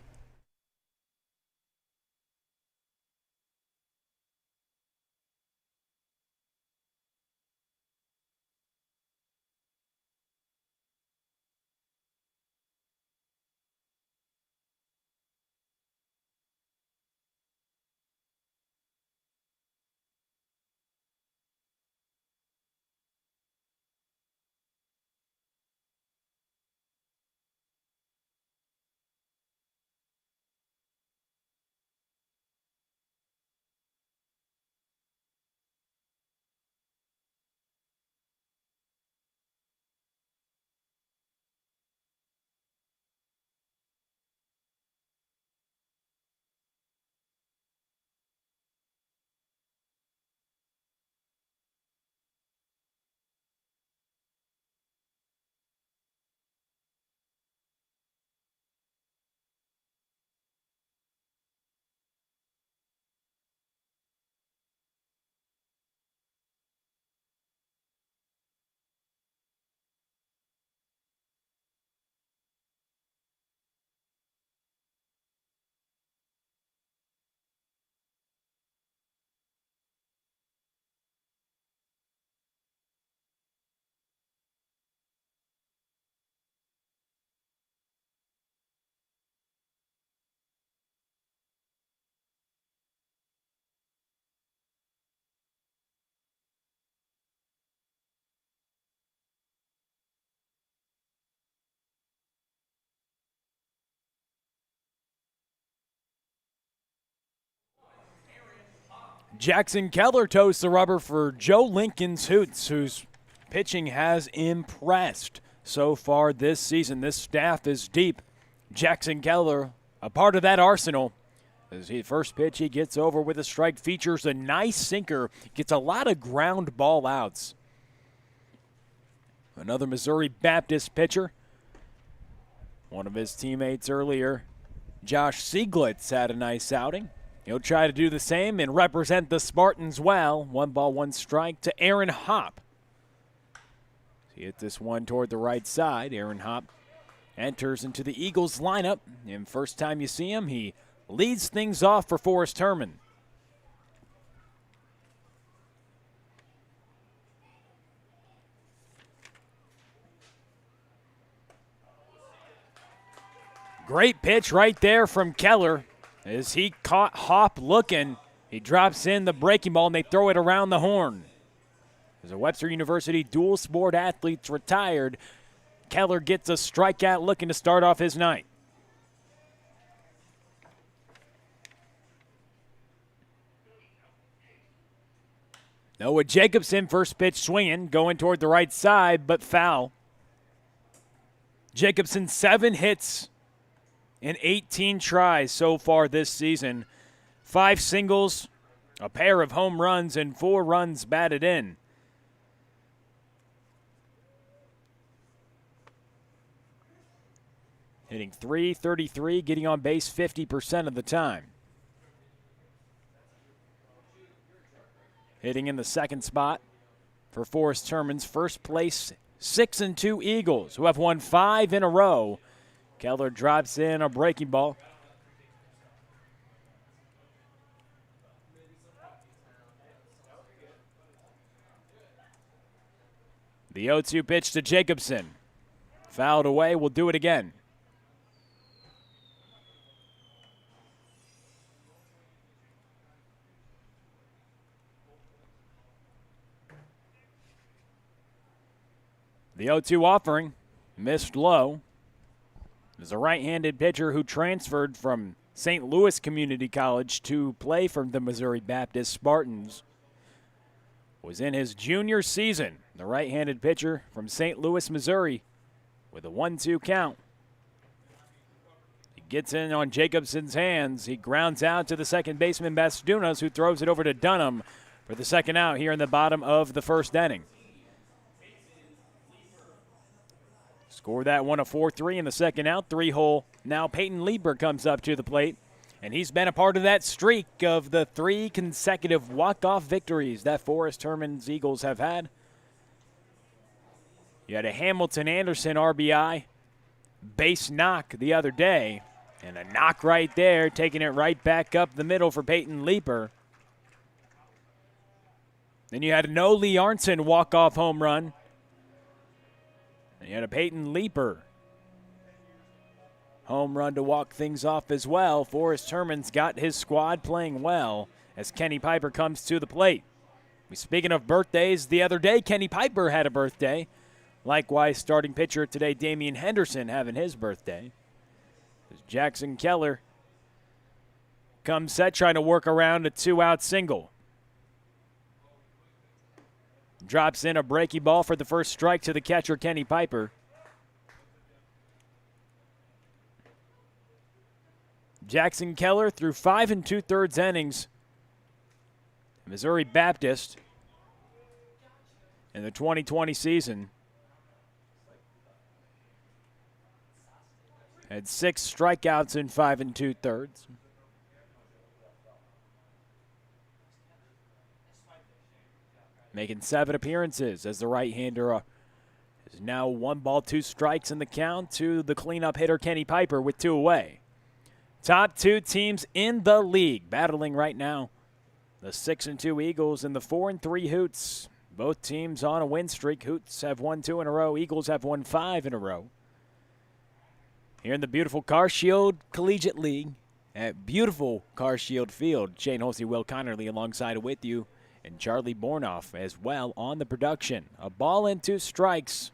[SPEAKER 2] Jackson Keller toes the rubber for Joe Lincoln's Hoots, whose pitching has impressed so far this season. This staff is deep. Jackson Keller, a part of that arsenal. As the first pitch he gets over with a strike, features a nice sinker, gets a lot of ground ball outs. Another Missouri Baptist pitcher. One of his teammates earlier, Josh Sieglitz had a nice outing. He'll try to do the same and represent the Spartans well. 1 ball, 1 strike to Aaron Hopp. He hit this one toward the right side. Aaron Hopp enters into the Eagles lineup, and first time you see him, he leads things off for Forrest Herman. Great pitch right there from Keller. As he caught Hopp looking, he drops in the breaking ball and they throw it around the horn. As a Webster University dual sport athlete's retired, Keller gets a strikeout looking to start off his night. Noah Jacobson, first pitch swinging, going toward the right side, but foul. Jacobson 7 hits in 18 tries so far this season. 5 singles, a pair of home runs, and 4 runs batted in. Hitting .333, getting on base 50% of the time. Hitting in the second spot for Forrest Herman's first place 6-2 Eagles, who have won 5 in a row. Keller drops in a breaking ball. The 0-2 pitch to Jacobson. Fouled away, we'll do it again. The 0-2 offering, missed low. There's a right-handed pitcher who transferred from St. Louis Community College to play for the Missouri Baptist Spartans. Was in his junior season. The right-handed pitcher from St. Louis, Missouri, with a 1-2 count. He gets in on Jacobson's hands. He grounds out to the second baseman, Bastunas, who throws it over to Dunham for the second out here in the bottom of the first inning. Score that one a 4-3 in the second out. 3-hole. Now Peyton Lieber comes up to the plate, and he's been a part of that streak of the 3 consecutive walk-off victories that Forrest Herman's Eagles have had. You had a Hamilton-Anderson RBI base knock the other day, and a knock right there, taking it right back up the middle for Peyton Lieber. Then you had a No Lee Arnson walk-off home run. And you had a Peyton Lieber home run to walk things off as well. Forrest Herman's got his squad playing well as Kenny Piper comes to the plate. Speaking of birthdays, the other day Kenny Piper had a birthday. Likewise, starting pitcher today, Damian Henderson, having his birthday. As Jackson Keller comes set, trying to work around a 2-out single. Drops in a breaking ball for the first strike to the catcher, Kenny Piper. Jackson Keller through 5 2/3 innings. Missouri Baptist in the 2020 season had 6 strikeouts in 5 2/3. Making 7 appearances as the right-hander is now 1 ball, 2 strikes in the count to the cleanup hitter Kenny Piper with 2 away. Top 2 teams in the league battling right now. The 6-2 Eagles and the 4-3 Hoots. Both teams on a win streak. Hoots have won 2 in a row. Eagles have won 5 in a row. Here in the beautiful Car Shield Collegiate League at beautiful Car Shield Field. Shane Holsey, Will Connerly alongside with you. And Charlie Bornoff as well on the production. A ball and 2 strikes.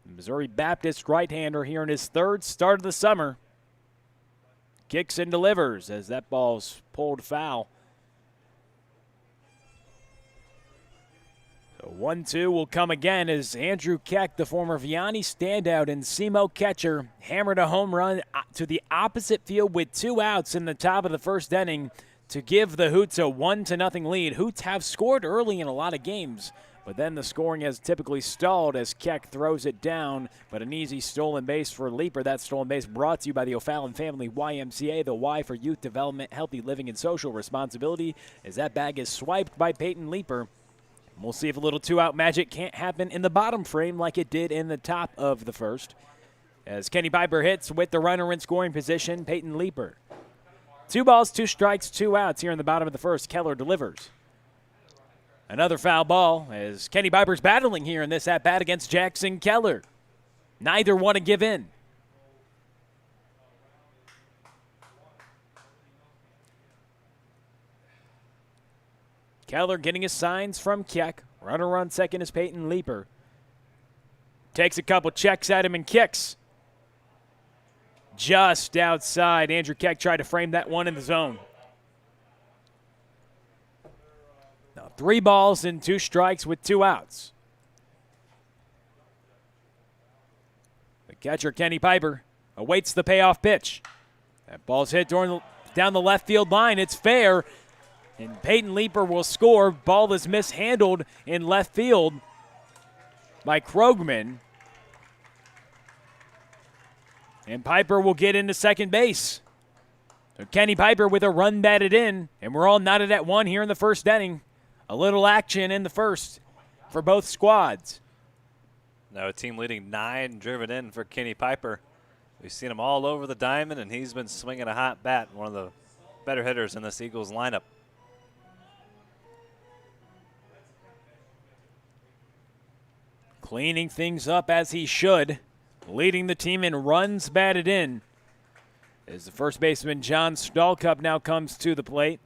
[SPEAKER 2] The Missouri Baptist right-hander here in his 3rd start of the summer. Kicks and delivers as that ball's pulled foul. So 1-2 will come again as Andrew Keck, the former Vianney standout and SEMO catcher, hammered a home run to the opposite field with 2 outs in the top of the first inning to give the Hoots a 1-0 lead. Hoots have scored early in a lot of games, But then the scoring has typically stalled as Keck throws it down, but an easy stolen base for Leaper. That stolen base brought to you by the O'Fallon Family YMCA, the Y for Youth Development, Healthy Living, and Social Responsibility, as that bag is swiped by Peyton Leaper. We'll see if a little two-out magic can't happen in the bottom frame like it did in the top of the first. As Kenny Piper hits with the runner in scoring position, Peyton Leaper. 2 balls, 2 strikes, 2 outs here in the bottom of the first. Keller delivers. Another foul ball as Kenny Piper's battling here in this at-bat against Jackson Keller. Neither want to give in. Keller getting his signs from Keck. Runner on second is Peyton Leaper. Takes a couple checks at him and kicks. Just outside. Andrew Keck tried to frame that one in the zone. Now 3 balls and 2 strikes with 2 outs. The catcher, Kenny Piper, awaits the payoff pitch. That ball's hit down the left field line. It's fair. And Peyton Leaper will score. Ball is mishandled in left field by Krogman. And Piper will get into second base. So Kenny Piper with a run batted in. And we're all knotted at 1 here in the first inning. A little action in the first for both squads.
[SPEAKER 1] Now a team leading 9 driven in for Kenny Piper. We've seen him all over the diamond, and he's been swinging a hot bat. One of the better hitters in this Eagles lineup.
[SPEAKER 2] Cleaning things up as he should. Leading the team in runs batted in. As the first baseman, John Stallcup, now comes to the plate.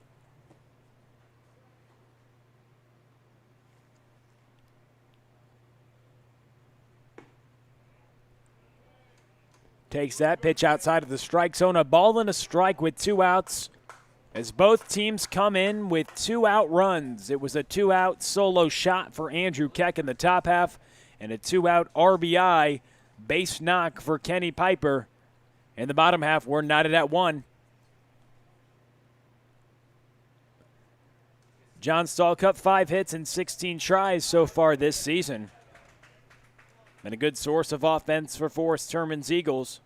[SPEAKER 2] Takes that pitch outside of the strike zone. A ball and a strike with 2 outs. As both teams come in with 2-out runs. It was a 2-out solo shot for Andrew Keck in the top half and a 2-out RBI base knock for Kenny Piper. In the bottom half, we're knotted at 1. John Stallcup, 5 hits and 16 tries so far this season. And a good source of offense for Forrest Terman's Eagles.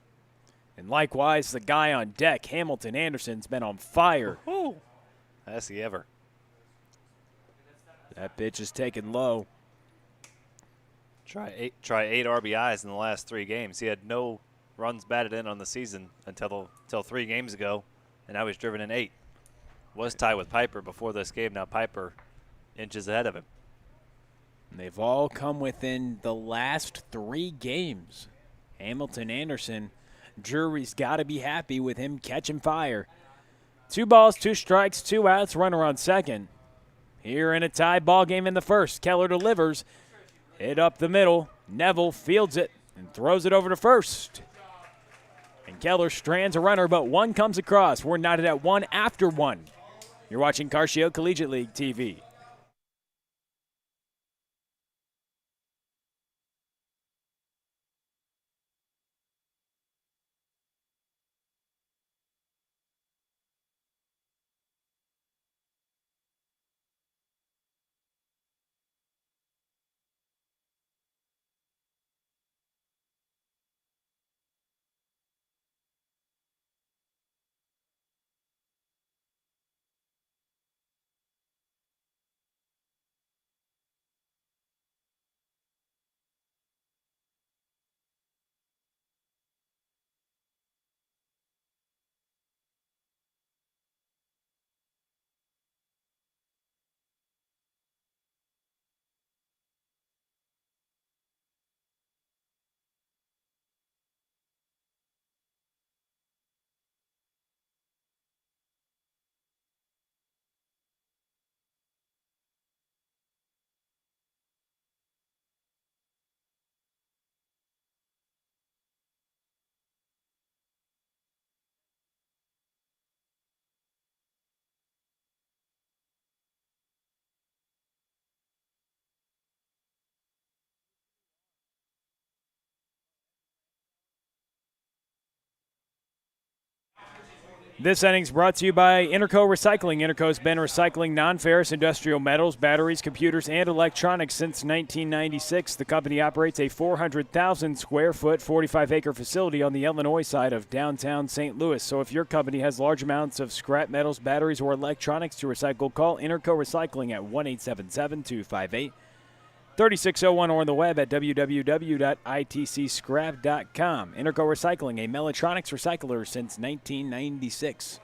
[SPEAKER 2] And likewise, the guy on deck, Hamilton Anderson's been on fire.
[SPEAKER 1] Woo! That's the ever.
[SPEAKER 2] That pitch is taken low.
[SPEAKER 1] Try eight RBIs in the last 3 games. He had no runs batted in on the season until 3 games ago, and now he's driven in 8. Was tied with Piper before this game. Now Piper inches ahead of him.
[SPEAKER 2] And they've all come within the last 3 games. Hamilton Anderson, jury's got to be happy with him catching fire. 2 balls, 2 strikes, 2 outs, runner on second. Here in a tie ball game in the first, Keller delivers. Hit up the middle. Neville fields it and throws it over to first. And Keller strands a runner, but 1 comes across. We're knotted at 1 after 1. You're watching Carcio Collegiate League TV. This inning's brought to you by Interco Recycling. Interco's been recycling non-ferrous industrial metals, batteries, computers, and electronics since 1996. The company operates a 400,000 square foot, 45-acre facility on the Illinois side of downtown St. Louis. So if your company has large amounts of scrap metals, batteries, or electronics to recycle, call Interco Recycling at 1-877-258-3601 or on the web at www.itcscrap.com. Interco Recycling, a Mellotronics recycler since 1996.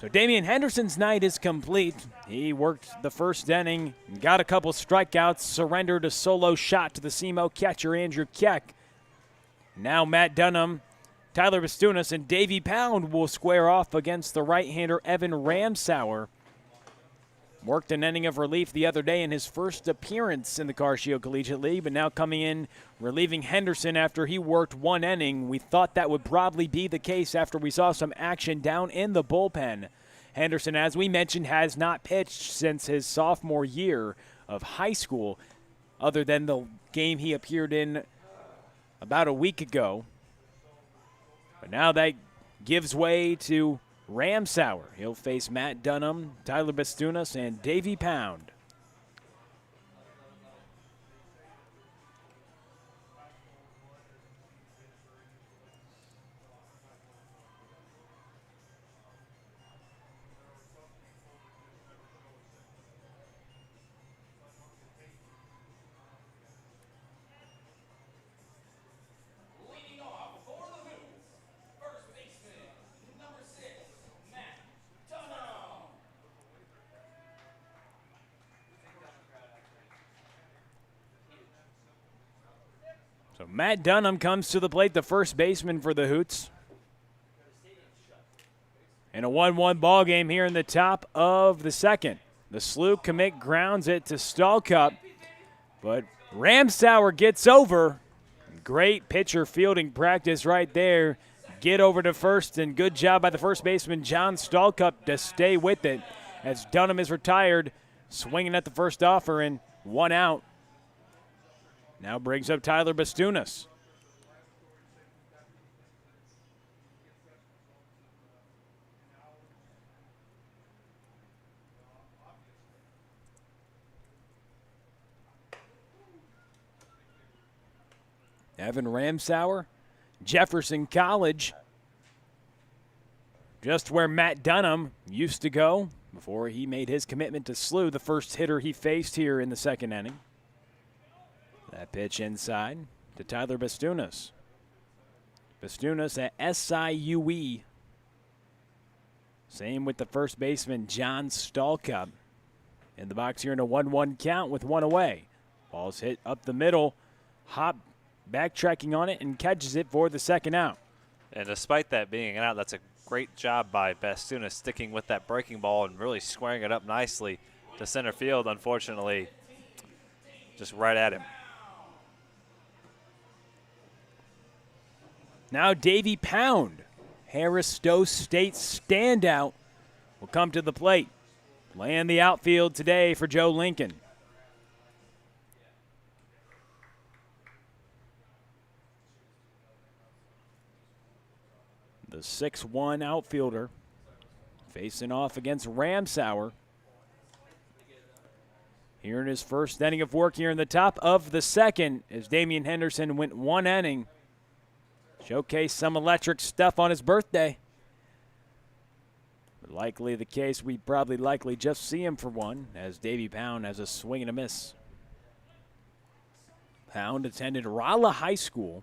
[SPEAKER 2] So Damian Henderson's night is complete. He worked the first inning, got a couple strikeouts, surrendered a solo shot to the SEMO catcher Andrew Keck. Now Matt Dunham, Tyler Bastunas, and Davey Pound will square off against the right-hander Evan Ramsauer. Worked an inning of relief the other day in his first appearance in the Car Shield Collegiate League, but now coming in relieving Henderson after he worked one inning. We thought that would probably be the case after we saw some action down in the bullpen. Henderson, as we mentioned, has not pitched since his sophomore year of high school, other than the game he appeared in about a week ago. But now that gives way to Ramsauer. He'll face Matt Dunham, Tyler Bastunas, and Davey Pound.
[SPEAKER 3] Leading off for the Hoots, first baseman, number 6, Matt Dunham.
[SPEAKER 2] So Matt Dunham comes to the plate, the first baseman for the Hoots. In a 1-1 ball game here in the top of the second. The Sloop commit grounds it to Stallcup, but Ramsauer gets over. Great pitcher fielding practice right there. Get over to first, and good job by the first baseman, John Stallcup, to stay with it as Dunham is retired, swinging at the first offer and one out. Now brings up Tyler Bastunas. Evan Ramsauer, Jefferson College, just where Matt Dunham used to go before he made his commitment to SLU, the first hitter he faced here in the second inning. That pitch inside to Tyler Bastunas. Bastunas at SIUE. Same with the first baseman, John Stallcup. In the box here in a 1-1 count with one away. Ball's hit up the middle. Hop backtracking on it and catches it for the second out.
[SPEAKER 1] And despite that being an out, that's a great job by Bastunas sticking with that breaking ball and really squaring it up nicely to center field. Unfortunately, just right at him.
[SPEAKER 2] Now Davey Pound, Harris Stowe State standout, will come to the plate. Playing the outfield today for Joe Lincoln. The 6'1" outfielder facing off against Ramsauer. Here in his first inning of work here in the top of the second, as Damian Henderson went one inning. Showcased some electric stuff on his birthday. But likely the case, we probably likely just see him for one, as Davey Pound has a swing and a miss. Pound attended Rolla High School,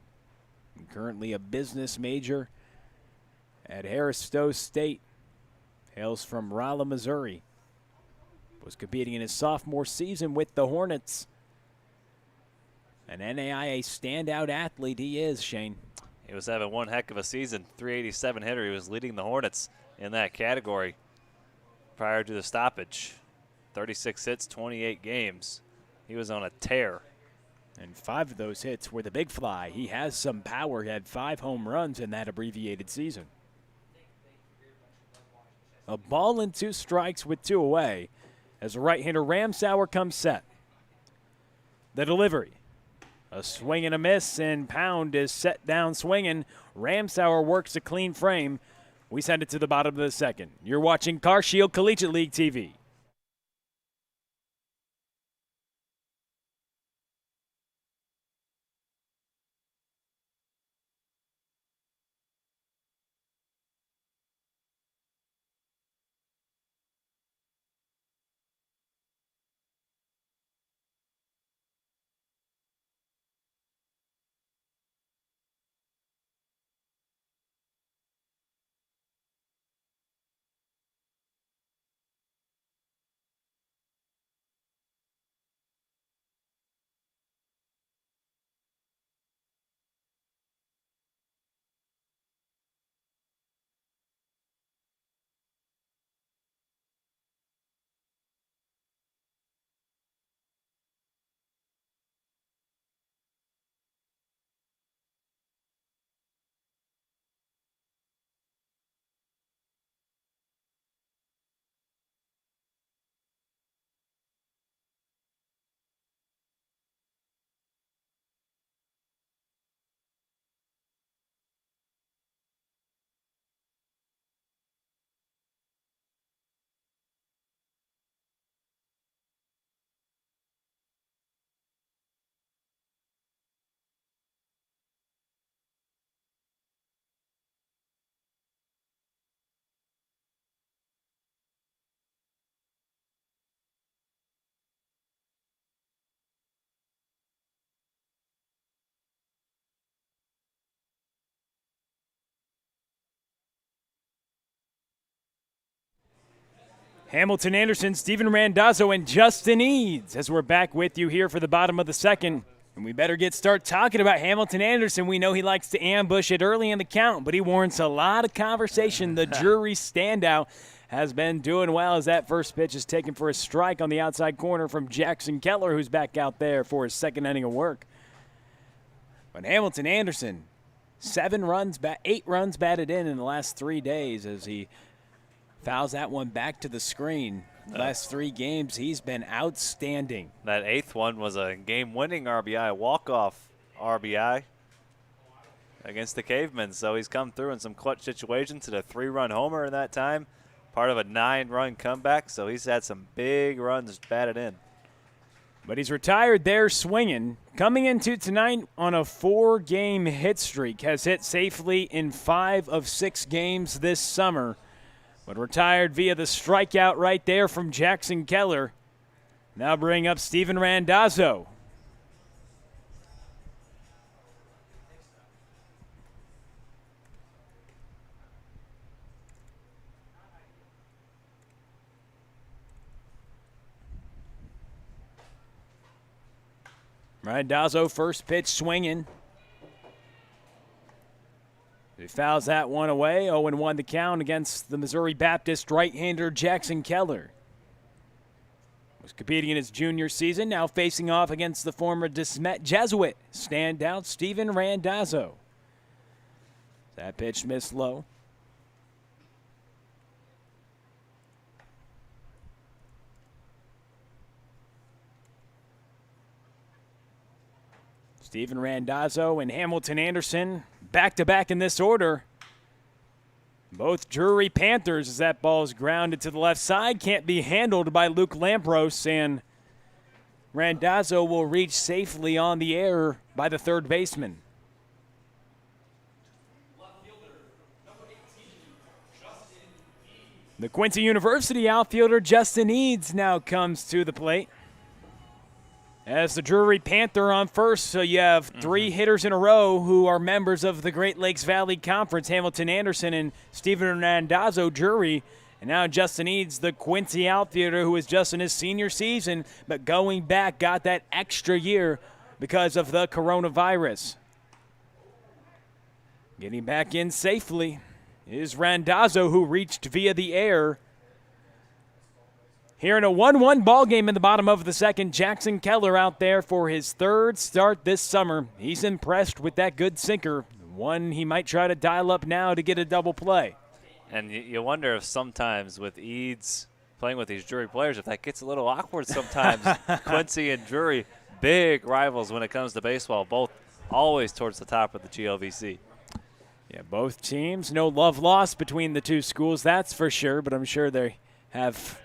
[SPEAKER 2] and currently a business major at Harris Stowe State. Hails from Rolla, Missouri. Was competing in his sophomore season with the Hornets. An NAIA standout athlete he is, Shane.
[SPEAKER 1] He was having one heck of a season. 387 hitter. He was leading the Hornets in that category prior to the stoppage. 36 hits, 28 games. He was on a tear.
[SPEAKER 2] And 5 of those hits were the big fly. He has some power. He had 5 home runs in that abbreviated season. A ball and 2 strikes with 2 away as the right-hander Ramsauer comes set. The delivery. A swing and a miss, and Pound is set down swinging. Ramsauer works a clean frame. We send it to the bottom of the second. You're watching Car Shield Collegiate League TV. Hamilton Anderson, Steven Randazzo, and Justin Eads as we're back with you here for the bottom of the second. And we better start talking about Hamilton Anderson. We know he likes to ambush it early in the count, but he warrants a lot of conversation. The jury standout has been doing well as that first pitch is taken for a strike on the outside corner from Jackson Keller, who's back out there for his second inning of work. But Hamilton Anderson, 8 runs batted in the last 3 days as he fouls that one back to the screen. Last 3 games, he's been outstanding.
[SPEAKER 1] That 8th one was a game-winning RBI, walk-off RBI against the Cavemen. So he's come through in some clutch situations, hit a 3-run homer in that time, part of a 9-run comeback. So he's had some big runs batted in.
[SPEAKER 2] But he's retired there swinging. Coming into tonight on a 4-game hit streak, has hit safely in 5 of 6 games this summer. But retired via the strikeout right there from Jackson Keller. Now bring up Steven Randazzo. Randazzo, first pitch swinging. He fouls that one away. 0-1 the count against the Missouri Baptist right-hander Jackson Keller. Was competing in his junior season, now facing off against the former DeSmet Jesuit standout Steven Randazzo. That pitch missed low. Steven Randazzo and Hamilton Anderson back-to-back in this order. Both Drury Panthers as that ball is grounded to the left side. Can't be handled by Luke Lampros, and Randazzo will reach safely on the air by the third baseman. The Quincy University outfielder Justin Eads now comes to the plate. As the Drury Panther on first, so you have 3 hitters in a row who are members of the Great Lakes Valley Conference, Hamilton Anderson and Steven Randazzo, Drury. And now Justin Eads, the Quincy outfielder who is just in his senior season, but going back, got that extra year because of the coronavirus. Getting back in safely is Randazzo, who reached via the air. Here in a 1-1 ball game in the bottom of the second, Jackson Keller out there for his 3rd start this summer. He's impressed with that good sinker, one he might try to dial up now to get a double play.
[SPEAKER 1] And you wonder if sometimes with Eads playing with these Drury players, if that gets a little awkward sometimes. Quincy and Drury big rivals when it comes to baseball, both always towards the top of the GLVC.
[SPEAKER 2] Yeah, both teams, no love lost between the two schools, that's for sure, but I'm sure they have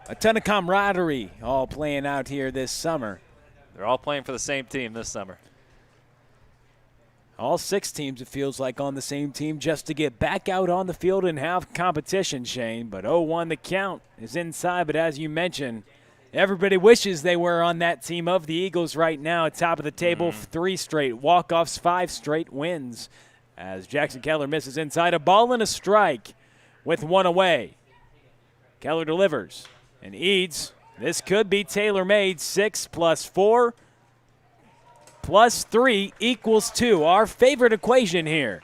[SPEAKER 2] a ton of camaraderie all playing out here this summer.
[SPEAKER 1] They're all playing for the same team this summer.
[SPEAKER 2] All 6 teams, it feels like, on the same team just to get back out on the field and have competition, Shane. But 0-1 the count is inside, but as you mentioned, everybody wishes they were on that team of the Eagles right now at top of the table. 3 straight walk-offs, 5 straight wins. As Jackson Keller misses inside, a ball and a strike with 1 away. Keller delivers. And Eads, this could be tailor-made. 6 plus 4 plus 3 equals 2. Our favorite equation here.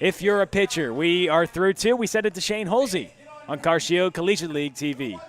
[SPEAKER 2] If you're a pitcher, we are through 2. We send it to Shane Holsey on Carcio Collegiate League TV.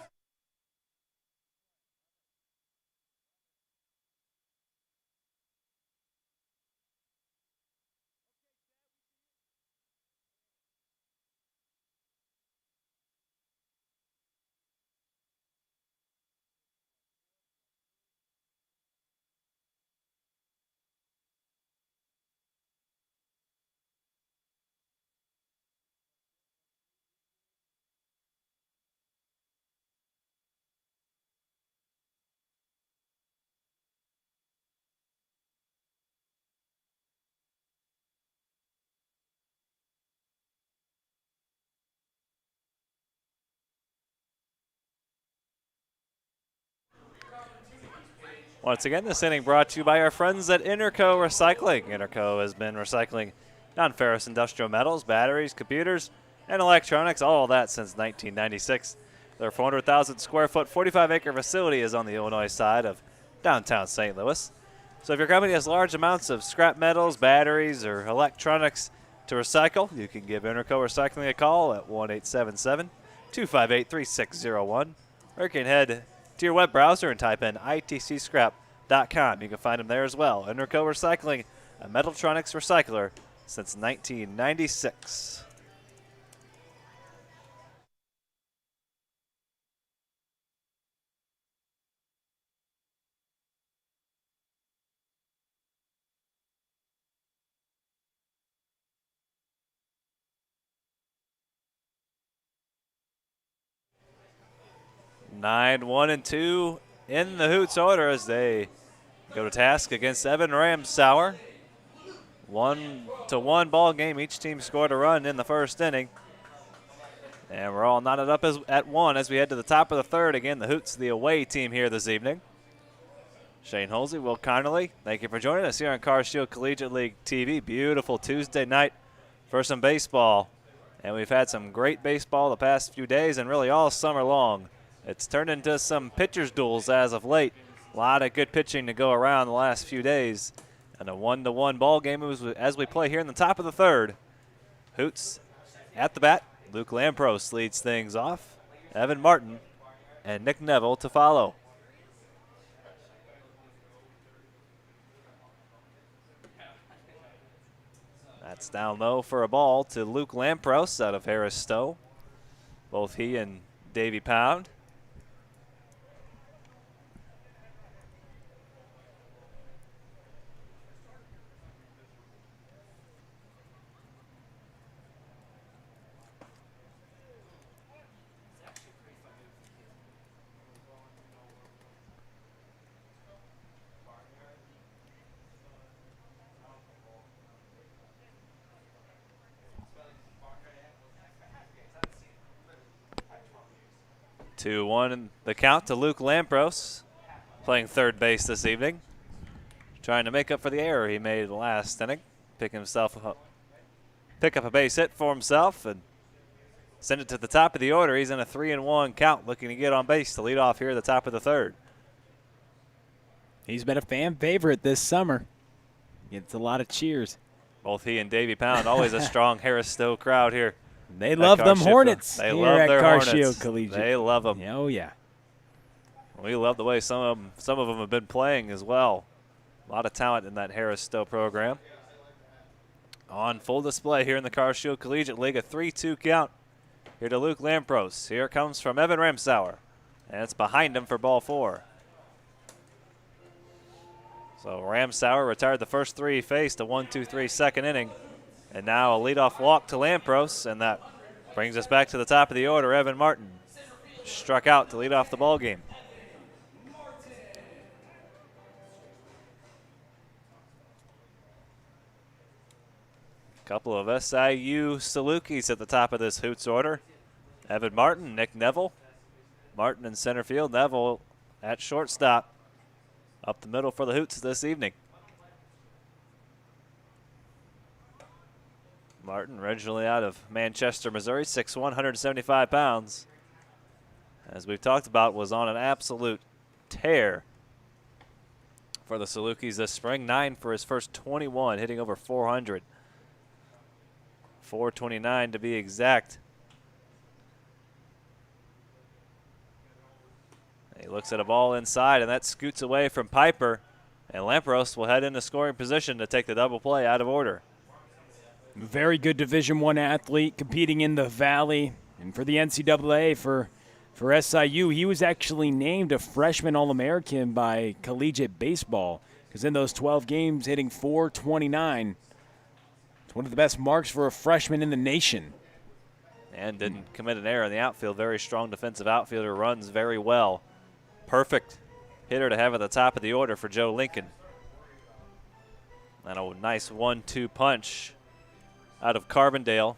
[SPEAKER 1] Once again, this inning brought to you by our friends at Interco Recycling. Interco has been recycling non-ferrous industrial metals, batteries, computers, and electronics, all of that since 1996. Their 400,000 square foot, 45-acre facility is on the Illinois side of downtown St. Louis. So if your company has large amounts of scrap metals, batteries, or electronics to recycle, you can give Interco Recycling a call at 1-877-258-3601. Or you can head to your web browser and type in itcscrap.com. You can find them there as well. Interco Recycling, a Metaltronics recycler since 1996. Nine, 1-2 in the Hoots order as they go to task against Evan Ramsauer. 1-1 ball game. Each team scored a run in the first inning. And we're all knotted up at 1 as we head to the top of the third. Again, the Hoots, the away team here this evening. Shane Holsey, Will Connerly, thank you for joining us here on Carcio Collegiate League TV. Beautiful Tuesday night for some baseball. And we've had some great baseball the past few days and really all summer long. It's turned into some pitchers' duels as of late. A lot of good pitching to go around the last few days. And a 1-1 ball game as we play here in the top of the third. Hoots at the bat. Luke Lampros leads things off. Evan Martin and Nick Neville to follow. That's down low for a ball to Luke Lampros out of Harris Stowe. Both he and Davey Pound. 2-1 the count to Luke Lampros, playing third base this evening. Trying to make up for the error he made last inning. Pick up a base hit for himself and send it to the top of the order. He's in a 3-1 count, looking to get on base to lead off here at the top of the third.
[SPEAKER 2] He's been a fan favorite this summer. Gets a lot of cheers.
[SPEAKER 1] Both he and Davey Pound, always a strong Harris Stowe crowd here.
[SPEAKER 2] They love them Hornets.
[SPEAKER 1] They
[SPEAKER 2] here
[SPEAKER 1] love
[SPEAKER 2] at
[SPEAKER 1] their
[SPEAKER 2] Carcio
[SPEAKER 1] Hornets.
[SPEAKER 2] Collegiate.
[SPEAKER 1] They love them.
[SPEAKER 2] Oh, yeah.
[SPEAKER 1] We love the way some of them have been playing as well. A lot of talent in that Harris Stowe program. On full display here in the Carcio Collegiate League, a 3-2 count here to Luke Lampros. Here it comes from Evan Ramsauer, and it's behind him for ball 4. So Ramsauer retired the first three he faced, a 1-2-3 second inning. And now a leadoff walk to Lampros, and that brings us back to the top of the order. Evan Martin struck out to lead off the ball game. Couple of SIU Salukis at the top of this Hoots order. Evan Martin, Nick Neville. Martin in center field, Neville at shortstop. Up the middle for the Hoots this evening. Martin, originally out of Manchester, Missouri, 6'1", 175 pounds. As we've talked about, was on an absolute tear for the Salukis this spring. 9 for his first 21, hitting over 400. 429 to be exact. He looks at a ball inside, and that scoots away from Piper. And Lampros will head into scoring position to take the double play out of order.
[SPEAKER 2] Very good Division I athlete competing in the Valley. And for the NCAA, for SIU, he was actually named a freshman All-American by Collegiate Baseball, because in those 12 games, hitting .429. It's one of the best marks for a freshman in the nation.
[SPEAKER 1] And didn't commit an error in the outfield. Very strong defensive outfielder, runs very well. Perfect hitter to have at the top of the order for Joe Lincoln. And a nice 1-2 punch out of Carbondale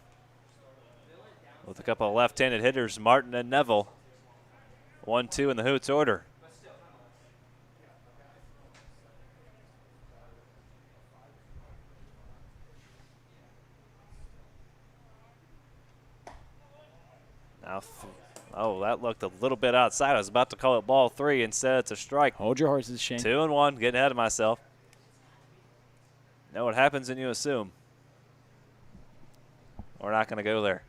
[SPEAKER 1] with a couple of left-handed hitters, Martin and Neville. 1-2 in the Hoots order. Now, oh, that looked a little bit outside. I was about to call it ball 3. Instead, it's a strike.
[SPEAKER 2] Hold your horses, Shane.
[SPEAKER 1] 2-1, getting ahead of myself. Know what happens when you assume. We're not going to go there.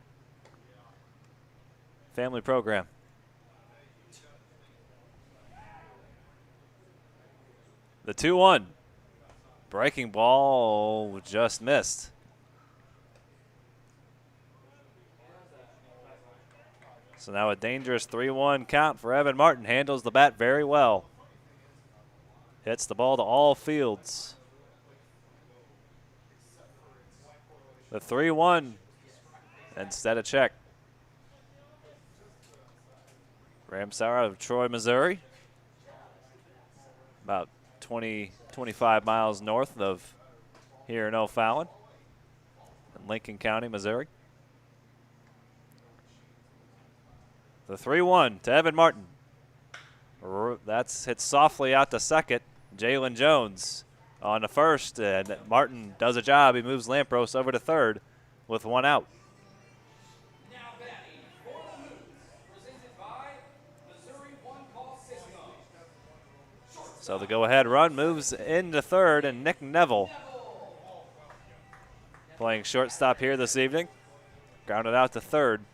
[SPEAKER 1] Family program. The 2-1. Breaking ball just missed. So now a dangerous 3-1 count for Evan Martin. Handles the bat very well. Hits the ball to all fields. The 3-1 instead of check. Ramsauer out of Troy, Missouri. About 25 miles north of here in O'Fallon in Lincoln County, Missouri. The 3-1 to Evan Martin. That's hit softly out to second. Jalen Jones on the first, and Martin does a job. He moves Lampros over to third with one out.
[SPEAKER 3] Now batting for the Hoots, presented by Missouri One Call System.
[SPEAKER 1] So the go-ahead run moves into third, and Nick Neville playing shortstop here this evening. Grounded out to third.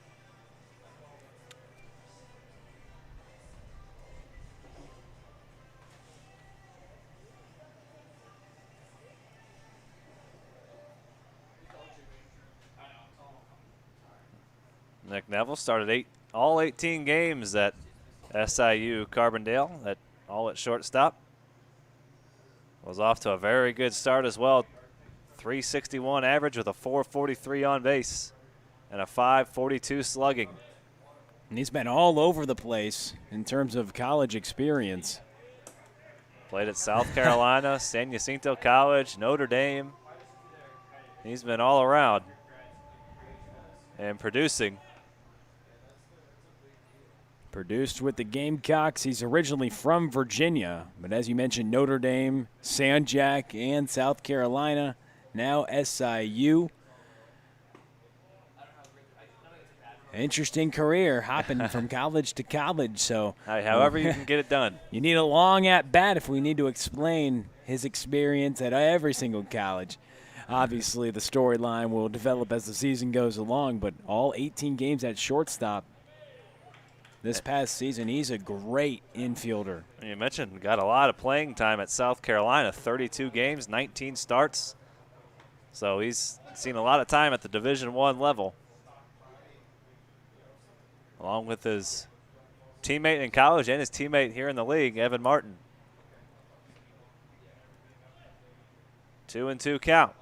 [SPEAKER 1] Nick Neville started all 18 games at SIU Carbondale, all at shortstop. Was off to a very good start as well. 361 average with a 443 on base and a 542 slugging.
[SPEAKER 2] And he's been all over the place in terms of college experience.
[SPEAKER 1] Played at South Carolina, San Jacinto College, Notre Dame. He's been all around and producing.
[SPEAKER 2] Produced with the Gamecocks. He's originally from Virginia, but as you mentioned, Notre Dame, San Jac, and South Carolina. Now SIU. Interesting career, hopping from college to college. So,
[SPEAKER 1] however you can get it done.
[SPEAKER 2] You need a long at bat if we need to explain his experience at every single college. Obviously, the storyline will develop as the season goes along, but all 18 games at shortstop this past season. He's a great infielder.
[SPEAKER 1] You mentioned got a lot of playing time at South Carolina, 32 games, 19 starts. So he's seen a lot of time at the Division I level, along with his teammate in college and his teammate here in the league, Evan Martin. 2-2 count.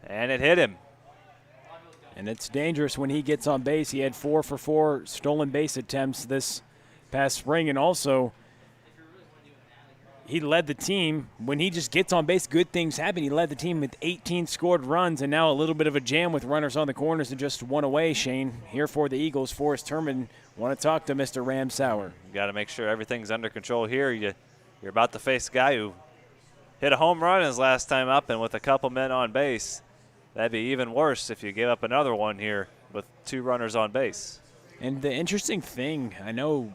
[SPEAKER 1] And it hit him.
[SPEAKER 2] And it's dangerous when he gets on base. He had 4 for 4 stolen base attempts this past spring, and also he led the team. When he just gets on base, good things happen. He led the team with 18 scored runs, and now a little bit of a jam with runners on the corners and just one away. Shane, here for the Eagles, Forrest Herman, want to talk to Mr. Ramsauer.
[SPEAKER 1] You got to make sure everything's under control here. You're about to face a guy who hit a home run his last time up, and with a couple men on base, that'd be even worse if you gave up another one here with 2 runners on base.
[SPEAKER 2] And the interesting thing, I know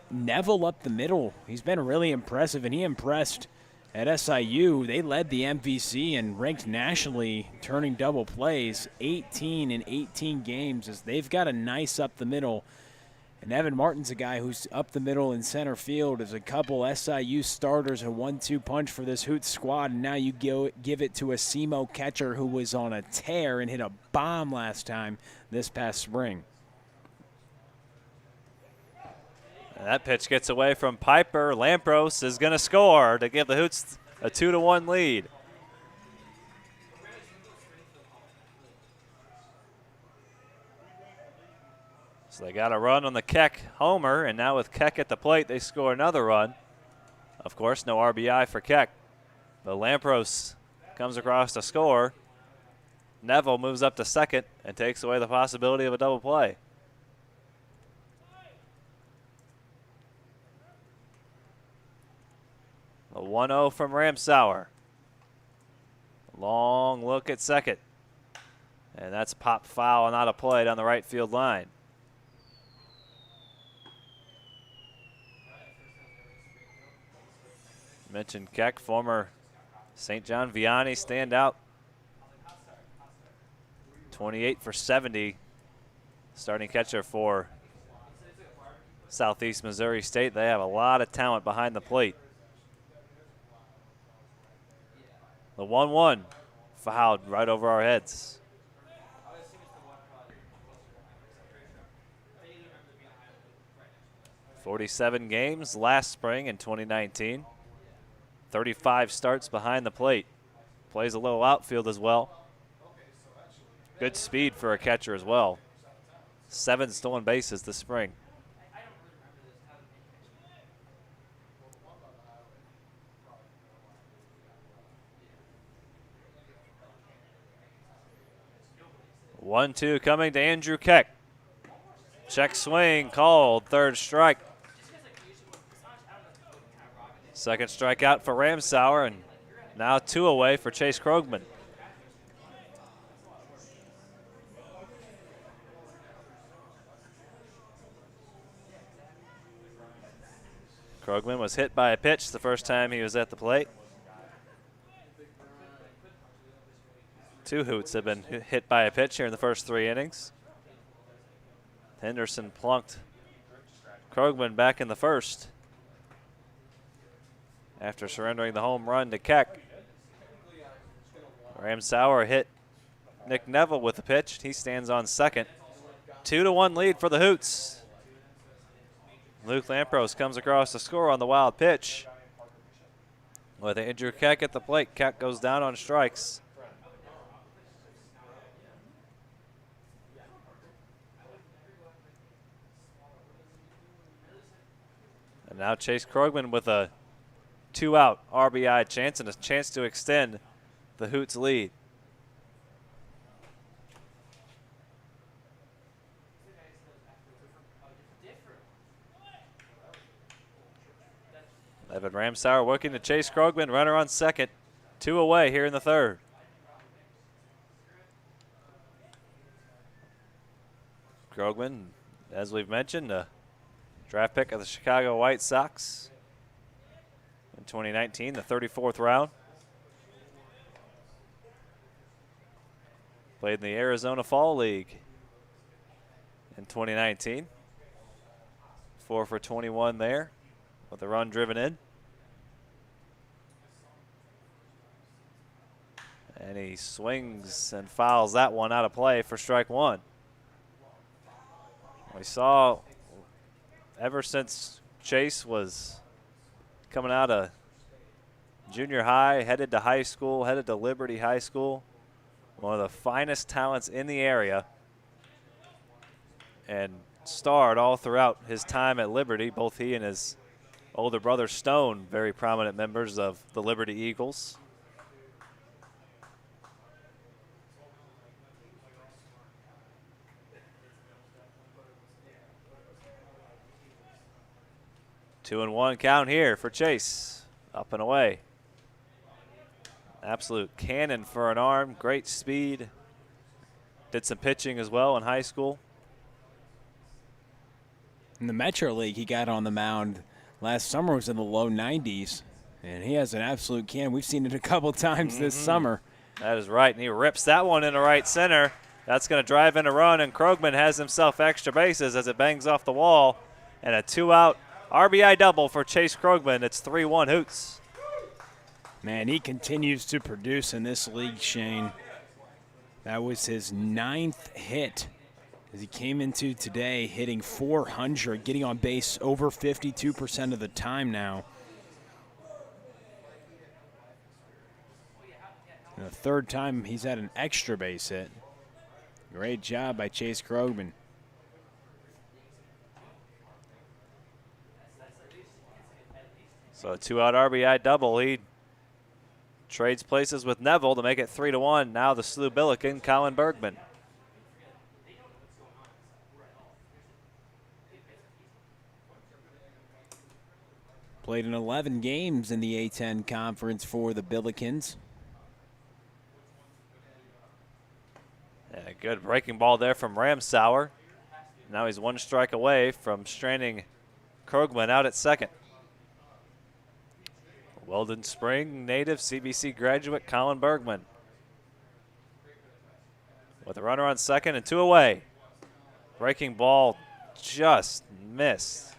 [SPEAKER 2] Neville up the middle, he's been really impressive, and he impressed at SIU. They led the MVC and ranked nationally turning double plays, 18 in 18 games, as they've got a nice up the middle. And Evan Martin's a guy who's up the middle in center field. There's a couple SIU starters, a 1-2 punch for this Hoots squad, and now you give it to a SEMO catcher who was on a tear and hit a bomb last time this past spring.
[SPEAKER 1] And that pitch gets away from Piper. Lampros is going to score to give the Hoots a 2-1 lead. So they got a run on the Keck homer, and now with Keck at the plate, they score another run. Of course, no RBI for Keck, but Lampros comes across to score. Neville moves up to second and takes away the possibility of a double play. A 1-0 from Ramsauer. Long look at second. And that's pop foul, not a play down the right field line. Mentioned Keck, former St. John Vianney standout. 28 for 70. Starting catcher for Southeast Missouri State. They have a lot of talent behind the plate. The 1-1 fouled right over our heads. "47 games last spring in 2019. 35 starts behind the plate. Plays a little outfield as well. Good speed for a catcher as well. 7 stolen bases this spring. One-two coming to Andrew Keck. Check swing called, third strike. Second strikeout for Ramsauer, and now 2 away for Chase Krogman. Krogman was hit by a pitch the first time he was at the plate. 2 Hoots have been hit by a pitch here in the first 3 innings. Henderson plunked Krogman back in the first after surrendering the home run to Keck. Ramsauer hit Nick Neville with the pitch. He stands on second. 2-1 lead for the Hoots. Luke Lampros comes across to score on the wild pitch. With Andrew Keck at the plate, Keck goes down on strikes. And now Chase Krogman with a 2-out RBI chance and a chance to extend the Hoots lead. Evan Ramsauer working to Chase Krogman, runner on second. 2 away here in the third. Krogman, as we've mentioned, a draft pick of the Chicago White Sox in 2019, the 34th round. Played in the Arizona Fall League in 2019. 4 for 21 there with a run driven in. And he swings and fouls that one out of play for strike 1. We saw ever since Chase was coming out of junior high, headed to high school, headed to Liberty High School. One of the finest talents in the area. And starred all throughout his time at Liberty. Both he and his older brother Stone, very prominent members of the Liberty Eagles. Two and one count here for Chase. Up and away. Absolute cannon for an arm, great speed. Did some pitching as well in high school.
[SPEAKER 2] In the Metro League, he got on the mound last summer, was in the low 90s, and he has an absolute cannon. We've seen it a couple times this summer.
[SPEAKER 1] That is right, and he rips that one into right center. That's going to drive in a run, and Krogman has himself extra bases as it bangs off the wall. And a 2-out RBI double for Chase Krogman. It's 3-1 Hoots.
[SPEAKER 2] Man, he continues to produce in this league, Shane. That was his 9th hit as he came into today, hitting .400, getting on base over 52% of the time now. And the 3rd time he's had an extra base hit. Great job by Chase Krogman.
[SPEAKER 1] So a 2-out RBI double. He trades places with Neville to make it 3-1. Now the Slew Billiken, Colin Bergman.
[SPEAKER 2] Played in 11 games in the A-10 conference for the Billikens.
[SPEAKER 1] And a good breaking ball there from Ramsauer. Now he's 1 strike away from stranding Krogman out at second. Weldon Spring native, CBC graduate Colin Bergman. With a runner on second and 2 away. Breaking ball just missed.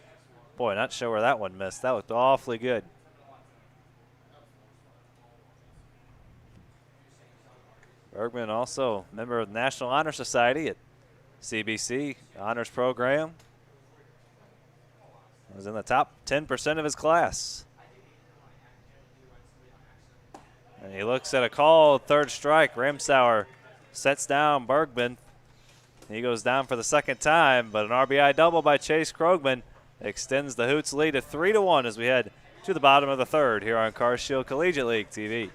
[SPEAKER 1] Boy, not sure where that one missed. That looked awfully good. Bergman also a member of the National Honor Society at CBC Honors Program. Was in the top 10% of his class. And he looks at a call, 3rd strike. Ramsauer sets down Bergman. He goes down for the 2nd time, but an RBI double by Chase Krogman extends the Hoots lead to 3-1 as we head to the bottom of the 3rd here on Car Shield Collegiate League TV.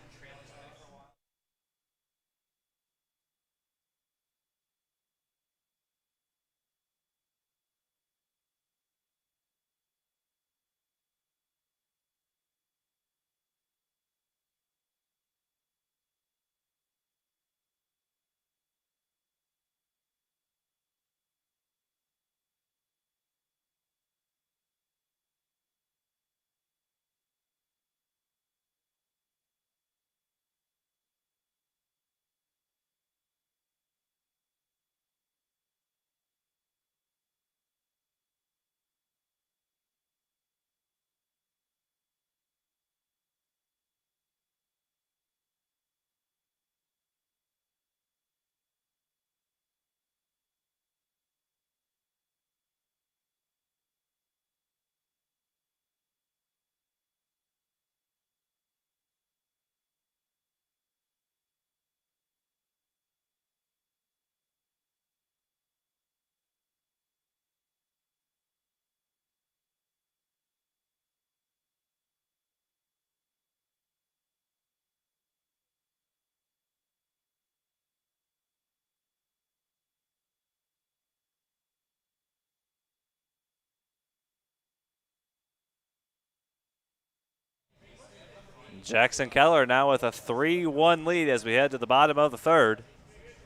[SPEAKER 1] Jackson Keller now with a 3-1 lead as we head to the bottom of the 3rd.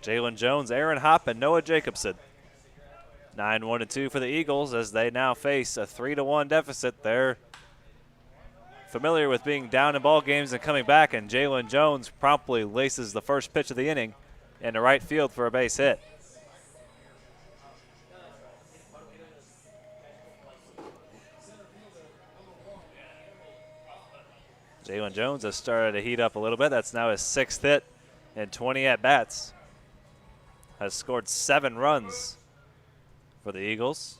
[SPEAKER 1] Jalen Jones, Aaron Hopp, and Noah Jacobson. 9-1-2 for the Eagles as they now face a 3-1 deficit. They're familiar with being down in ball games and coming back, and Jalen Jones promptly laces the first pitch of the inning into right field for a base hit. Jalen Jones has started to heat up a little bit. That's now his 6th hit and 20 at-bats. Has scored 7 runs for the Eagles.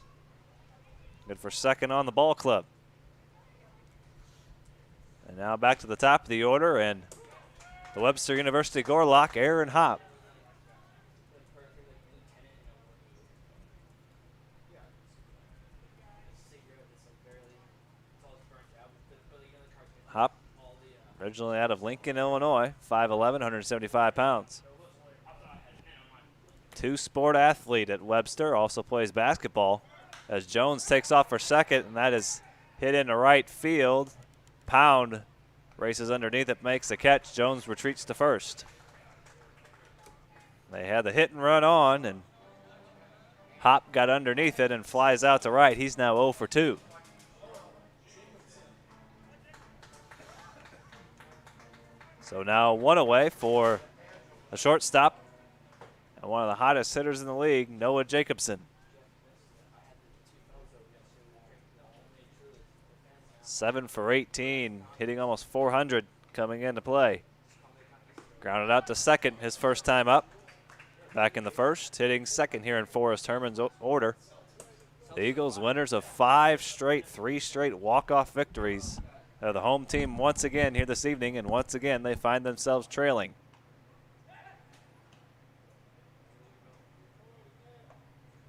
[SPEAKER 1] Good for 2nd on the ball club. And Now back to the top of the order, and the Webster University Gorlock, Aaron Hop. Hop, originally out of Lincoln, Illinois, 5'11", 175 pounds. Two-sport athlete at Webster, also plays basketball. As Jones takes off for second, and that is hit into right field. Pound races underneath it, makes the catch. Jones retreats to first. They had the hit and run on, and Hop got underneath it and flies out to right. He's now 0 for 2. So now one away for a shortstop and one of the hottest hitters in the league, Noah Jacobson. 7 for 18, hitting almost 400 coming into play. Grounded out to second his first time up. Back in the first, hitting second here in Forrest Herman's order. The Eagles winners of 3 straight walk-off victories. They're the home team once again here this evening, and once again they find themselves trailing.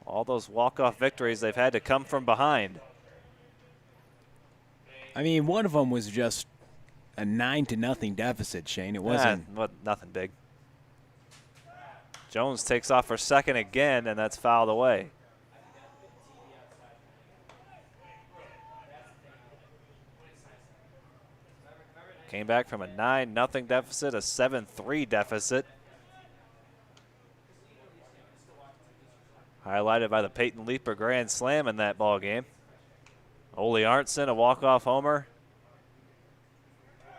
[SPEAKER 1] All those walk-off victories, they've had to come from behind.
[SPEAKER 2] I mean, one of them was just a 9-0 deficit, Shane. It wasn't.
[SPEAKER 1] Nothing big. Jones takes off for second again, and that's fouled away. Came back from a 9-0 deficit, a 7-3 deficit. Highlighted by the Peyton Leaper grand slam in that ball game. Ole Arntzen, a walk-off homer.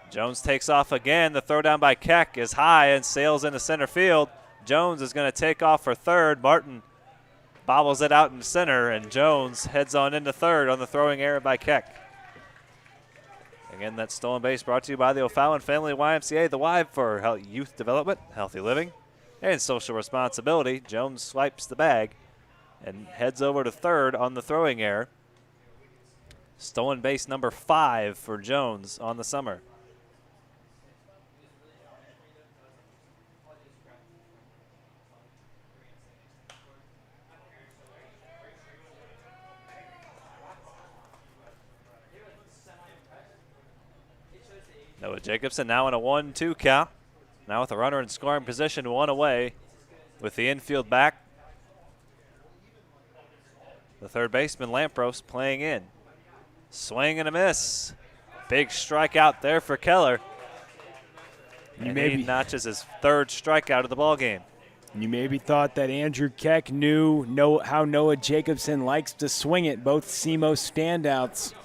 [SPEAKER 1] Jones takes off again. The throw down by Keck is high and sails into center field. Jones is going to take off for third. Martin bobbles it out in center, and Jones heads on into third on the throwing error by Keck. Again, that stolen base brought to you by the O'Fallon Family YMCA, the Y for youth development, healthy living, and social responsibility. Jones swipes the bag and heads over to third on the throwing error. Stolen base number 5 for Jones on the summer. Noah Jacobson now in a 1-2 count. Now with a runner in scoring position, one away with the infield back. The third baseman, Lampros, playing in. Swing and a miss. Big strikeout there for Keller. And he notches his third strikeout of the ball game.
[SPEAKER 2] You maybe thought that Andrew Keck knew how Noah Jacobson likes to swing it, both SEMO standouts.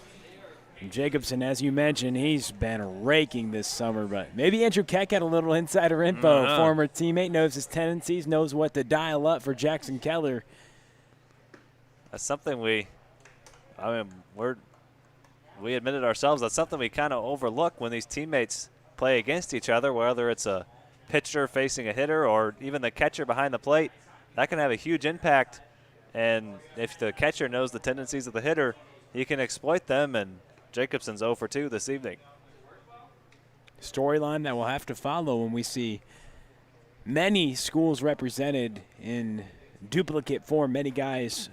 [SPEAKER 2] And Jacobson, as you mentioned, he's been raking this summer, but maybe Andrew Keck had a little insider info. Former teammate, knows his tendencies, knows what to dial up for Jackson Keller.
[SPEAKER 1] That's something we admitted ourselves, that's something we kind of overlook when these teammates play against each other, whether it's a pitcher facing a hitter or even the catcher behind the plate. That can have a huge impact, and if the catcher knows the tendencies of the hitter, he can exploit them, and Jacobson's 0 for 2 this evening.
[SPEAKER 2] Storyline that we'll have to follow when we see many schools represented in duplicate form, many guys,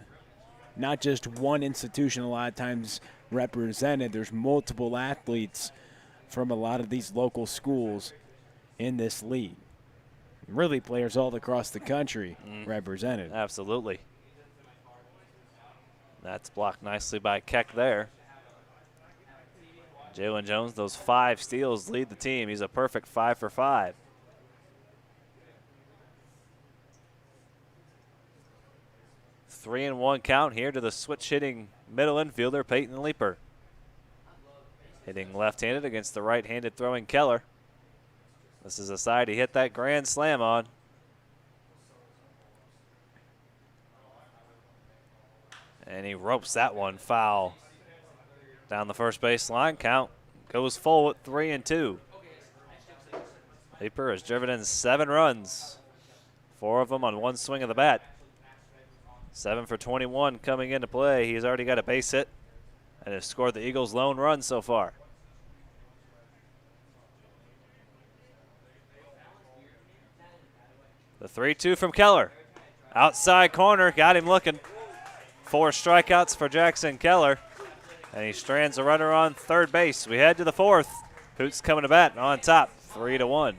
[SPEAKER 2] not just one institution a lot of times represented. There's multiple athletes from a lot of these local schools in this league. Really players all across the country represented.
[SPEAKER 1] Absolutely. That's blocked nicely by Keck there. Jalen Jones, those 5 steals lead the team. He's a perfect 5 for 5. Three and 1 count here to the switch hitting middle infielder, Peyton Leaper. Hitting left-handed against the right-handed throwing Keller. This is a side he hit that grand slam on. And he ropes that one foul down the first base line. Count goes full with 3 and 2. Leaper has driven in 7 runs, 4 of them on one swing of the bat. 7 for 21 coming into play. He's already got a base hit and has scored the Eagles' lone run so far. The 3-2 from Keller. Outside corner, got him looking. 4 strikeouts for Jackson Keller. And he strands a runner on third base. We head to the 4th. Hoots coming to bat on top, 3-1.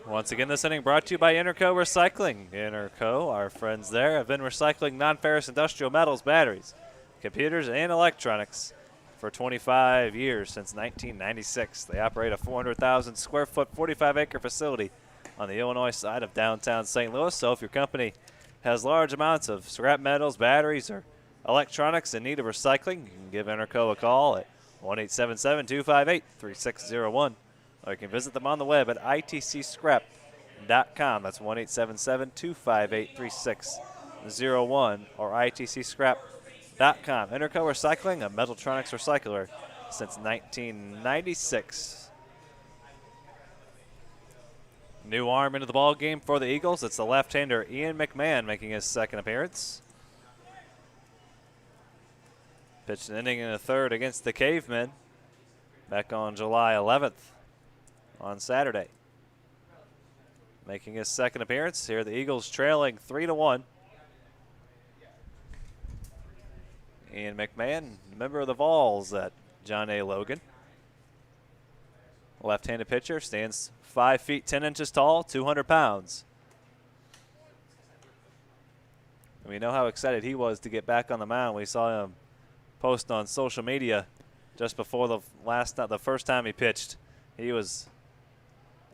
[SPEAKER 1] Once again, this inning brought to you by Interco Recycling. Interco, our friends there, have been recycling non-ferrous industrial metals, batteries, computers, and electronics for 25 years, since 1996. They operate a 400,000 square foot, 45-acre facility on the Illinois side of downtown St. Louis. So if your company has large amounts of scrap metals, batteries, or electronics in need of recycling, you can give Interco a call at 1-877-258-3601. Or you can visit them on the web at itcscrap.com. That's 1-877-258-3601 or itcscrap.com. Interco Recycling, a Metaltronics recycler since 1996. New arm into the ball game for the Eagles. It's the left-hander Ian McMahon making his second appearance. Pitched an inning in the third against the Cavemen back on July 11th. On Saturday. Making his second appearance here, the Eagles trailing 3-1. Ian McMahon, member of the Vols at John A. Logan. Left-handed pitcher, stands 5 feet 10 inches tall, 200 pounds. We know how excited he was to get back on the mound. We saw him post on social media just before the first time he pitched. He was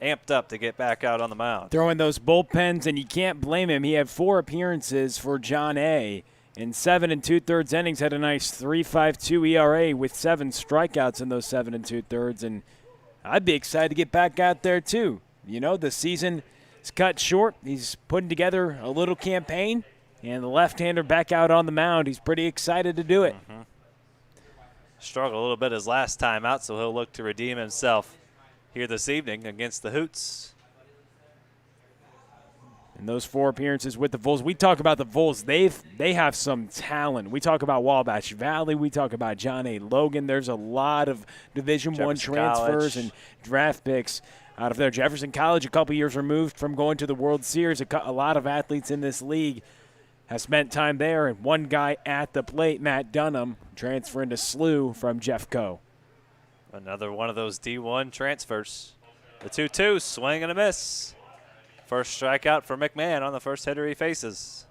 [SPEAKER 1] amped up to get back out on the mound.
[SPEAKER 2] Throwing those bullpens, and you can't blame him. He had 4 appearances for John A. In 7 2/3 innings, had a nice 3.52 ERA with 7 strikeouts in those 7 2/3. And I'd be excited to get back out there too. You know, the season is cut short. He's putting together a little campaign, and the left-hander back out on the mound. He's pretty excited to do it.
[SPEAKER 1] Struggled a little bit his last time out, so he'll look to redeem himself here this evening against the Hoots.
[SPEAKER 2] And those 4 appearances with the Vols, we talk about the Vols. They have some talent. We talk about Wabash Valley. We talk about John A. Logan. There's a lot of Division I transfers and draft picks out of there. Jefferson College, a couple years removed from going to the World Series. A lot of athletes in this league have spent time there. And one guy at the plate, Matt Dunham, transferring to SLU from Jeffco.
[SPEAKER 1] Another one of those D1 transfers. The 2-2, swing and a miss. First strikeout for McMahon on the first hitter he faces.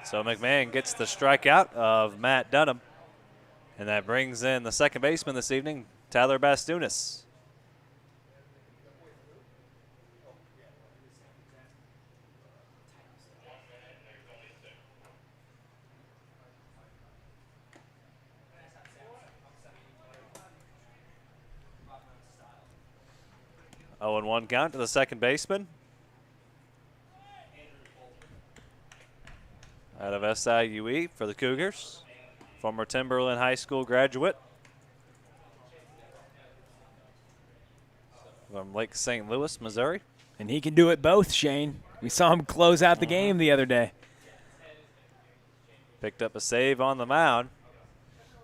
[SPEAKER 1] So McMahon gets the strikeout of Matt Dunham. And that brings in the second baseman this evening, Tyler Bastunis. Oh, and 1 count to the second baseman. Out of SIUE for the Cougars. Former Timberland High School graduate. From Lake St. Louis, Missouri.
[SPEAKER 2] And he can do it both, Shane. We saw him close out the game the other day.
[SPEAKER 1] Picked up a save on the mound.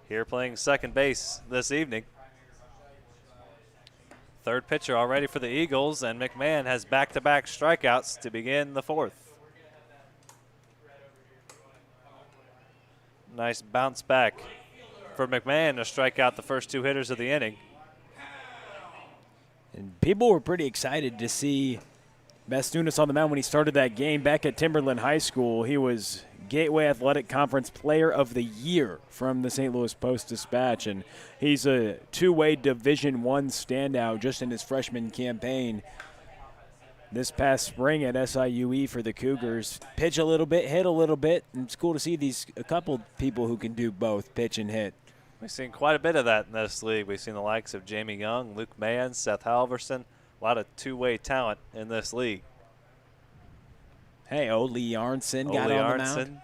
[SPEAKER 1] Here playing second base this evening. Third pitcher already for the Eagles, and McMahon has back-to-back strikeouts to begin the fourth. Nice bounce back for McMahon to strike out the first two hitters of the inning.
[SPEAKER 2] And people were pretty excited to see Bastunas on the mound when he started that game back at Timberland High School. He was Gateway Athletic Conference Player of the Year from the St. Louis Post-Dispatch, and he's a two-way Division I standout just in his freshman campaign this past spring at SIUE for the Cougars. Pitch a little bit, hit a little bit, and it's cool to see a couple people who can do both, pitch and hit.
[SPEAKER 1] We've seen quite a bit of that in this league. We've seen the likes of Jamie Young, Luke Mann, Seth Halverson. A lot of two-way talent in this league.
[SPEAKER 2] Hey, Ole Arnson got on the mound.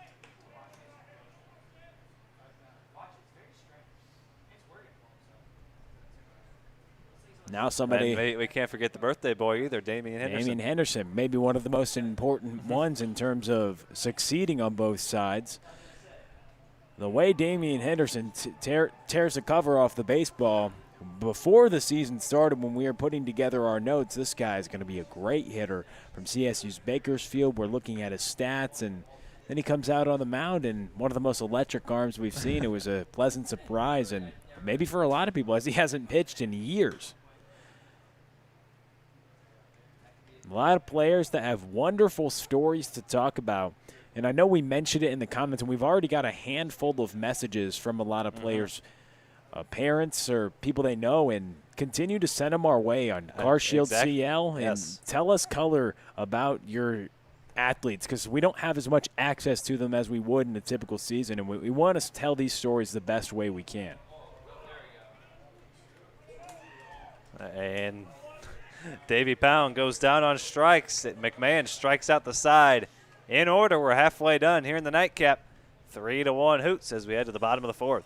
[SPEAKER 2] Now somebody.
[SPEAKER 1] And we can't forget the birthday boy either, Damian Henderson.
[SPEAKER 2] Damian Henderson, maybe one of the most important ones in terms of succeeding on both sides. The way Damian Henderson tears the cover off the baseball, before the season started when we were putting together our notes, this guy is going to be a great hitter from CSU's Bakersfield. We're looking at his stats, and then he comes out on the mound, and one of the most electric arms we've seen. It was a pleasant surprise, and maybe for a lot of people, as he hasn't pitched in years. A lot of players that have wonderful stories to talk about. And I know we mentioned it in the comments, and we've already got a handful of messages from a lot of players, parents or people they know, and continue to send them our way on Car Shield CL. And tell us color about your athletes, because we don't have as much access to them as we would in a typical season, and we want to tell these stories the best way we can.
[SPEAKER 1] And Davey Pound goes down on strikes. McMahon strikes out the side. In order, we're halfway done here in the nightcap. 3-1 Hoots as we head to the bottom of the fourth.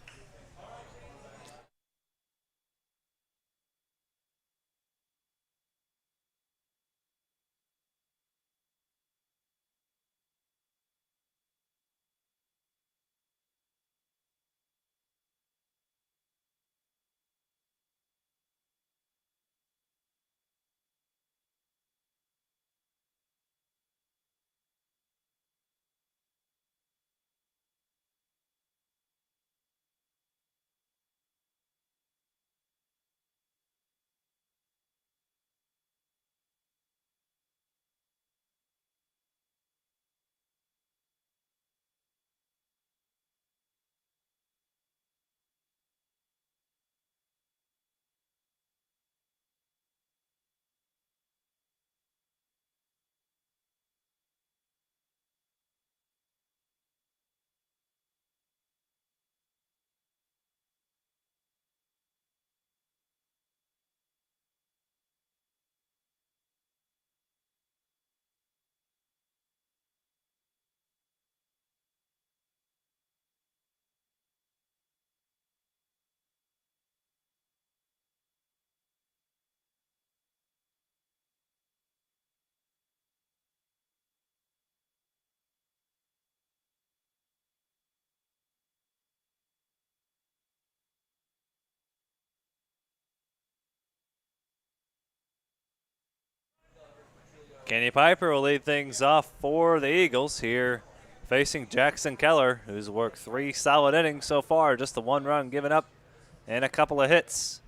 [SPEAKER 1] Kenny Piper will lead things off for the Eagles here, facing Jackson Keller, who's worked 3 solid innings so far, just the 1 run given up and a couple of hits.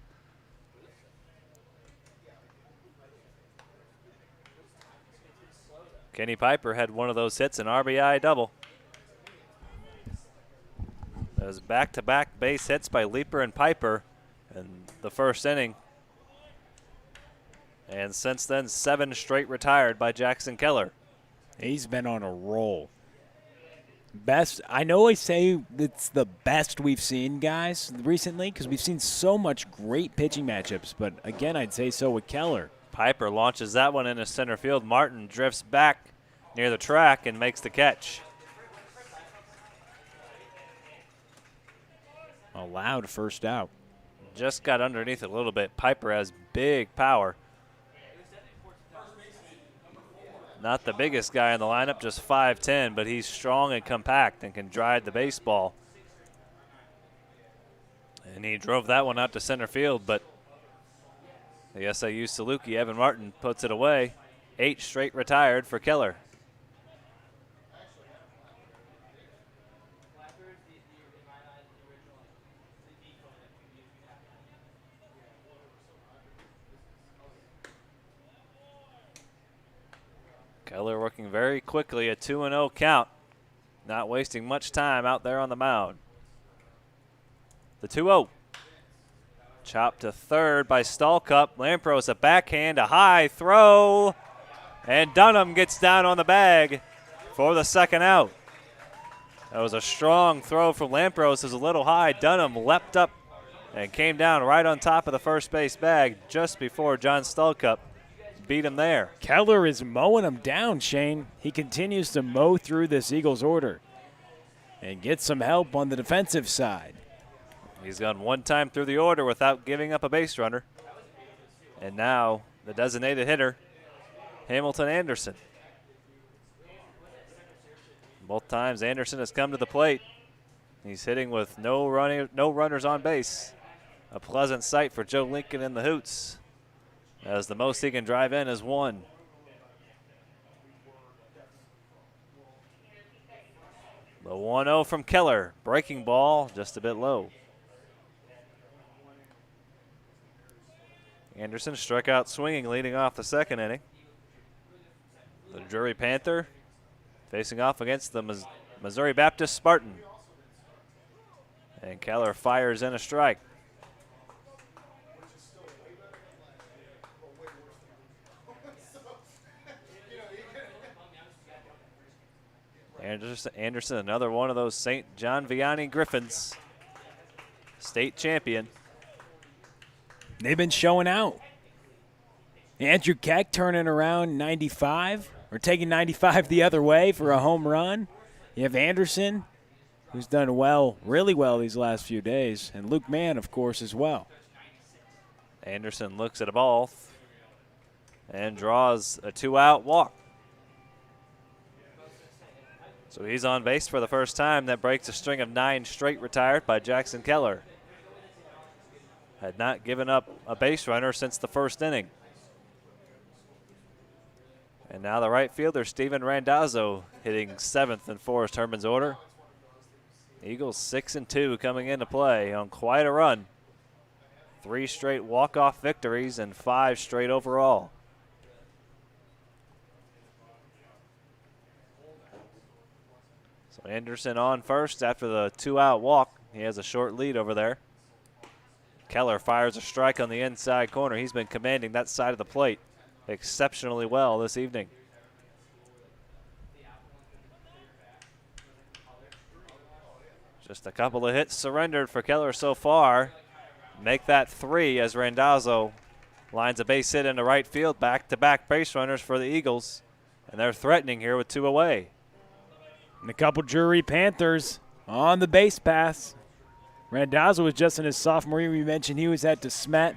[SPEAKER 1] Kenny Piper had one of those hits, an RBI double. Those back-to-back base hits by Leeper and Piper in the first inning. And since then, 7 straight retired by Jackson Keller.
[SPEAKER 2] He's been on a roll. Best, I know I say it's the best we've seen, guys, recently, because we've seen so much great pitching matchups. But again, I'd say so with Keller.
[SPEAKER 1] Piper launches that one into center field. Martin drifts back near the track and makes the catch.
[SPEAKER 2] A loud first out.
[SPEAKER 1] Just got underneath it a little bit. Piper has big power. Not the biggest guy in the lineup, just 5'10", but he's strong and compact and can drive the baseball. And he drove that one out to center field, but the SIU Saluki, Evan Martin, puts it away. 8 straight retired for Keller. Keller working very quickly, a 2-0 count. Not wasting much time out there on the mound. The 2-0. Chopped to third by Stallcup. Lampros a backhand, a high throw. And Dunham gets down on the bag for the second out. That was a strong throw from Lampros. It was a little high. Dunham leapt up and came down right on top of the first base bag just before John Stallcup beat him there.
[SPEAKER 2] Keller is mowing him down, Shane. He continues to mow through this Eagles order and get some help on the defensive side.
[SPEAKER 1] He's gone one time through the order without giving up a base runner. And now the designated hitter, Hamilton Anderson. Both times Anderson has come to the plate. He's hitting with no runners on base. A pleasant sight for Joe Lincoln and the Hoots, as the most he can drive in is 1. The 1-0 from Keller. Breaking ball just a bit low. Anderson struck out swinging leading off the second inning. The Drury Panther facing off against the Missouri Baptist Spartan. And Keller fires in a strike. Anderson, another one of those St. John Vianney Griffins, state champion.
[SPEAKER 2] They've been showing out. Andrew Keck turning around 95, or taking 95 the other way for a home run. You have Anderson, who's done well, really well these last few days, and Luke Mann, of course, as well.
[SPEAKER 1] Anderson looks at a ball and draws a 2-out walk. So he's on base for the first time. That breaks a string of 9 straight retired by Jackson Keller. Had not given up a base runner since the first inning. And now the right fielder, Steven Randazzo, hitting 7th in Forrest Herman's order. Eagles 6-2 coming into play on quite a run. 3 straight walk-off victories and 5 straight overall. So Anderson on first after the 2-out walk. He has a short lead over there. Keller fires a strike on the inside corner. He's been commanding that side of the plate exceptionally well this evening. Just a couple of hits surrendered for Keller so far. Make that 3 as Randazzo lines a base hit into right field. Back-to-back base runners for the Eagles. And they're threatening here with 2 away.
[SPEAKER 2] And a couple Drury Panthers on the base pass. Randazzo was just in his sophomore year. We mentioned he was at DeSmet.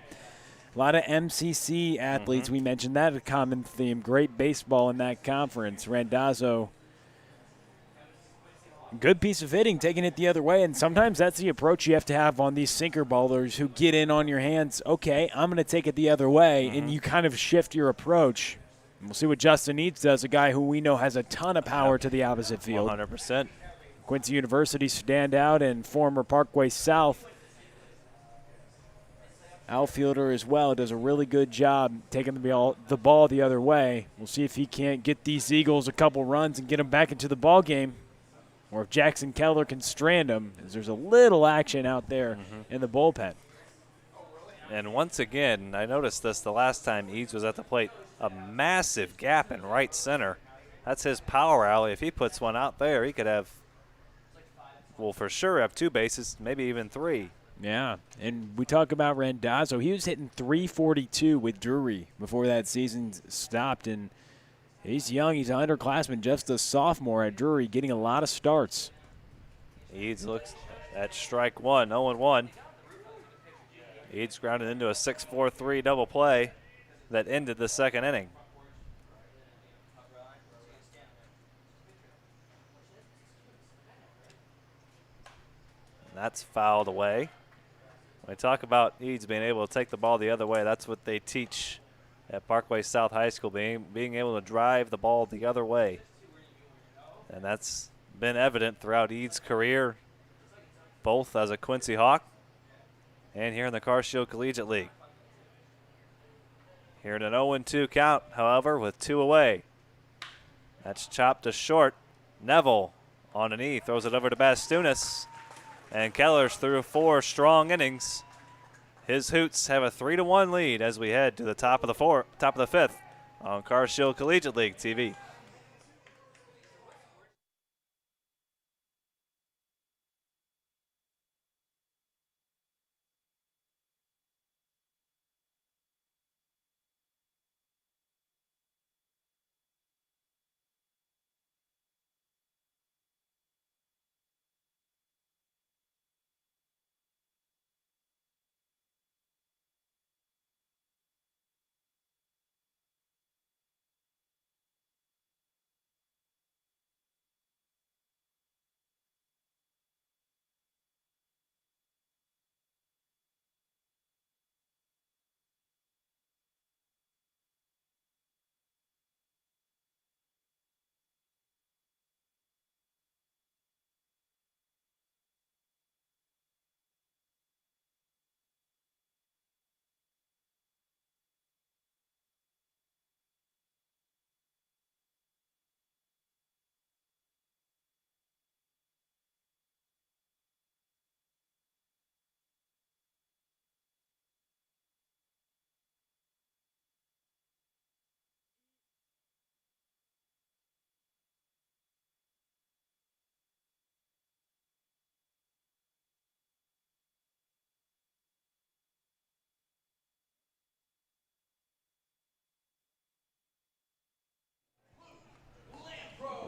[SPEAKER 2] A lot of MCC athletes. We mentioned that, a common theme. Great baseball in that conference. Randazzo, good piece of hitting, taking it the other way. And sometimes that's the approach you have to have on these sinker ballers who get in on your hands. Okay, I'm going to take it the other way. And you kind of shift your approach. And we'll see what Justin Eads does, a guy who we know has a ton of power to the opposite field.
[SPEAKER 1] 100%.
[SPEAKER 2] Quincy University standout and former Parkway South outfielder as well. Does a really good job taking the ball the other way. We'll see if he can't get these Eagles a couple runs and get them back into the ball game, or if Jackson Keller can strand them, as there's a little action out there in the bullpen.
[SPEAKER 1] And once again, I noticed this the last time Eads was at the plate, a massive gap in right center. That's his power alley. If he puts one out there, he could have, well, for sure have 2 bases, maybe even 3.
[SPEAKER 2] Yeah, and we talk about Randazzo. He was hitting .342 with Drury before that season stopped, and he's young. He's an underclassman, just a sophomore at Drury, getting a lot of starts.
[SPEAKER 1] Eads looks at strike 1, 0-1. Eads grounded into a 6-4-3 double play that ended the second inning. That's fouled away. When we talk about Eads being able to take the ball the other way, that's what they teach at Parkway South High School, being able to drive the ball the other way. And that's been evident throughout Eads' career, both as a Quincy Hawk and here in the Carshield Collegiate League. Here in an 0-2 count, however, with 2 away. That's chopped to short. Neville on a knee, throws it over to Bastunas. And Keller's through 4 strong innings. His Hoots have a 3-1 lead as we head to the top of the 5th on Carshield Collegiate League TV.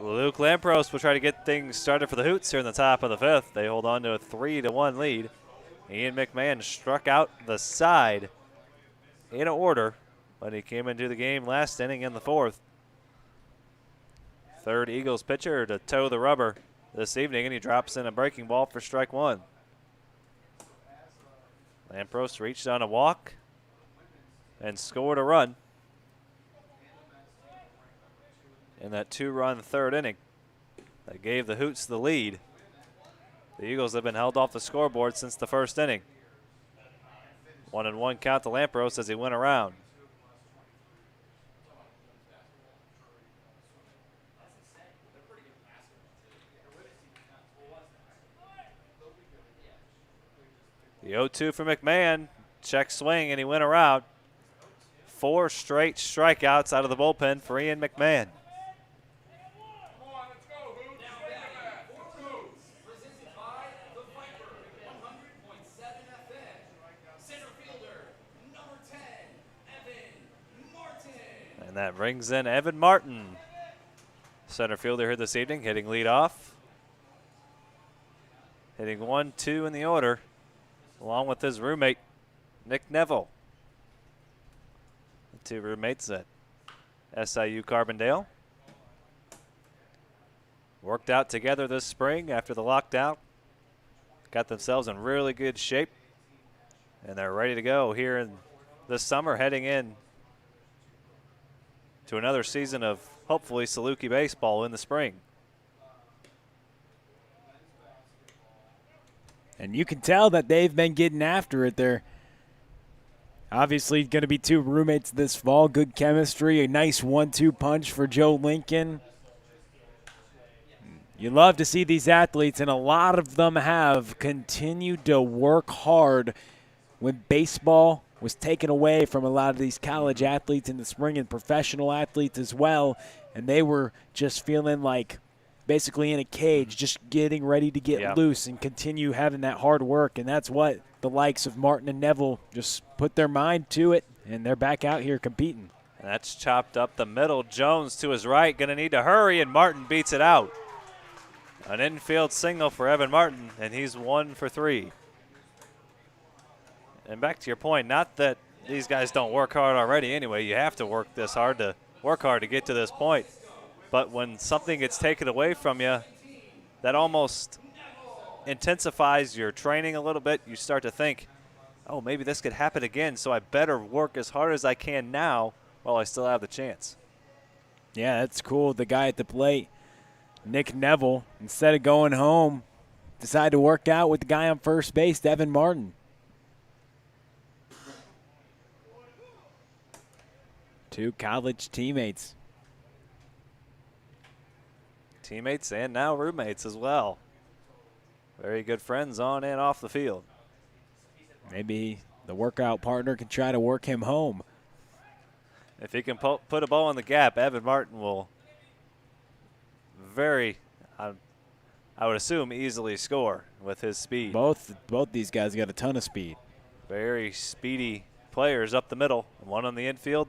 [SPEAKER 1] Luke Lampros will try to get things started for the Hoots here in the top of the 5th. They hold on to a 3-1 lead. Ian McMahon struck out the side in order, but he came into the game last inning in the 4th. Third Eagles pitcher to toe the rubber this evening, and he drops in a breaking ball for strike 1. Lampros reached on a walk and scored a run in that 2-run 3rd inning that gave the Hoots the lead. The Eagles have been held off the scoreboard since the 1st inning. 1-1 count to Lampros as he went around. The 0-2 for McMahon. Check swing, and he went around. 4 straight strikeouts out of the bullpen for Ian McMahon. And that brings in Evan Martin, center fielder here this evening, hitting leadoff. Hitting 1-2 in the order, along with his roommate, Nick Neville. The 2 roommates at SIU Carbondale. Worked out together this spring after the lockdown. Got themselves in really good shape. And they're ready to go here in this summer, heading in to another season of hopefully Saluki baseball in the spring.
[SPEAKER 2] And you can tell that they've been getting after it. They're obviously going to be 2 roommates this fall. Good chemistry, a nice 1-2 punch for Joe Lincoln. You love to see these athletes, and a lot of them have continued to work hard when baseball was taken away from a lot of these college athletes in the spring and professional athletes as well, and they were just feeling like basically in a cage, just getting ready to get loose and continue having that hard work, and that's what the likes of Martin and Neville just put their mind to it, and they're back out here competing.
[SPEAKER 1] And that's chopped up the middle. Jones to his right, going to need to hurry, and Martin beats it out. An infield single for Evan Martin, and he's 1 for 3. And back to your point, not that these guys don't work hard already anyway. You have to work hard to get to this point. But when something gets taken away from you, that almost intensifies your training a little bit. You start to think, oh, maybe this could happen again, so I better work as hard as I can now while I still have the chance.
[SPEAKER 2] Yeah, that's cool. The guy at the plate, Nick Neville, instead of going home, decided to work out with the guy on first base, Devin Martin. Two college teammates.
[SPEAKER 1] Teammates and now roommates as well. Very good friends on and off the field.
[SPEAKER 2] Maybe the workout partner can try to work him home.
[SPEAKER 1] If he can put a ball in the gap, Evan Martin will I would assume, easily score with his speed.
[SPEAKER 2] Both these guys got a ton of speed.
[SPEAKER 1] Very speedy players up the middle. One on the infield,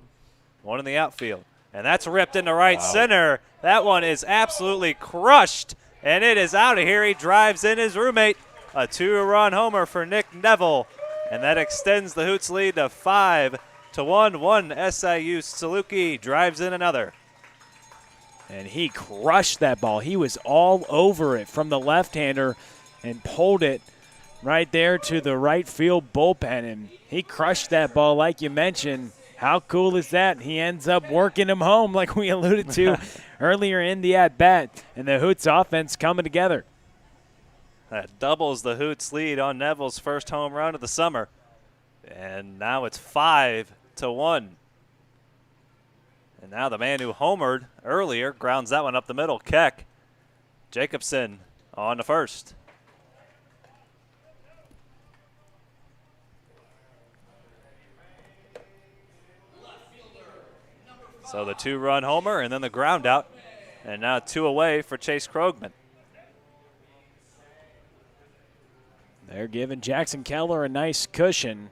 [SPEAKER 1] one in the outfield. And that's ripped into right center. That one is absolutely crushed, and it is out of here. He drives in his roommate. A 2-run homer for Nick Neville, and that extends the Hoots lead to 5-1. One SIU Saluki drives in another.
[SPEAKER 2] And he crushed that ball. He was all over it from the left-hander and pulled it right there to the right field bullpen. And he crushed that ball like you mentioned. How cool is that? He ends up working him home like we alluded to earlier in the at-bat. And the Hoots offense coming together.
[SPEAKER 1] That doubles the Hoots lead on Neville's first home run of the summer. And now it's 5-1. And now the man who homered earlier grounds that one up the middle. Keck. Jacobson on the first. So the 2-run homer and then the ground out. And now 2 away for Chase Krogman.
[SPEAKER 2] They're giving Jackson Keller a nice cushion.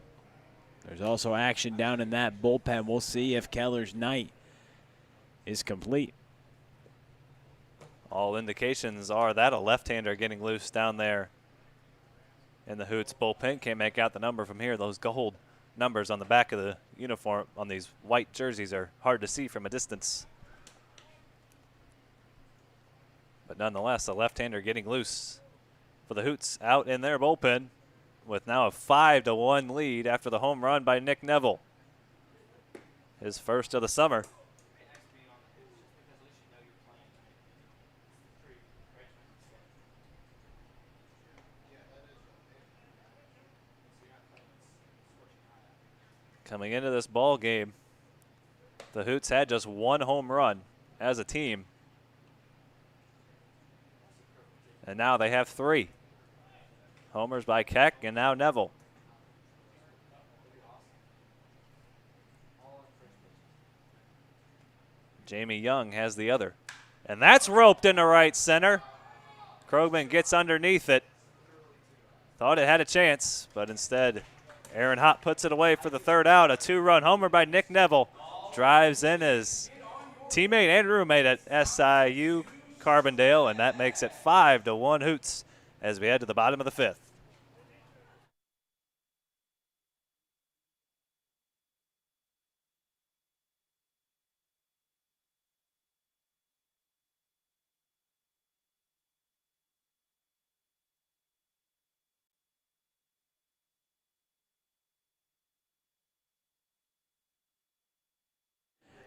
[SPEAKER 2] There's also action down in that bullpen. We'll see if Keller's night is complete.
[SPEAKER 1] All indications are that a left-hander getting loose down there in the Hoots bullpen. Can't make out the number from here. Those gold numbers on the back of the uniform on these white jerseys are hard to see from a distance. But nonetheless, a left-hander getting loose for the Hoots out in their bullpen with now a 5-1 lead after the home run by Nick Neville. His first of the summer. Coming into this ball game, the Hoots had just 1 home run as a team. And now they have 3. Homers by Keck and now Neville. Jamie Young has the other. And that's roped into right center. Krogman gets underneath it. Thought it had a chance, but instead Aaron Hott puts it away for the 3rd out. A 2-run homer by Nick Neville. Drives in his teammate and roommate at SIU, Carbondale, and that makes it 5-1 Hoots as we head to the bottom of the 5th.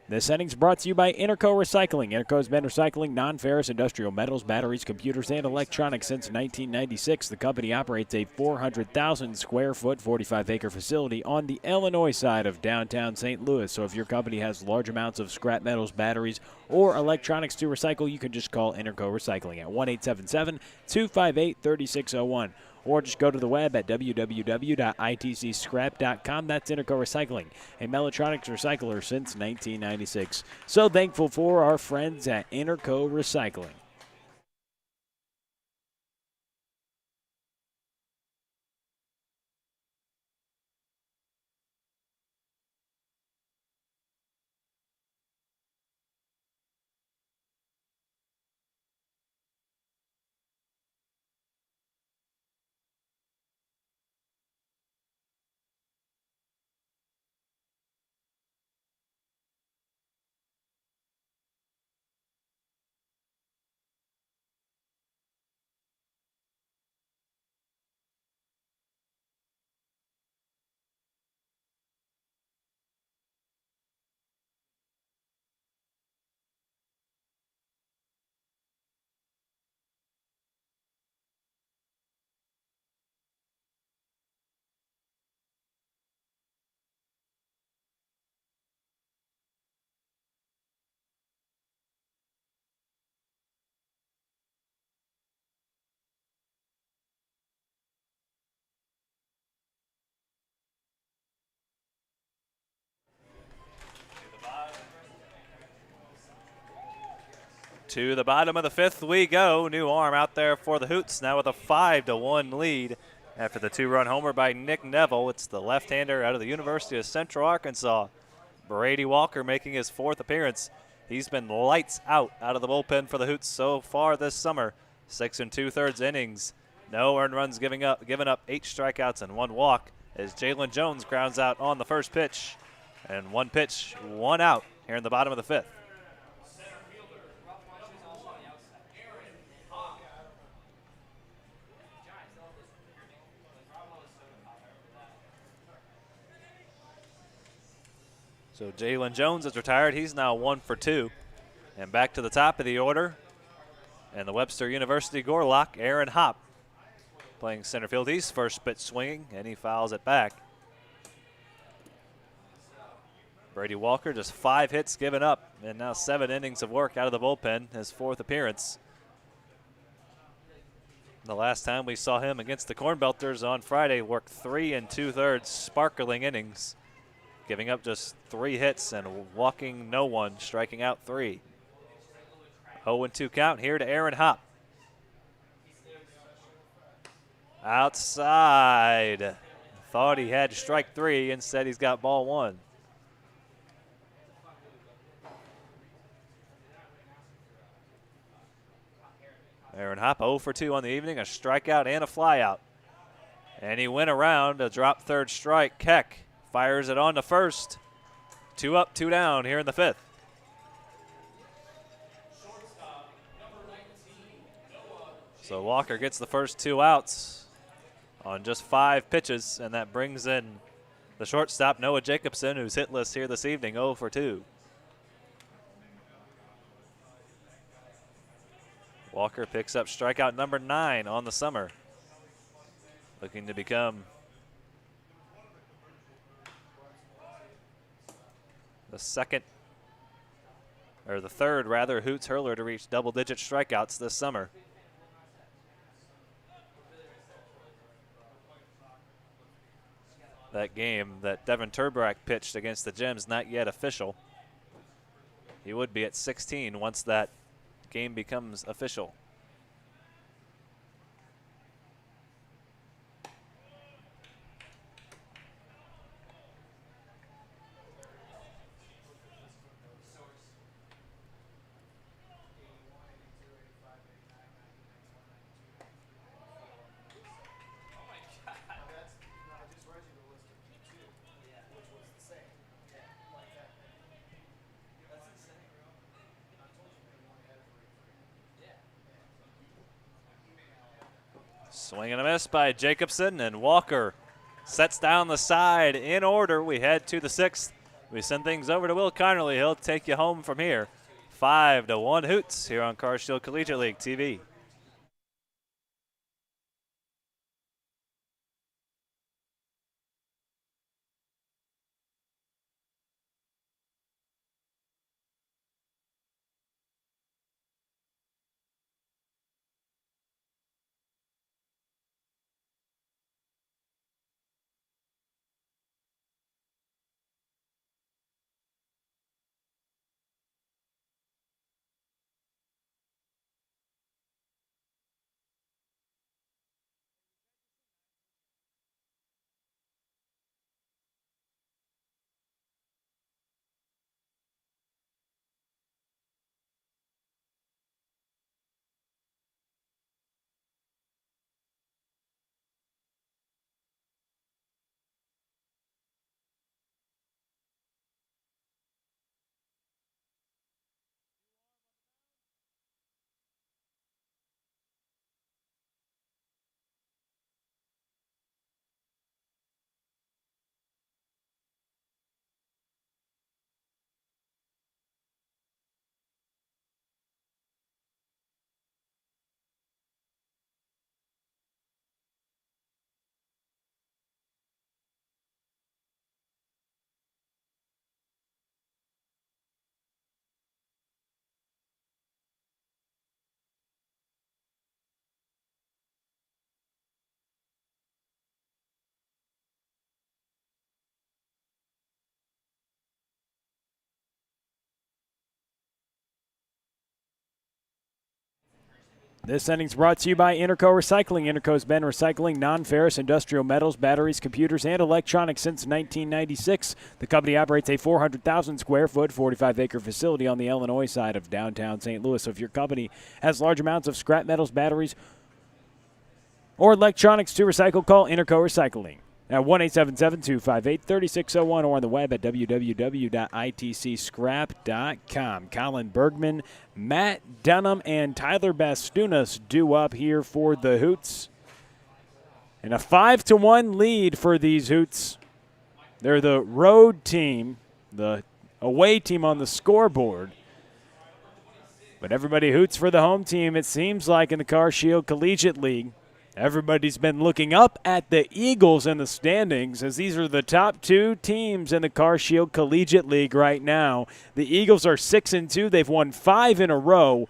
[SPEAKER 2] This inning's brought to you by Interco Recycling. Interco's been recycling non-ferrous industrial metals, batteries, computers, and electronics since 1996. The company operates a 400,000 square foot, 45-acre facility on the Illinois side of downtown St. Louis. So if your company has large amounts of scrap metals, batteries, or electronics to recycle, you can just call Interco Recycling at 1-877-258-3601. Or just go to the web at www.itcscrap.com. That's Interco Recycling, a Mellotronics recycler since 1996. So thankful for our friends at Interco Recycling.
[SPEAKER 1] To the bottom of the fifth we go. New arm out there for the Hoots, now with a 5-1 lead after the two-run homer by Nick Neville. It's the left-hander out of the University of Central Arkansas, Brady Walker, making his fourth appearance. He's been lights out of the bullpen for the Hoots so far this summer. 6 2/3 innings. No earned runs, giving up 8 strikeouts and 1 walk as Jalen Jones grounds out on the first pitch. And 1 pitch, 1 out here in the bottom of the fifth. So Jalen Jones is retired. He's now 1 for 2. And back to the top of the order. And the Webster University Gorlock, Aaron Hopp, playing center field. He's first pitch swinging, and he fouls it back. Brady Walker, just 5 hits given up, and now 7 innings of work out of the bullpen, his 4th appearance. The last time we saw him against the Cornbelters on Friday, worked 3 2/3 sparkling innings, giving up just 3 hits and walking no one, striking out 3. 0-2 count here to Aaron Hopp. Outside. Thought he had strike 3. Instead, he's got ball 1. Aaron Hopp 0 for 2 on the evening, a strikeout and a flyout. And he went around a drop third strike. Keck fires it on to first. 2 up, 2 down here in the fifth. So Walker gets the first 2 outs on just 5 pitches, and that brings in the shortstop, Noah Jacobson, who's hitless here this evening, 0 for 2. Walker picks up strikeout number 9 on the summer, looking to become the third Hoots hurler to reach double-digit strikeouts this summer. That game that Devin Turbrack pitched against the Gems, not yet official. He would be at 16 once that game becomes official. Swing and a miss by Jacobson, and Walker sets down the side in order. We head to the 6th. We send things over to Will Connerly. He'll take you home from here. 5-1 Hoots here on Car Shield Collegiate League TV.
[SPEAKER 2] This inning's brought to you by Interco Recycling. Interco's been recycling non-ferrous industrial metals, batteries, computers, and electronics since 1996. The company operates a 400,000 square foot, 45-acre facility on the Illinois side of downtown St. Louis. So if your company has large amounts of scrap metals, batteries, or electronics to recycle, call Interco Recycling at 1-877-258-3601 or on the web at www.itcscrap.com. Colin Bergman, Matt Dunham, and Tyler Bastunas due up here for the Hoots. And a 5-1 lead for these Hoots. They're the road team, the away team on the scoreboard. But everybody hoots for the home team, it seems like, in the Car Shield Collegiate League. Everybody's been looking up at the Eagles in the standings, as these are the top two teams in the Car Shield Collegiate League right now. The Eagles are 6-2. They've won 5 in a row,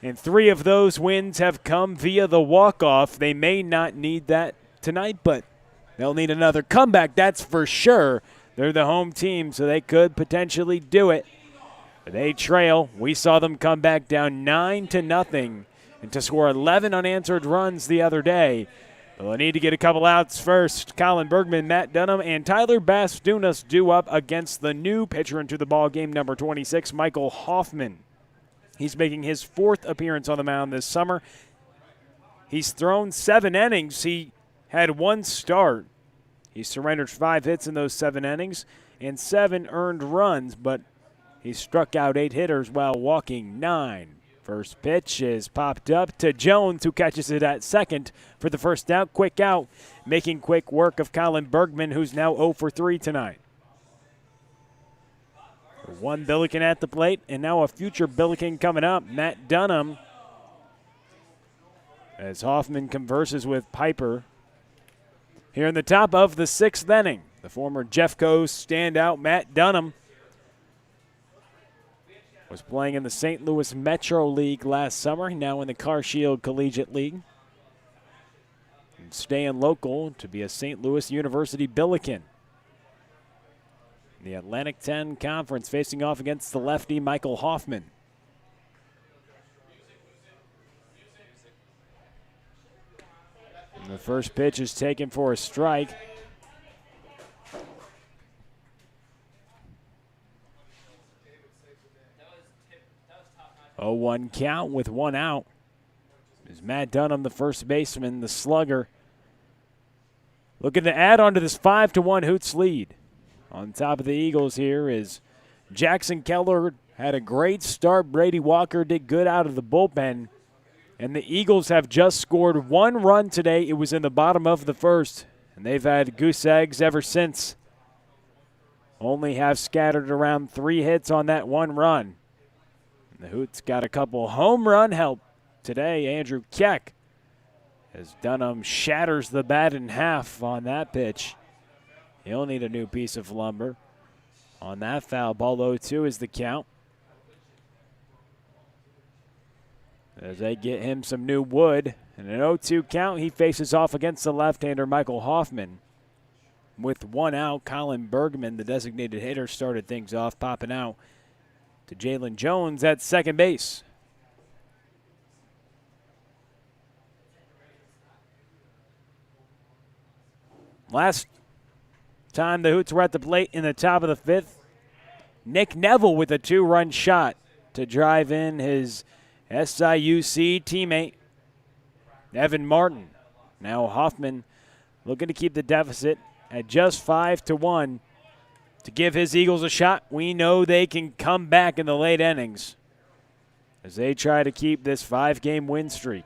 [SPEAKER 2] and 3 of those wins have come via the walk-off. They may not need that tonight, but they'll need another comeback, that's for sure. They're the home team, so they could potentially do it. But they trail. We saw them come back down 9-0. And to score 11 unanswered runs the other day. Well, I need to get a couple outs first. Colin Bergman, Matt Dunham, and Tyler Bastunas due up against the new pitcher into the ball game, number 26, Michael Hoffman. He's making his 4th appearance on the mound this summer. He's thrown 7 innings. He had 1 start. He surrendered 5 hits in those 7 innings and 7 earned runs, but he struck out 8 hitters while walking 9. First pitch is popped up to Jones, who catches it at second for the first out. Quick out, making quick work of Colin Bergman, who's now 0 for 3 tonight. 1 Billiken at the plate, and now a future Billiken coming up, Matt Dunham, as Hoffman converses with Piper. Here in the top of the 6th inning, the former Jeffco standout Matt Dunham was playing in the St. Louis Metro League last summer, now in the Car Shield Collegiate League. And staying local to be a St. Louis University Billiken. The Atlantic 10 Conference facing off against the lefty Michael Hoffman. And the first pitch is taken for a strike. 0-1 count with 1 out. Is Matt Dunham, the first baseman, the slugger, looking to add on to this 5-1 Hoots lead. On top of the Eagles here is Jackson Keller. Had a great start. Brady Walker did good out of the bullpen. And the Eagles have just scored 1 run today. It was in the bottom of the first. And they've had goose eggs ever since. Only have scattered around 3 hits on that 1 run. The Hoots got a couple home run help today. Andrew Keck, as Dunham shatters the bat in half on that pitch. He'll need a new piece of lumber. On that foul ball, 0-2 is the count. As they get him some new wood. And an 0-2 count, he faces off against the left-hander Michael Hoffman. With 1 out, Colin Bergman, the designated hitter, started things off, popping out to Jalen Jones at second base. Last time the Hoots were at the plate in the top of the 5th, Nick Neville with a 2-run shot to drive in his SIUC teammate, Evan Martin. Now Hoffman looking to keep the deficit at just 5-1. To give his Eagles a shot, we know they can come back in the late innings as they try to keep this 5-game win streak.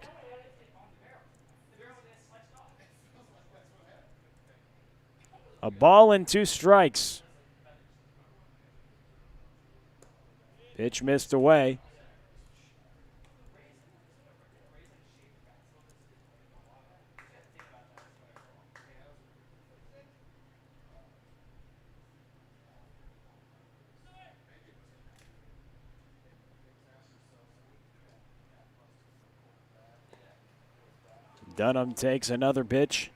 [SPEAKER 2] A ball and 2 strikes. Pitch missed away. Dunham takes another pitch.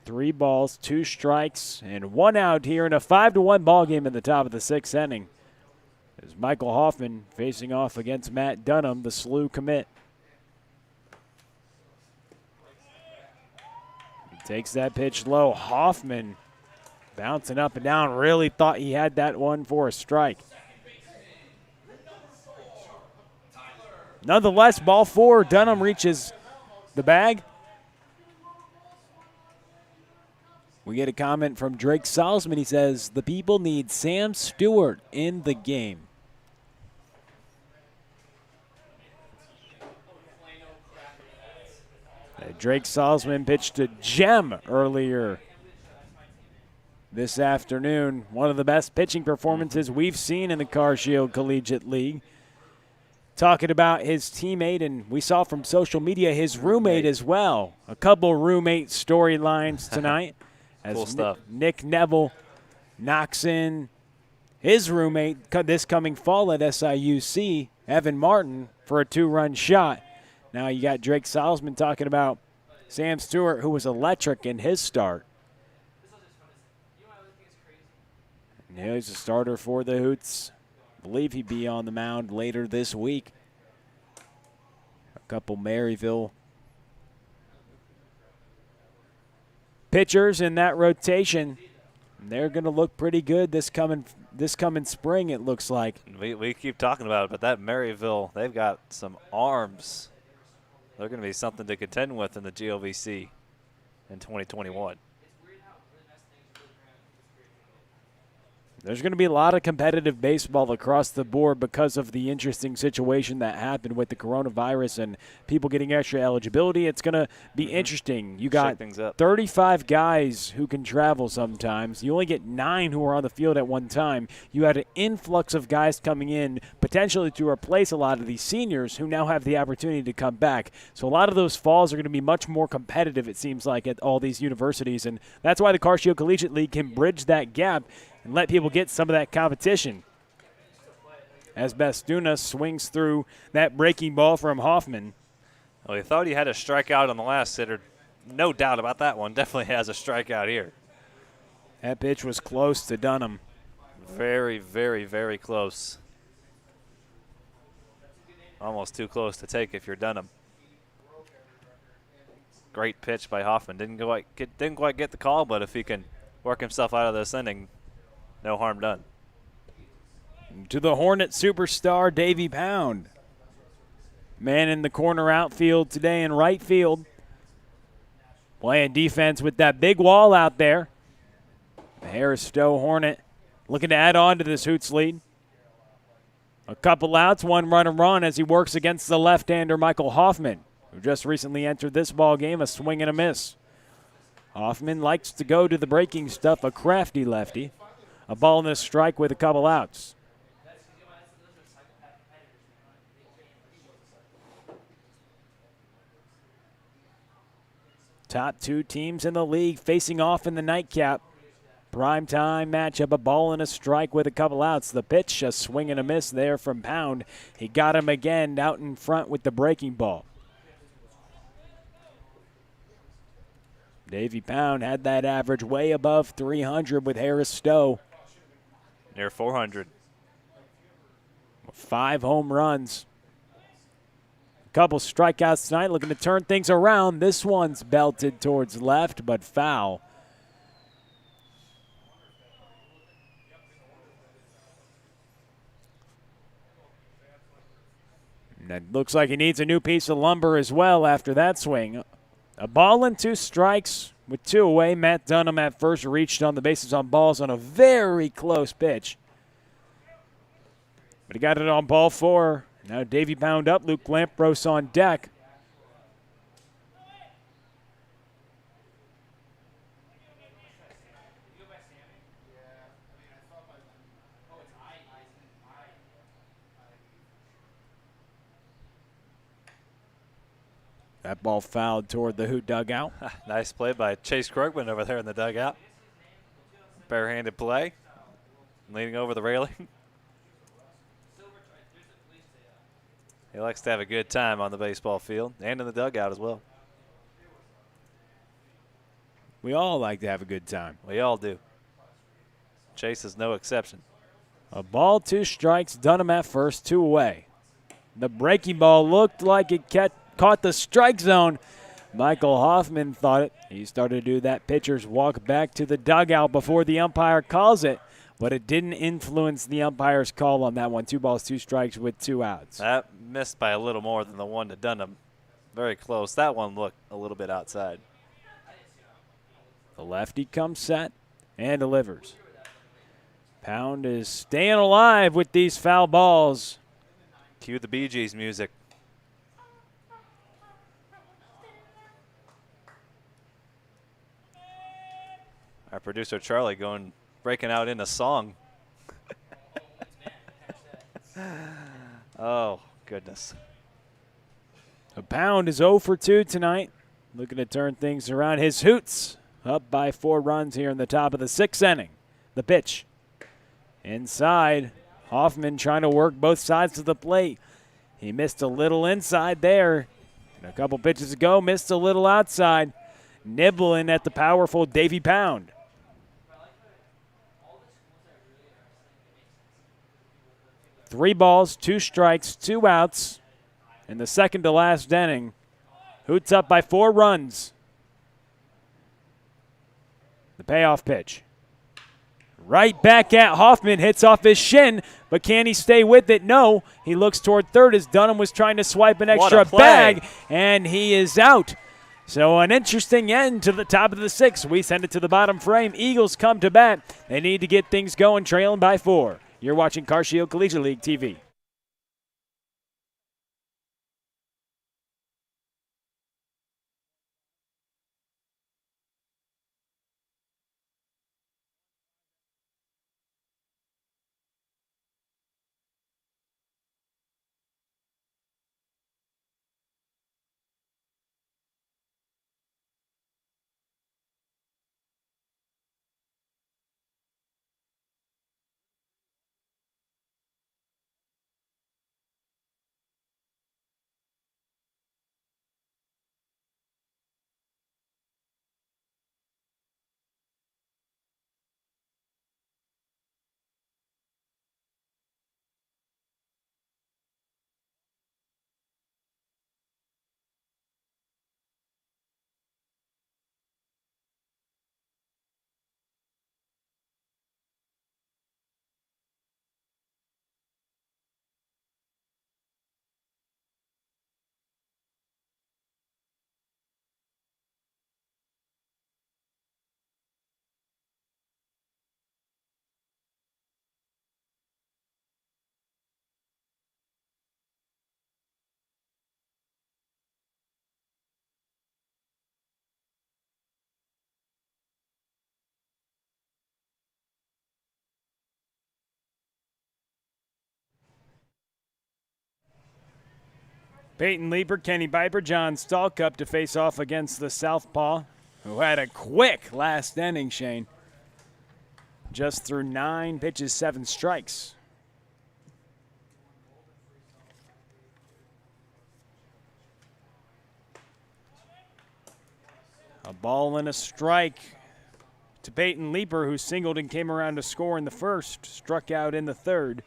[SPEAKER 2] 3 balls, 2 strikes, and 1 out here in a 5-1 ball game in the top of the 6th inning. As Michael Hoffman facing off against Matt Dunham, the slew commit. He takes that pitch low. Hoffman bouncing up and down, really thought he had that one for a strike. Nonetheless, ball 4, Dunham reaches the bag. We get a comment from Drake Salzman. He says, the people need Sam Stewart in the game. Drake Salzman pitched a gem earlier this afternoon. One of the best pitching performances we've seen in the CarShield Collegiate League. Talking about his teammate, and we saw from social media his roommate as well. A couple roommate storylines tonight. As
[SPEAKER 1] Cool stuff.
[SPEAKER 2] Nick Neville knocks in his roommate this coming fall at SIUC, Evan Martin, for a 2-run shot. Now you got Drake Salzman talking about Sam Stewart, who was electric in his start. And he's a starter for the Hoots. I believe he'd be on the mound later this week. A couple Maryville pitchers in that rotation. They're going to look pretty good this coming spring, it looks like.
[SPEAKER 1] We keep talking about it, but that Maryville, they've got some arms. They're going to be something to contend with in the GOVC in 2021.
[SPEAKER 2] There's going to be a lot of competitive baseball across the board because of the interesting situation that happened with the coronavirus and people getting extra eligibility. It's going to be interesting. You got 35 guys who can travel sometimes. You only get 9 who are on the field at one time. You had an influx of guys coming in potentially to replace a lot of these seniors who now have the opportunity to come back. So a lot of those falls are going to be much more competitive, it seems like, at all these universities. And that's why the CarShield Collegiate League can bridge that gap and let people get some of that competition. As Bastuna swings through that breaking ball from Hoffman.
[SPEAKER 1] Well, he thought he had a strikeout on the last hitter. No doubt about that one. Definitely has a strikeout here.
[SPEAKER 2] That pitch was close to Dunham.
[SPEAKER 1] Very, very, very close. Almost too close to take if you're Dunham. Great pitch by Hoffman. Didn't quite get the call, but if he can work himself out of this inning, no harm done.
[SPEAKER 2] To the Hornet superstar, Davey Pound. Man in the corner outfield today in right field. Playing defense with that big wall out there. The Harris Stowe Hornet looking to add on to this Hoots lead. A couple outs, 1 run as he works against the left-hander Michael Hoffman, who just recently entered this ball game, a swing and a miss. Hoffman likes to go to the breaking stuff, a crafty lefty. A ball and a strike with a couple outs. Top 2 teams in the league facing off in the nightcap. Primetime matchup, a ball and a strike with a couple outs. The pitch, a swing and a miss there from Pound. He got him again out in front with the breaking ball. Davey Pound had that average way above 300 with Harris Stowe.
[SPEAKER 1] Near 400.
[SPEAKER 2] 5 home runs. A couple strikeouts tonight, looking to turn things around. This one's belted towards left, but foul. And it looks like he needs a new piece of lumber as well after that swing. A ball and 2 strikes with 2 away. Matt Dunham at first reached on the bases on balls on a very close pitch. But he got it on ball 4. Now Davey Pound up, Luke Lampros on deck. That ball fouled toward the Hoot dugout.
[SPEAKER 1] Nice play by Chase Krugman over there in the dugout. Barehanded play. Leaning over the railing. He likes to have a good time on the baseball field and in the dugout as well.
[SPEAKER 2] We all like to have a good time.
[SPEAKER 1] We all do. Chase is no exception.
[SPEAKER 2] A ball, 2 strikes, Dunham at first, 2 away. The breaking ball looked like it caught the strike zone. Michael Hoffman thought it. He started to do that pitcher's walk back to the dugout before the umpire calls it, but it didn't influence the umpire's call on that one. 2 balls, 2 strikes with 2 outs.
[SPEAKER 1] That missed by a little more than the one to Dunham. Very close. That one looked a little bit outside.
[SPEAKER 2] The lefty comes set and delivers. Pound is staying alive with these foul balls.
[SPEAKER 1] Cue the Bee Gees music. Our producer Charlie breaking out in a song. Oh, goodness.
[SPEAKER 2] A Pound is 0 for 2 tonight. Looking to turn things around. His Hoots up by 4 runs here in the top of the 6th inning. The pitch. Inside. Hoffman trying to work both sides of the plate. He missed a little inside there. And a couple pitches ago, missed a little outside. Nibbling at the powerful Davy Pound. 3 balls, 2 strikes, 2 outs in the second to last inning. Hoots up by 4 runs. The payoff pitch. Right back at Hoffman, hits off his shin, but can he stay with it? No. He looks toward third as Dunham was trying to swipe an extra bag, and he is out. So an interesting end to the top of the 6th. We send it to the bottom frame. Eagles come to bat. They need to get things going, trailing by 4. You're watching Car Shield Collegiate League TV. Peyton Leeper, Kenny Piper, John Stallcup to face off against the Southpaw, who had a quick last inning, Shane. Just through 9 pitches, 7 strikes. A ball and a strike to Peyton Leeper, who singled and came around to score in the first, struck out in the third.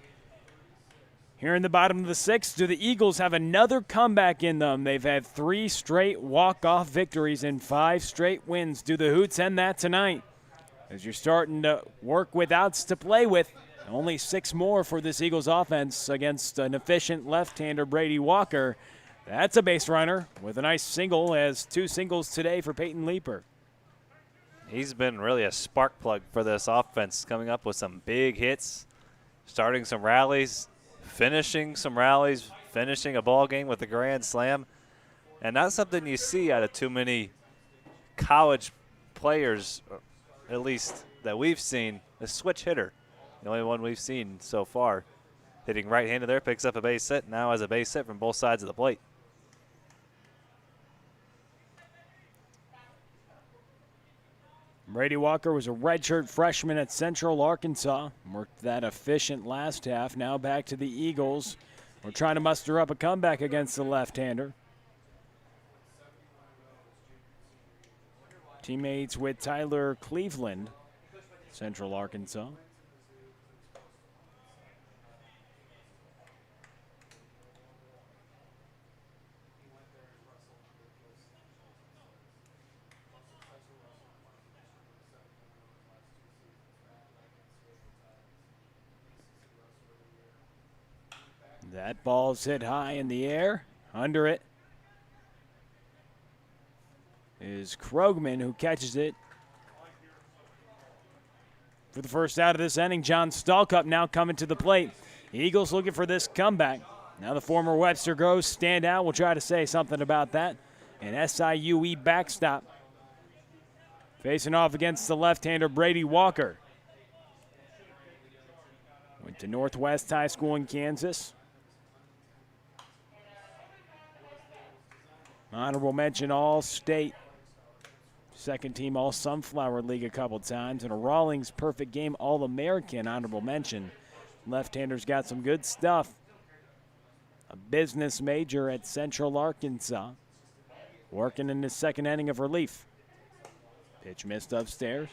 [SPEAKER 2] Here in the bottom of the 6th, do the Eagles have another comeback in them? They've had 3 straight walk-off victories and 5 straight wins. Do the Hoots end that tonight? As you're starting to work with outs to play with, only 6 more for this Eagles offense against an efficient left-hander, Brady Walker. That's a base runner with a nice single, as 2 singles today for Peyton Leeper.
[SPEAKER 1] He's been really a spark plug for this offense, coming up with some big hits, starting some rallies, finishing some rallies, finishing a ball game with a grand slam. And that's something you see out of too many college players, at least that we've seen. A switch hitter, the only one we've seen so far. Hitting right-handed there, picks up a base hit, now has a base hit from both sides of the plate.
[SPEAKER 2] Brady Walker was a redshirt freshman at Central Arkansas. Worked that efficient last half. Now back to the Eagles. We're trying to muster up a comeback against the left-hander. Teammates with Tyler Cleveland, Central Arkansas. That ball's hit high in the air. Under it is Krogman, who catches it. For the first out of this inning, John Stalkup now coming to the plate. Eagles looking for this comeback. Now the former Webster Groves standout. We'll try to say something about that. An SIUE backstop. Facing off against the left-hander Brady Walker. Went to Northwest High School in Kansas. Honorable mention All-State. Second team All-Sunflower League a couple times. And a Rawlings perfect game All-American honorable mention. Left-hander's got some good stuff. A business major at Central Arkansas. Working in his second inning of relief. Pitch missed upstairs.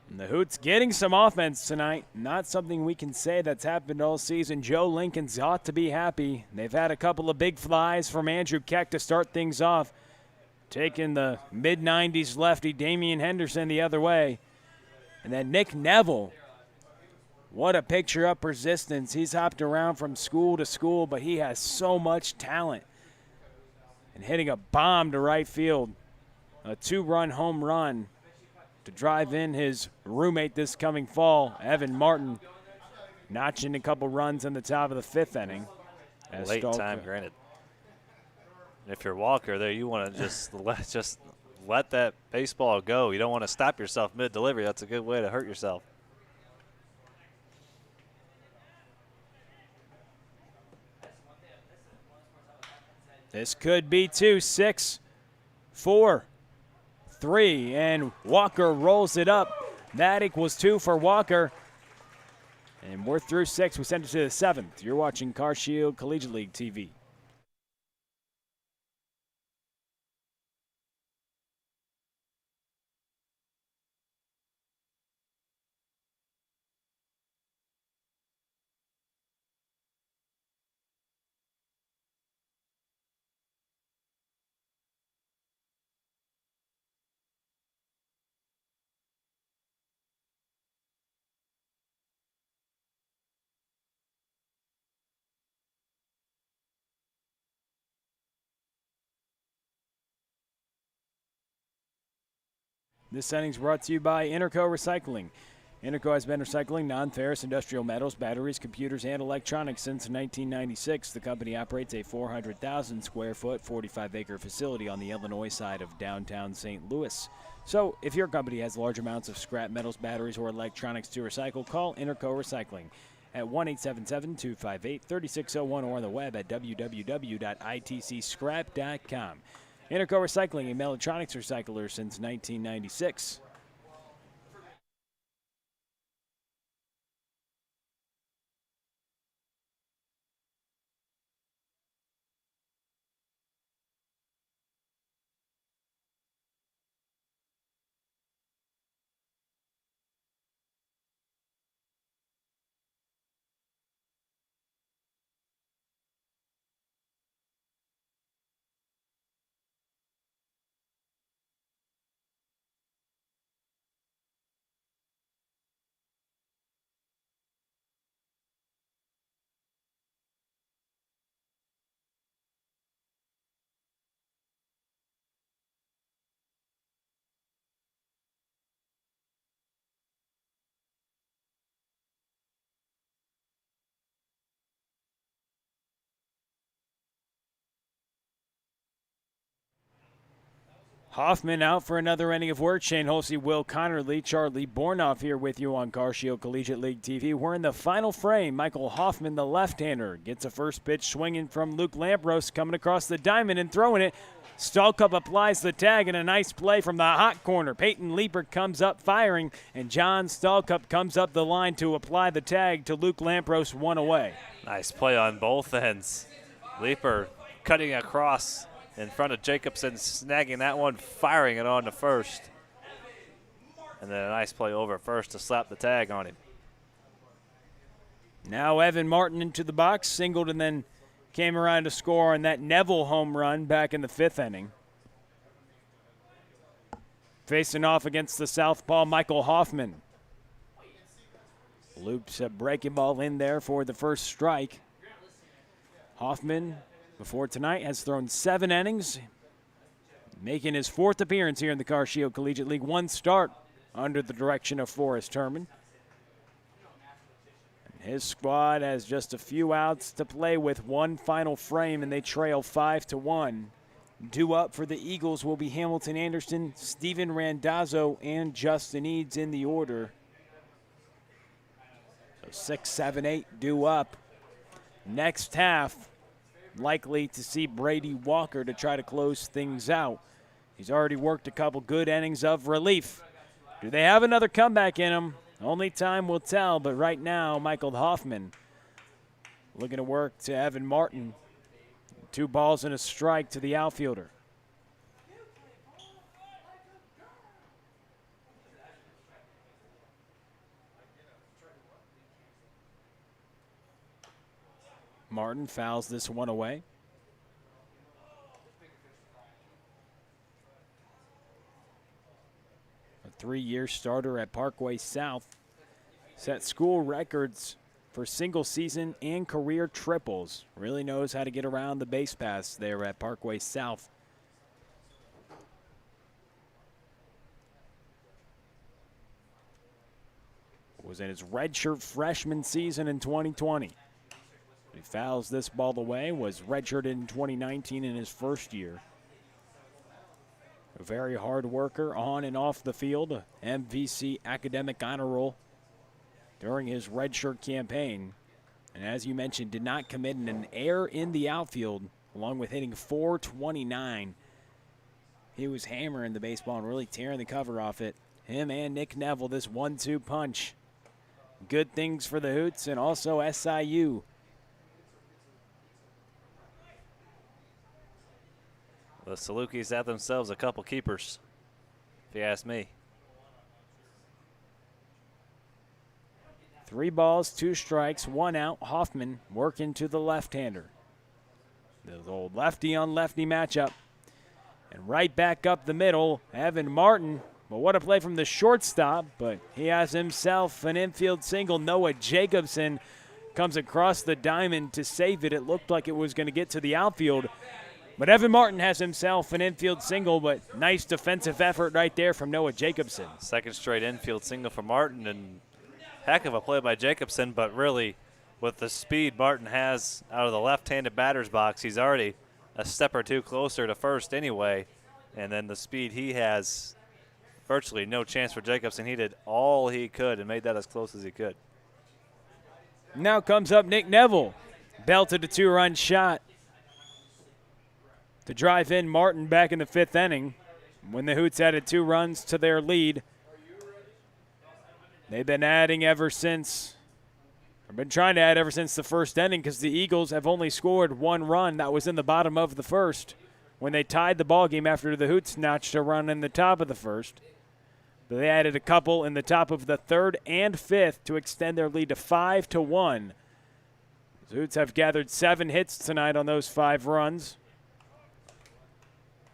[SPEAKER 2] And the Hoots getting some offense tonight. Not something we can say that's happened all season. Joe Lincoln's ought to be happy. They've had a couple of big flies from Andrew Keck to start things off. Taking the mid-90s lefty Damian Henderson the other way. And then Nick Neville. What a picture of persistence. He's hopped around from school to school, but he has so much talent. And hitting a bomb to right field. A 2-run home run to drive in his roommate this coming fall, Evan Martin, notching a couple runs in the top of the 5th inning.
[SPEAKER 1] Late time, granted. If you're Walker there, you want to just let that baseball go. You don't want to stop yourself mid-delivery. That's a good way to hurt yourself.
[SPEAKER 2] This could be 2, 6, 4, 3, and Walker rolls it up. That equals 2 for Walker. And we're through 6. We send it to the 7th. You're watching CarShield Collegiate League TV. This inning's brought to you by Interco Recycling. Interco has been recycling non-ferrous industrial metals, batteries, computers, and electronics since 1996. The company operates a 400,000 square foot, 45-acre facility on the Illinois side of downtown St. Louis. So if your company has large amounts of scrap metals, batteries, or electronics to recycle, call Interco Recycling at 1-877-258-3601 or on the web at www.itcscrap.com. Interco Recycling, and electronics recycler since 1996. Hoffman out for another inning of work. Shane Holsey, Will Connerly, Charlie Bornoff here with you on CarShield Collegiate League TV. We're in the final frame. Michael Hoffman, the left-hander, gets a first pitch swinging from Luke Lampros, coming across the diamond and throwing it. Stallcup applies the tag, and a nice play from the hot corner. Peyton Leeper comes up firing, and John Stallcup comes up the line to apply the tag to Luke Lampros, one away.
[SPEAKER 1] Nice play on both ends. Leeper cutting across in front of Jacobson, snagging that one, firing it on to first. And then a nice play over first to slap the tag on him.
[SPEAKER 2] Now Evan Martin into the box, singled, and then came around to score on that Neville home run back in the 5th inning. Facing off against the southpaw, Michael Hoffman. Loops a breaking ball in there for the first strike. Hoffman, before tonight, has thrown 7 innings, making his 4th appearance here in the Car Shield Collegiate League. 1 start under the direction of Forrest Herman. His squad has just a few outs to play with, 1 final frame, and they trail 5-1. Due up for the Eagles will be Hamilton Anderson, Steven Randazzo, and Justin Eads in the order. So 6, 7, 8 due up. Next half, likely to see Brady Walker to try to close things out. He's already worked a couple good innings of relief. Do they have another comeback in him? Only time will tell, but right now, Michael Hoffman looking to work to Evan Martin. 2 balls and a strike to the outfielder. Martin fouls this one away. A 3-year starter at Parkway South. Set school records for single season and career triples. Really knows how to get around the base paths there at Parkway South. Was in his redshirt freshman season in 2020. He fouls this ball away, was redshirted in 2019 in his first year. A very hard worker on and off the field, a MVC academic honor roll during his redshirt campaign. And as you mentioned, did not commit an error in the outfield, along with hitting .429. He was hammering the baseball and really tearing the cover off it. Him and Nick Neville, this 1-2 punch. Good things for the Hoots and also SIU.
[SPEAKER 1] The Salukis have themselves a couple keepers, if you ask me.
[SPEAKER 2] 3 balls, 2 strikes, 1 out. Hoffman working to the left-hander. The old lefty-on-lefty matchup. And right back up the middle, Evan Martin. Well, what a play from the shortstop, but he has himself an infield single. Noah Jacobson comes across the diamond to save it. It looked like it was going to get to the outfield. But Evan Martin has himself an infield single, but nice defensive effort right there from Noah Jacobson.
[SPEAKER 1] Second straight infield single for Martin, and heck of a play by Jacobson, but really with the speed Martin has out of the left-handed batter's box, he's already a step or 2 closer to first anyway, and then the speed he has, virtually no chance for Jacobson. He did all he could and made that as close as he could.
[SPEAKER 2] Now comes up Nick Neville, belted a 2-run shot to drive in Martin back in the 5th inning when the Hoots added 2 runs to their lead. They've been adding ever since, or been trying to add ever since the 1st inning, because the Eagles have only scored 1 run. That was in the bottom of the 1st when they tied the ball game after the Hoots notched a run in the top of the 1st. But they added a couple in the top of the 3rd and 5th to extend their lead to 5-1. The Hoots have gathered 7 hits tonight on those 5 runs.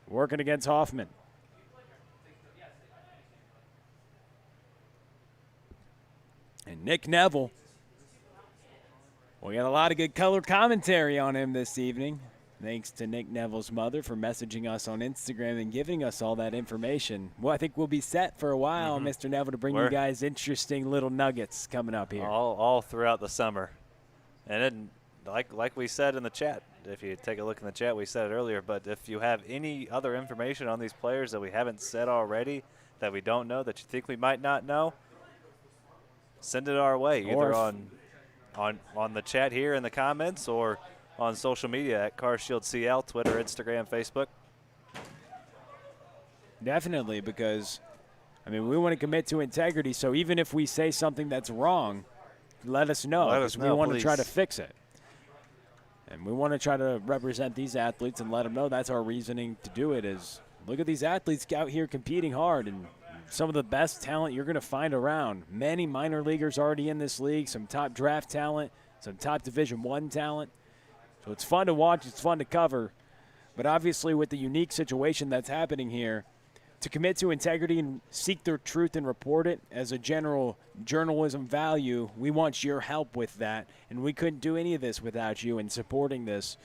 [SPEAKER 2] Working against Hoffman. And Nick Neville. We got a lot of good color commentary on him this evening. Thanks to Nick Neville's mother for messaging us on Instagram and giving us all that information. Well, I think we'll be set for a while, Mr. Neville, to bring you guys interesting little nuggets coming up here.
[SPEAKER 1] All throughout the summer. And then, like we said in the chat, if you take a look in the chat, we said it earlier, but if you have any other information on these players that we haven't said already, that we don't know, that you think we might not know, send it our way, either on the chat here in the comments or on social media at CarShield CL, Twitter, Instagram, Facebook.
[SPEAKER 2] Definitely, because, I mean, we want to commit to integrity, so even if we say something that's wrong, let us know, because we want to try to fix it. And we want to try to represent these athletes and let them know that's our reasoning to do it is, look at these athletes out here competing hard, and some of the best talent you're going to find around. Many minor leaguers already in this league, some top draft talent, some top Division I talent. So it's fun to watch, it's fun to cover. But obviously with the unique situation that's happening here, to commit to integrity and seek the truth and report it as a general journalism value, we want your help with that. And we couldn't do any of this without you in supporting this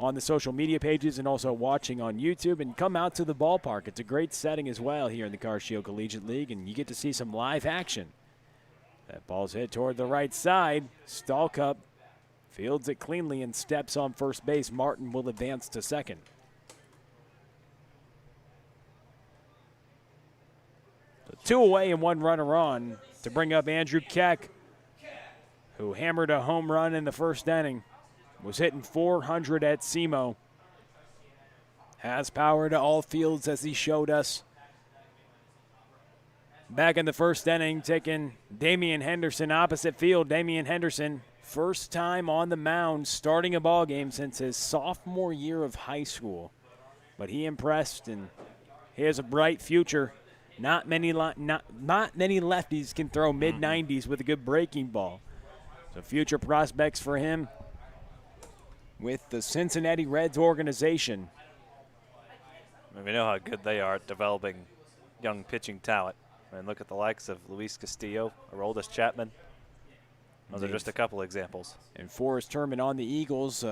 [SPEAKER 2] on the social media pages and also watching on YouTube. And come out to the ballpark. It's a great setting as well here in the Car Shield Collegiate League, and you get to see some live action. That ball's hit toward the right side. Stallcup fields it cleanly and steps on first base. Martin will advance to second. So 2 away and 1 runner on to bring up Andrew Keck, who hammered a home run in the first inning. Was hitting .400 at SEMO. Has power to all fields, as he showed us. Back in the first inning, taking Damian Henderson opposite field. Damian Henderson, first time on the mound, starting a ball game since his sophomore year of high school. But he impressed, and he has a bright future. Not many lefties can throw mid-90s with a good breaking ball. So future prospects for him with the Cincinnati Reds organization.
[SPEAKER 1] I mean, we know how good they are at developing young pitching talent. I mean, look at the likes of Luis Castillo, Aroldis Chapman. Those are just a couple examples.
[SPEAKER 2] And Forrest Herman on the Eagles,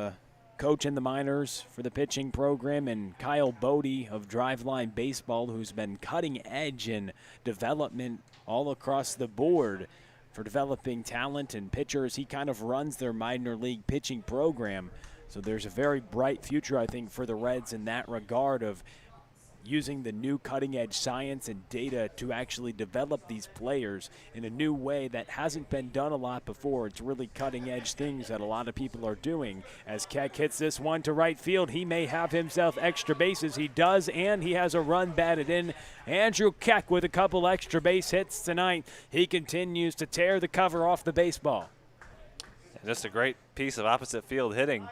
[SPEAKER 2] coach in the minors for the pitching program, and Kyle Bodie of Driveline Baseball, who's been cutting edge in development all across the board for developing talent and pitchers. He kind of runs their minor league pitching program. So there's a very bright future, I think, for the Reds in that regard of using the new cutting-edge science and data to actually develop these players in a new way that hasn't been done a lot before. It's really cutting-edge things that a lot of people are doing. As Keck hits this one to right field, he may have himself extra bases. He does, and he has a run batted in. Andrew Keck with a couple extra base hits tonight. He continues to tear the cover off the baseball.
[SPEAKER 1] And just a great piece of opposite field hitting.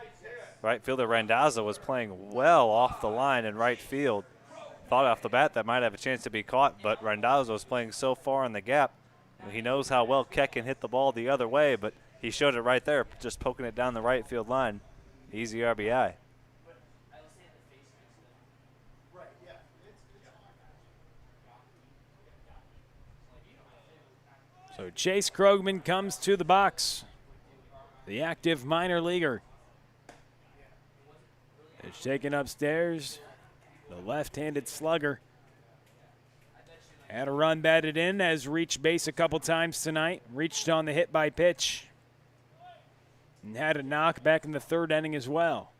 [SPEAKER 1] Right fielder Randazzo was playing well off the line in right field. Thought off the bat that might have a chance to be caught, but Randazzo was playing so far in the gap. He knows how well Keck can hit the ball the other way, but he showed it right there, just poking it down the right field line. Easy RBI.
[SPEAKER 2] So Chase Krogman comes to the box, the active minor leaguer. It's taken upstairs. The left-handed slugger had a run batted in, has reached base a couple times tonight, reached on the hit by pitch, and had a knock back in the third inning as well.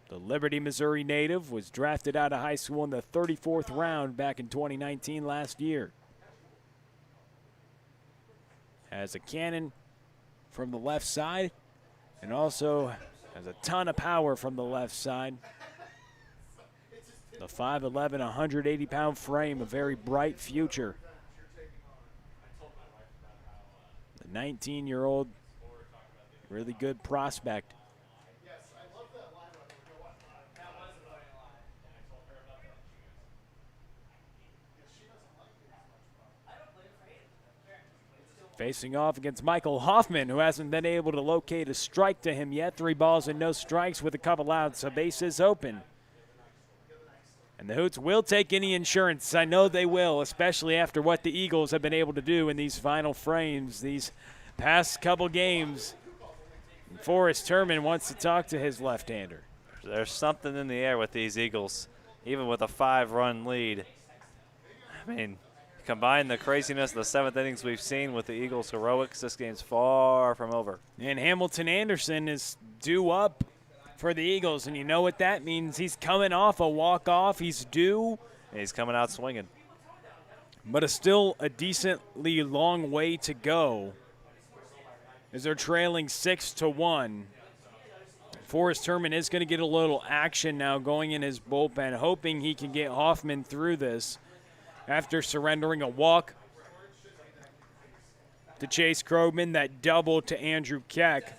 [SPEAKER 2] The Liberty, Missouri native was drafted out of high school in the 34th round back in 2019 last year. Has a cannon from the left side and also has a ton of power from the left side. The 5'11", 180-pound frame, a very bright future. The 19-year-old, really good prospect. Facing off against Michael Hoffman, who hasn't been able to locate a strike to him yet. 3 balls and no strikes with a couple outs. A base is open. And the Hoots will take any insurance. I know they will, especially after what the Eagles have been able to do in these final frames, these past couple games. And Forrest Herman wants to talk to his left-hander.
[SPEAKER 1] There's something in the air with these Eagles, even with a 5-run lead. I mean, combine the craziness of the 7th innings we've seen with the Eagles' heroics, this game's far from over.
[SPEAKER 2] And Hamilton Anderson is due up for the Eagles, and you know what that means. He's coming off a walk-off. He's due.
[SPEAKER 1] And he's coming out swinging.
[SPEAKER 2] But it's still a decently long way to go as they're trailing 6-1. Forrest Herman is going to get a little action now going in his bullpen, hoping he can get Hoffman through this after surrendering a walk to Chase Krogman, that double to Andrew Keck.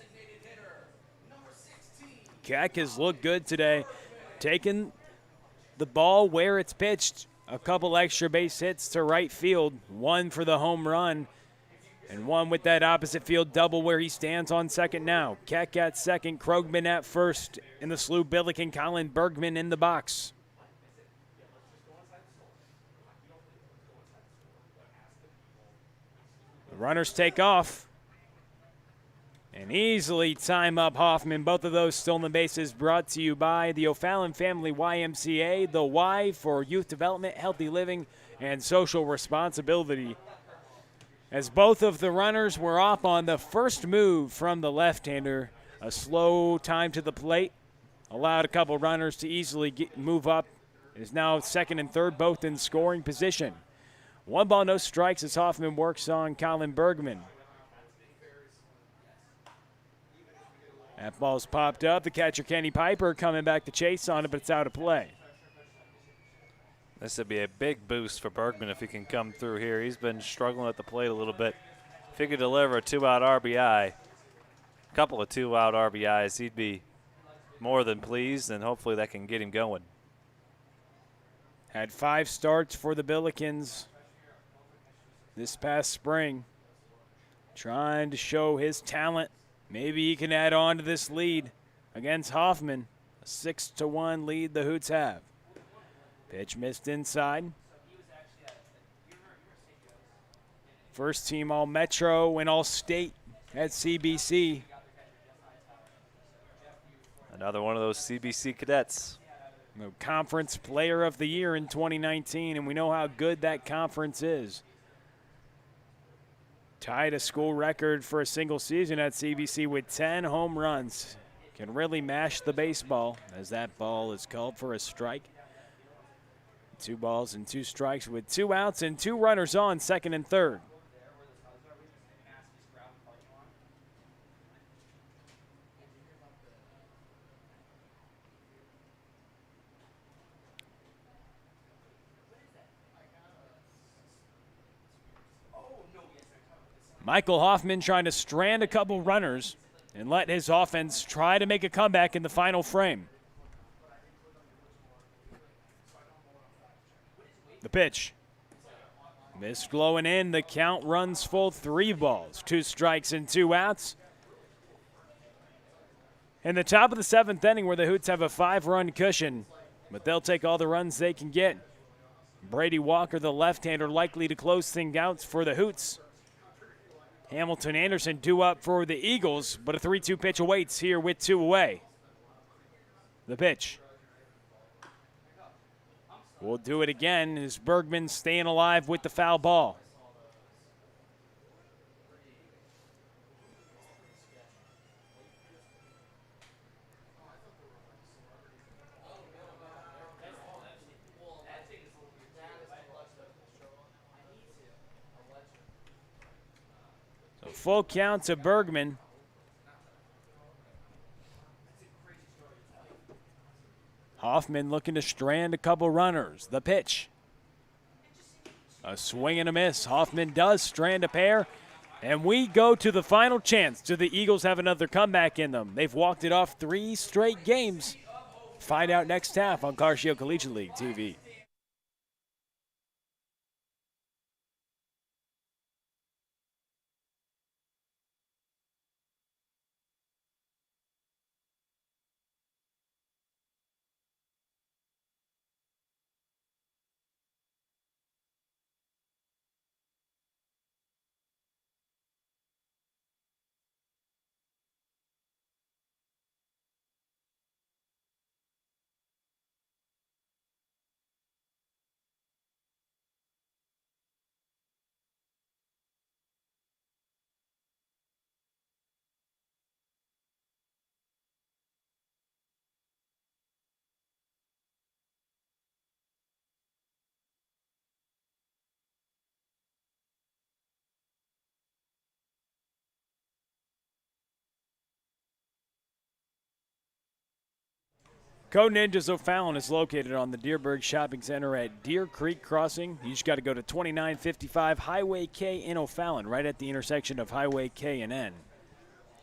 [SPEAKER 2] Keck has looked good today, taking the ball where it's pitched. A couple extra base hits to right field, one for the home run, and one with that opposite field double where he stands on second now. Keck at second, Krogman at first in the slew. Billick and Colin Bergman in the box. The runners take off and easily time up Hoffman. Both of those stolen bases brought to you by the O'Fallon Family YMCA, the Y for youth development, healthy living, and social responsibility. As both of the runners were off on the first move from the left-hander, a slow time to the plate allowed a couple runners to easily move up. It is now second and third, both in scoring position. 1 ball, no strikes as Hoffman works on Colin Bergman. That ball's popped up. The catcher, Kenny Piper, coming back to chase on it, but it's out of play.
[SPEAKER 1] This would be a big boost for Bergman if he can come through here. He's been struggling at the plate a little bit. If he could deliver a 2-out RBI, a couple of 2-out RBIs, he'd be more than pleased, and hopefully that can get him going.
[SPEAKER 2] Had 5 starts for the Billikens this past spring. Trying to show his talent. Maybe he can add on to this lead against Hoffman. A 6-1 lead the Hoots have. Pitch missed inside. First team All-Metro and All-State at CBC.
[SPEAKER 1] Another one of those CBC cadets.
[SPEAKER 2] The Conference Player of the Year in 2019, and we know how good that conference is. Tied a school record for a single season at CBC with 10 home runs. Can really mash the baseball as that ball is called for a strike. 2 balls and 2 strikes with 2 outs and 2 runners on second and third. Michael Hoffman trying to strand a couple runners and let his offense try to make a comeback in the final frame. The pitch. Missed low and in. The count runs full. 3 balls, 2 strikes, and 2 outs. In the top of the 7th inning where the Hoots have a 5-run cushion, but they'll take all the runs they can get. Brady Walker, the left-hander, likely to close things out for the Hoots. Hamilton Anderson due up for the Eagles, but a 3-2 pitch awaits here with 2 away. The pitch. We'll do it again as Bergman staying alive with the foul ball. So full count to Bergman. Hoffman looking to strand a couple runners. The pitch. A swing and a miss. Hoffman does strand a pair. And we go to the final chance. Do the Eagles have another comeback in them? They've walked it off 3 straight games. Find out next half on Car Show Collegiate League TV. Code Ninjas O'Fallon is located on the Deerberg Shopping Center at Deer Creek Crossing. You just got to go to 2955 Highway K in O'Fallon, right at the intersection of Highway K and N.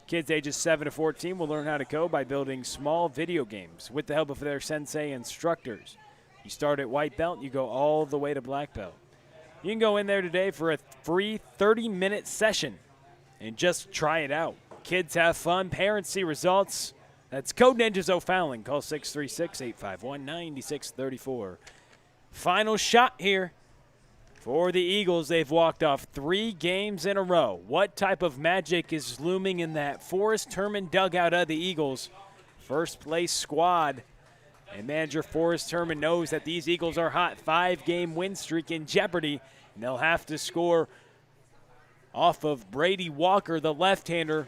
[SPEAKER 2] Kids ages 7 to 14 will learn how to code by building small video games with the help of their sensei instructors. You start at white belt, you go all the way to black belt. You can go in there today for a free 30-minute session and just try it out. Kids have fun, parents see results. That's Code Ninjas O'Fallon. Call 636-851-9634. Final shot here for the Eagles. They've walked off 3 games in a row. What type of magic is looming in that Forrest Herman dugout of the Eagles? First place squad. And manager Forrest Herman knows that these Eagles are hot. 5-game win streak in jeopardy. And they'll have to score off of Brady Walker, the left-hander,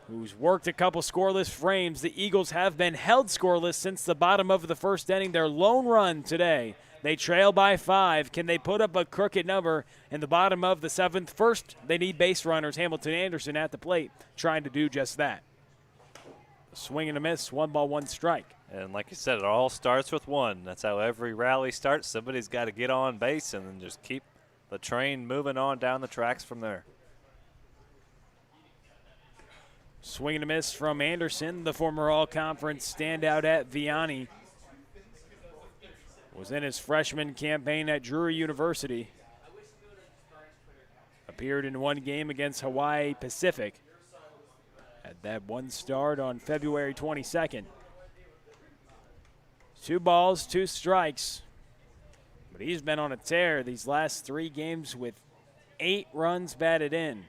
[SPEAKER 2] who's worked a couple scoreless frames. The Eagles have been held scoreless since the bottom of the first inning. Their lone run today. They trail by 5. Can they put up a crooked number in the bottom of the 7th? First, they need base runners. Hamilton Anderson at the plate trying to do just that. A swing and a miss, 1 ball, 1 strike.
[SPEAKER 1] And like you said, it all starts with 1. That's how every rally starts. Somebody's got to get on base and then just keep the train moving on down the tracks from there.
[SPEAKER 2] Swing and a miss from Anderson, the former all-conference standout at Vianney. Was in his freshman campaign at Drury University. Appeared in 1 game against Hawaii Pacific. Had that 1 start on February 22nd. 2 balls, 2 strikes. But he's been on a tear these last 3 games with 8 runs batted in.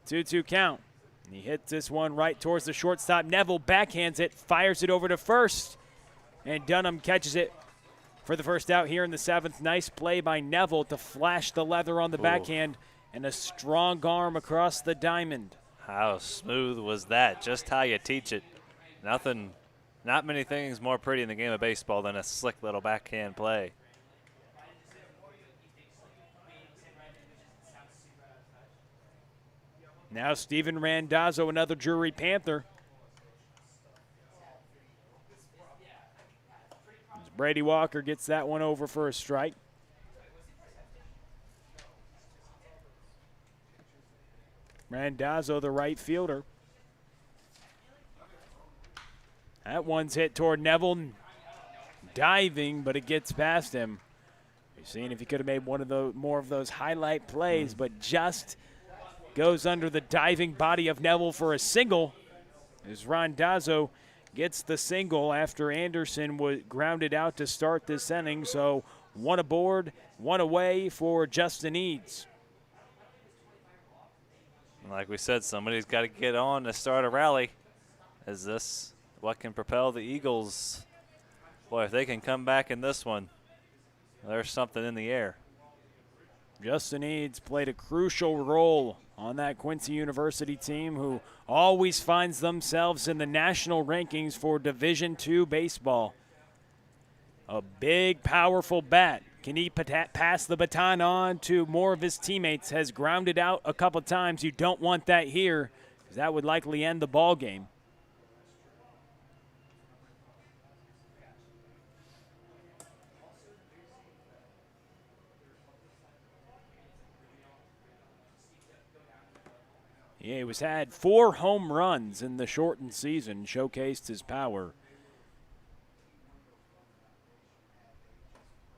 [SPEAKER 2] 2-2 count. And he hits this one right towards the shortstop. Neville backhands it, fires it over to first. And Dunham catches it for the first out here in the 7th. Nice play by Neville to flash the leather on the backhand and a strong arm across the diamond.
[SPEAKER 1] How smooth was that? Just how you teach it. Not many things more pretty in the game of baseball than a slick little backhand play.
[SPEAKER 2] Now Steven Randazzo, another Drury Panther. As Brady Walker gets that one over for a strike. Randazzo, the right fielder. That one's hit toward Neville, diving, but it gets past him. You're seeing if he could have made one of the more of those highlight plays, but just goes under the diving body of Neville for a single. As Randazzo gets the single after Anderson was grounded out to start this inning. So 1 aboard, 1 away for Justin Eads.
[SPEAKER 1] Like we said, somebody's got to get on to start a rally. Is this what can propel the Eagles? Boy, if they can come back in this one, there's something in the air.
[SPEAKER 2] Justin Eads played a crucial role on that Quincy University team who always finds themselves in the national rankings for Division II baseball. A big, powerful bat. Can he pass the baton on to more of his teammates? Has grounded out a couple times. You don't want that here because that would likely end the ball game. Yeah, he had 4 home runs in the shortened season, showcased his power.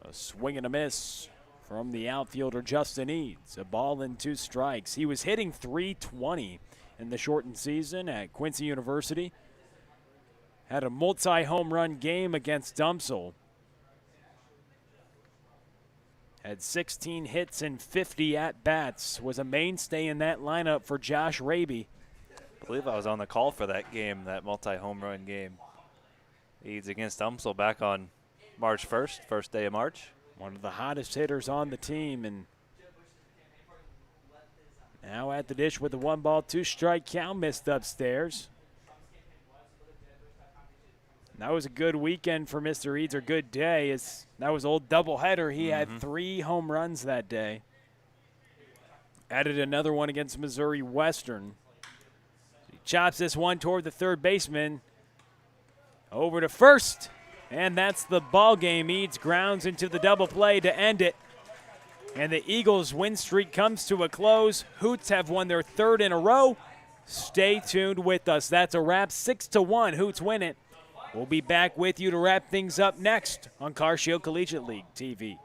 [SPEAKER 2] A swing and a miss from the outfielder Justin Eads. A ball and 2 strikes. He was hitting .320 in the shortened season at Quincy University. Had a multi-home run game against Dumsel. Had 16 hits and 50 at-bats. Was a mainstay in that lineup for Josh Raby.
[SPEAKER 1] I believe I was on the call for that game, that multi-home run game. Eads against Umsel back on March 1st, first day of March.
[SPEAKER 2] One of the hottest hitters on the team. And now at the dish with a 1 ball, 2 strike count, missed upstairs. That was a good weekend for Mr. Eads, or good day. That was old doubleheader. He had 3 home runs that day. Added another one against Missouri Western. He chops this one toward the third baseman. Over to first, and that's the ball game. Eads grounds into the double play to end it. And the Eagles' win streak comes to a close. Hoots have won their third in a row. Stay tuned with us. That's a wrap, 6-1. Hoots win it. We'll be back with you to wrap things up next on CarShield Collegiate League TV.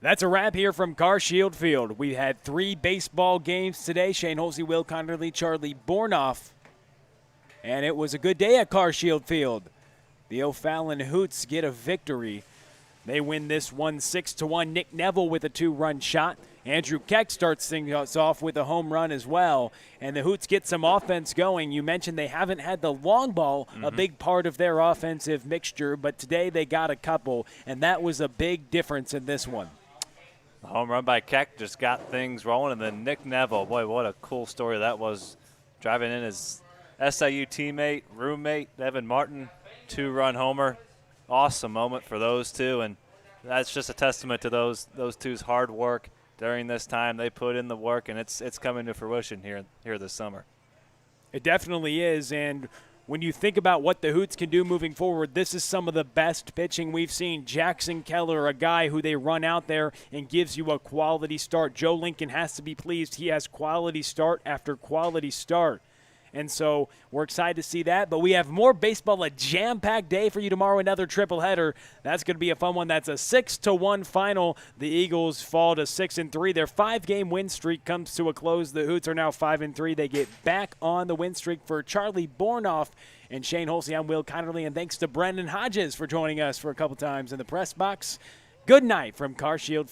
[SPEAKER 2] That's a wrap here from CarShield Field. We had 3 baseball games today. Shane Holsey, Will Connerly, Charlie Bornoff. And it was a good day at CarShield Field. The O'Fallon Hoots get a victory. They win this one 6-1. Nick Neville with a 2-run shot. Andrew Keck starts things off with a home run as well. And the Hoots get some offense going. You mentioned they haven't had the long ball, a big part of their offensive mixture, but today they got a couple, and that was a big difference in this one.
[SPEAKER 1] The home run by Keck just got things rolling, and then Nick Neville, boy, what a cool story that was. Driving in his SIU teammate, roommate, Evan Martin, 2-run homer. Awesome moment for those two, and that's just a testament to those two's hard work during this time. They put in the work, and it's coming to fruition here this summer.
[SPEAKER 2] It definitely is, and when you think about what the Hoots can do moving forward, this is some of the best pitching we've seen. Jackson Keller, a guy who they run out there and gives you a quality start. Joe Lincoln has to be pleased. He has quality start after quality start. And so we're excited to see that. But we have more baseball, a jam-packed day for you tomorrow, another triple-header. That's going to be a fun one. That's a 6-1 final. The Eagles fall to 6-3. Their 5-game win streak comes to a close. The Hoots are now 5-3. They get back on the win streak. For Charlie Bornoff and Shane Holsey, I'm Will Connerly. And thanks to Brendan Hodges for joining us for a couple times in the press box. Good night from CarShield.